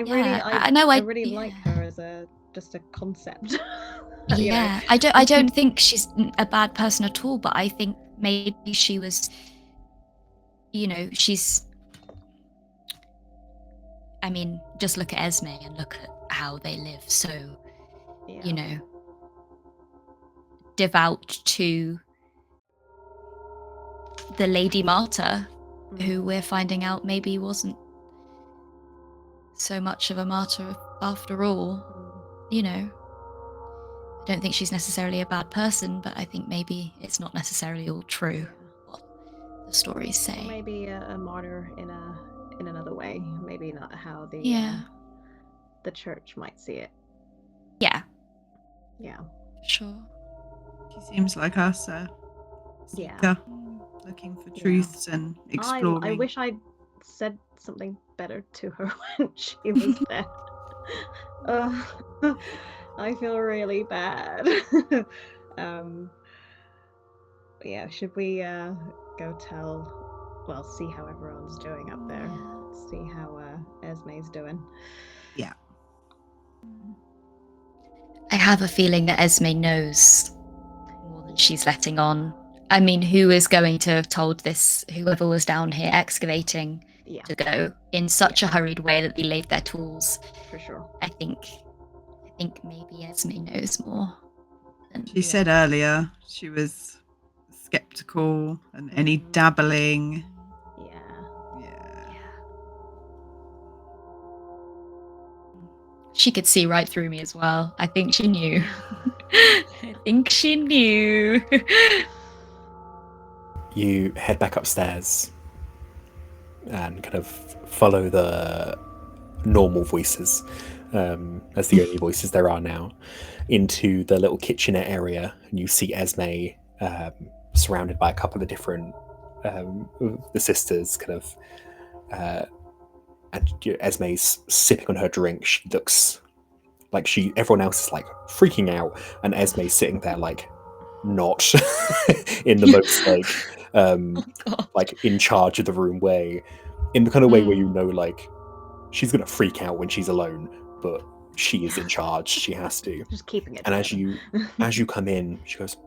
really like her as just a concept. Yeah, I don't think she's a bad person at all, but I think maybe she was, she's. I mean, just look at Esme and look at how they live. So, devout to the Lady Martyr, who we're finding out maybe wasn't so much of a martyr after all. I don't think she's necessarily a bad person, but I think maybe it's not necessarily all true what the stories say. Maybe a martyr in another way. Maybe not how the church might see it. Yeah. Yeah. Sure. She seems like us, seeker, looking for truths and exploring. I wish I'd said something better to her when she was there. I feel really bad. Yeah, should we go see how everyone's doing up there? See how Esme's doing. Yeah. I have a feeling that Esme knows more than she's letting on. I mean, who is going to have told this, whoever was down here excavating, to go in such a hurried way that they laid their tools? For sure. I think maybe Esme knows more. She said earlier she was skeptical and any dabbling. Yeah. She could see right through me as well. I think she knew. I think she knew. You head back upstairs and kind of follow the normal voices, as the only voices there are now, into the little kitchenette area, and you see Esme surrounded by a couple of different the sisters, kind of, and Esme's sipping on her drink. She looks like everyone else is like freaking out, and Esme's sitting there like not in the most like in charge of the room way, in the kind of way where like she's gonna freak out when she's alone, but she is in charge. She has to. Just keeping it. And as you come in, she goes,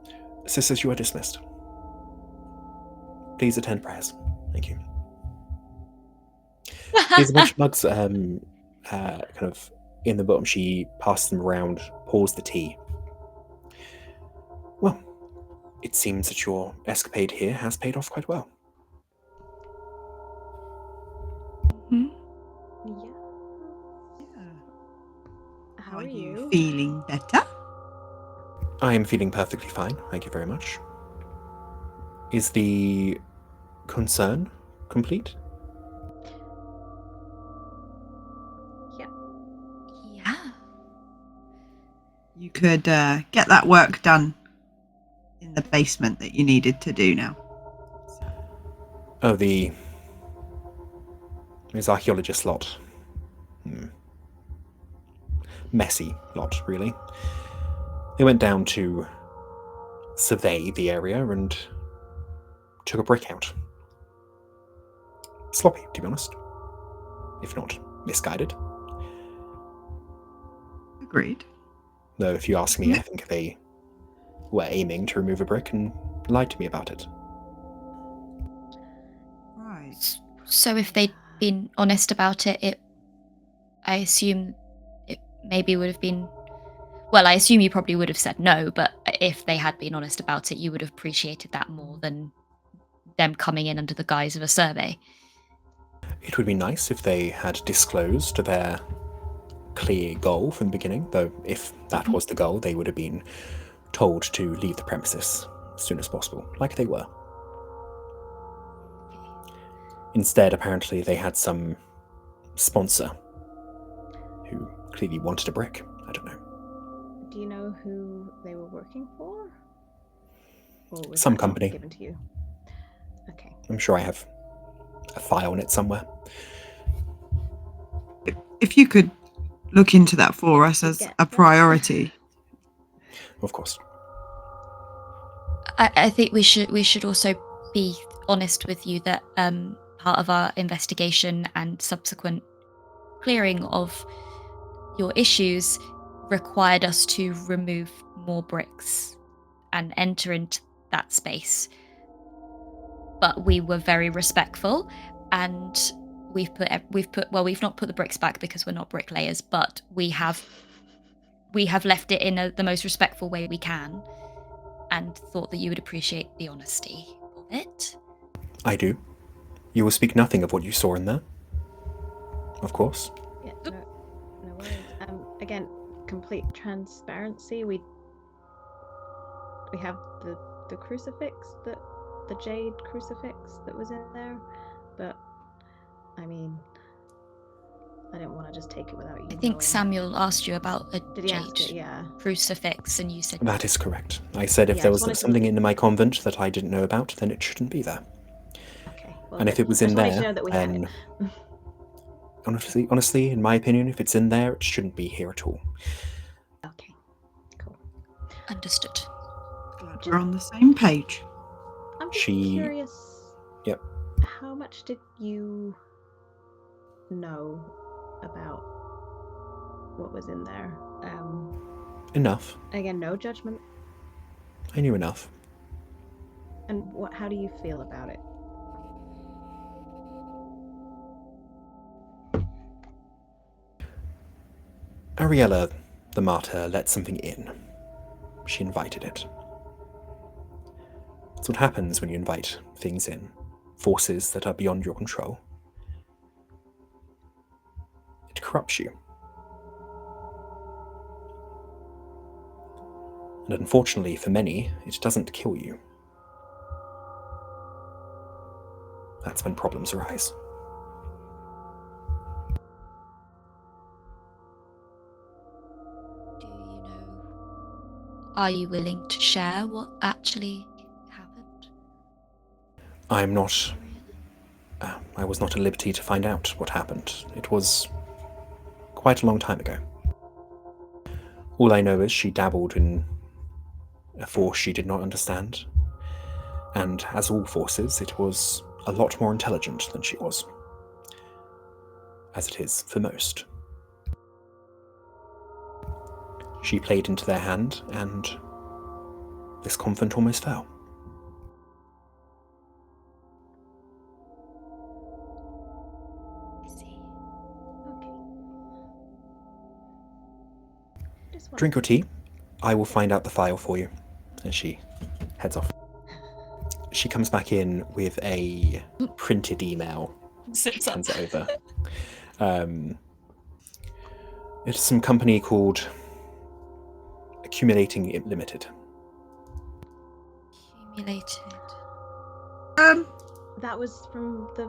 "Sisters, you are dismissed. Please attend prayers. Thank you." There's a bunch of mugs kind of in the bottom. She passes them around, pours the tea. Well, it seems that your escapade here has paid off quite well. Yeah. How are you? Feeling better? I am feeling perfectly fine. Thank you very much. Is the concern complete? Yeah. You could get that work done in the basement that you needed to do now. Oh, there's archaeologist lot. Messy lot, really. They went down to survey the area and took a brick out. Sloppy, to be honest. If not misguided. Agreed. Though, if you ask me, I think they were aiming to remove a brick and lied to me about it. So if they'd been honest about it, I assume it maybe would have been... Well, I assume you probably would have said no, but if they had been honest about it, you would have appreciated that more than them coming in under the guise of a survey. It would be nice if they had disclosed their clear goal from the beginning, though if that was the goal, they would have been told to leave the premises as soon as possible, like they were. Instead, apparently, they had some sponsor who clearly wanted a brick. I don't know. Do you know who they were working for? Or was Some that company. given to you? Okay. I'm sure I have a file on it somewhere. If you could look into that for us as a priority. Of course. I think we should also be honest with you that part of our investigation and subsequent clearing of your issues required us to remove more bricks and enter into that space. But we were very respectful, and we've not put the bricks back because we're not bricklayers, but we have left it in the most respectful way we can, and thought that you would appreciate the honesty of it. I do. You will speak nothing of what you saw in there. Of course. Yeah, no worries. Again, complete transparency. We have the crucifix, the jade crucifix that was in there, but I mean, I didn't want to just take it without you. I think Samuel asked you about a jade crucifix, and you said that is correct. I said if there was something in my convent that I didn't know about, then it shouldn't be there. Okay. Well, and if it was in there, then honestly, in my opinion, if it's in there, it shouldn't be here at all. Okay. Cool. Understood. Glad we're on the same page. I'm just curious. Yep. How much did you know about what was in there? Enough. Again, no judgment. I knew enough. And how do you feel about it? Ariella, the Martyr, let something in. She invited it. That's what happens when you invite things in. Forces that are beyond your control. It corrupts you. And unfortunately for many, it doesn't kill you. That's when problems arise. Do you know? Are you willing to share what actually happened? I'm not... I was not at liberty to find out what happened. It was quite a long time ago. All I know is she dabbled in a force she did not understand. And as all forces, it was a lot more intelligent than she was. As it is for most. She played into their hand, and this convent almost fell. I see. Okay. Drink your tea. I will find out the file for you. And she heads off. She comes back in with a printed email. Sits sends it over. It's some company called Accumulating Limited. Accumulated. That was from the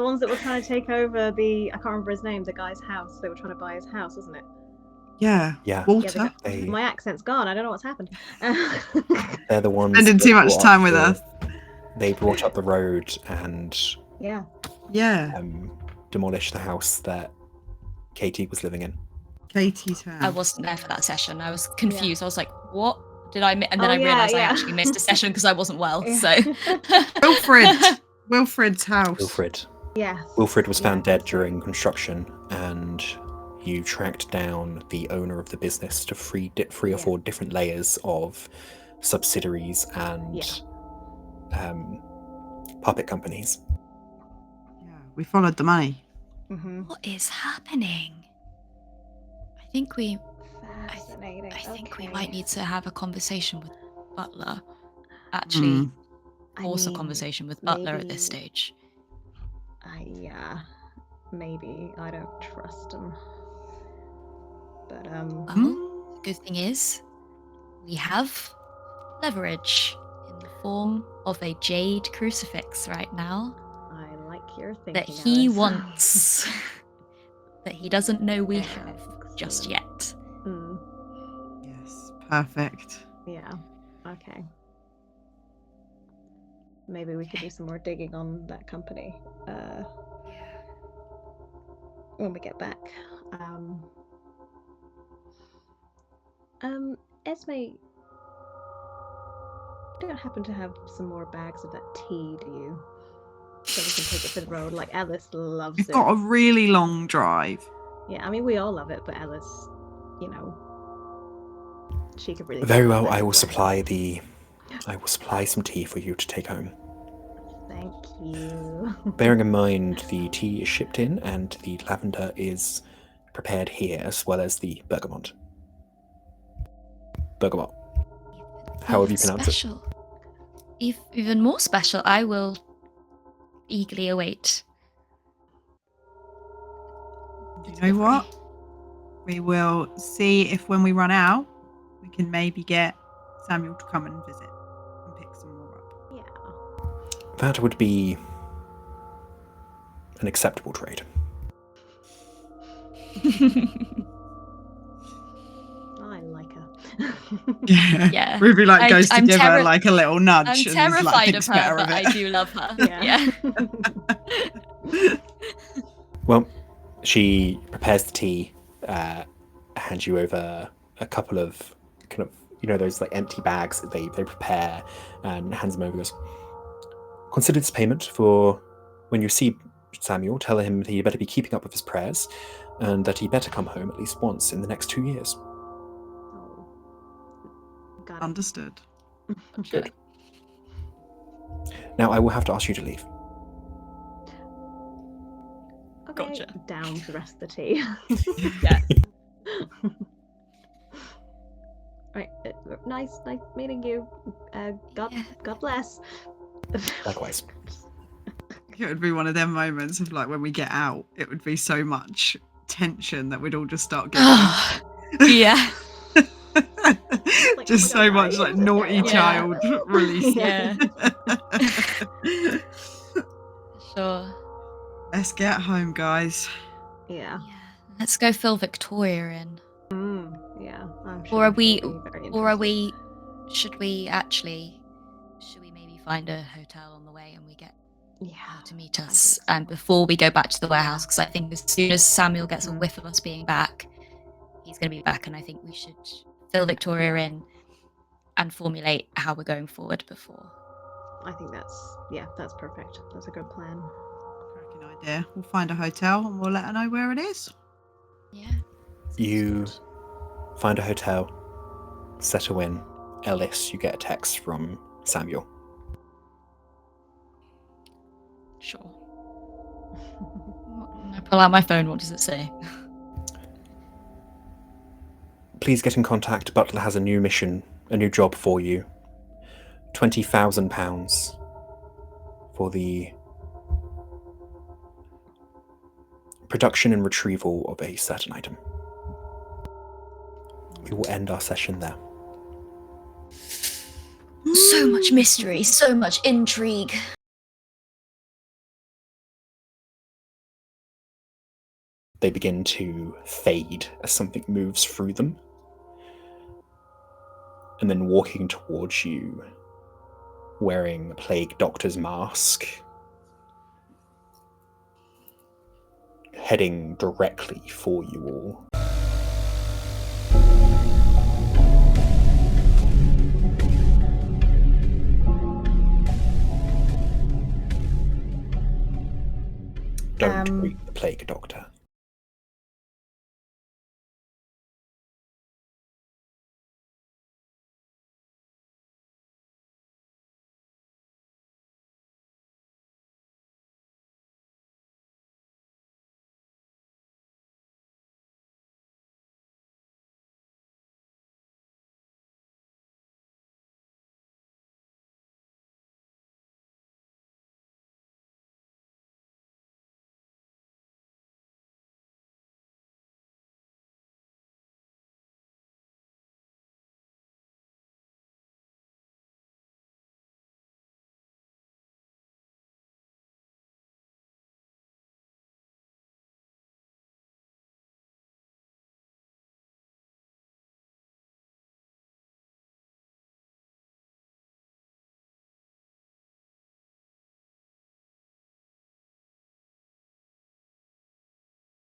ones that were trying to take over I can't remember his name, the guy's house. They were trying to buy his house, wasn't it? Yeah. Walter. My accent's gone. I don't know what's happened. They're the ones spending too much time with us. They brought up the road and demolished the house that Katie was living in. Katie's house. I wasn't there for that session. I was confused. I was like, what did I miss? And then I realised I actually missed a session because I wasn't well. So Wilfred's house. Wilfred. Yes. Wilfred was found dead during construction, and you tracked down the owner of the business to three or four different layers of subsidiaries and puppet companies. Yeah, we followed the money. Mm-hmm. What is happening? I think we Fascinating. we might need to have a conversation with Butler. Actually, force a conversation with Butler at this stage. Maybe I don't trust him. But Well, the good thing is, we have leverage in the form of a jade crucifix right now. I like your thinking. That he Alice. wants. That he doesn't know we have just yet. Yes, perfect. Yeah. Okay. Maybe we could do some more digging on that company. When we get back. Esme, you don't happen to have some more bags of that tea, do you? So we can take it for the road. Like, Ellis loves We've it. got a really long drive. Yeah, I mean, we all love it, but Ellis, you know, she could really. Very well. I will supply some tea for you to take home. Thank you. Bearing in mind the tea is shipped in and the lavender is prepared here, as well as the bergamot. Bergamot. However you pronounce special. it. Even more special. I will eagerly await. You know what? We will see if when we run out, we can maybe get Samuel to come and visit and pick some more up. Yeah. That would be an acceptable trade. I like her. Yeah. Ruby goes to I'm give her like a little nudge. I'm and terrified thinks of her, better but it. I do love her. Yeah. Well, she prepares the tea, hands you over a couple of kind of, those like empty bags that they prepare, and hands them over. Goes, consider this payment for when you see Samuel. Tell him that he better be keeping up with his prayers, and that he better come home at least once in the next 2 years. Got it. Understood. Good. Now I will have to ask you to leave. Okay. Gotcha. Down the rest of the tea. Yeah. Right. Nice meeting you. God bless. Likewise. It would be one of them moments of like when we get out, it would be so much tension that we'd all just start giggling. Yeah. Just so much like naughty child release. Yeah. Sure. Let's get home, guys. Yeah. Let's go fill Victoria in. Yeah. I'm Or are we? she'll be very Or are interested. we? Should we maybe find a hotel on the way and we get her to meet us? And before we go back to the warehouse, because I think as soon as Samuel gets a whiff of us being back, he's going to be back, and I think we should fill Victoria in and formulate how we're going forward before. I think that's perfect. That's a good plan. Cracking idea. We'll find a hotel and we'll let her know where it is. Yeah. You find a hotel, settle in. Ellis, you get a text from Samuel. Sure. I pull out my phone. What does it say? Please get in contact. Butler has a new mission, a new job for you. £20,000 for the production and retrieval of a certain item. We will end our session there. So much mystery, so much intrigue. They begin to fade as something moves through them. And then walking towards you, wearing a plague doctor's mask, heading directly for you all. Don't greet the plague doctor.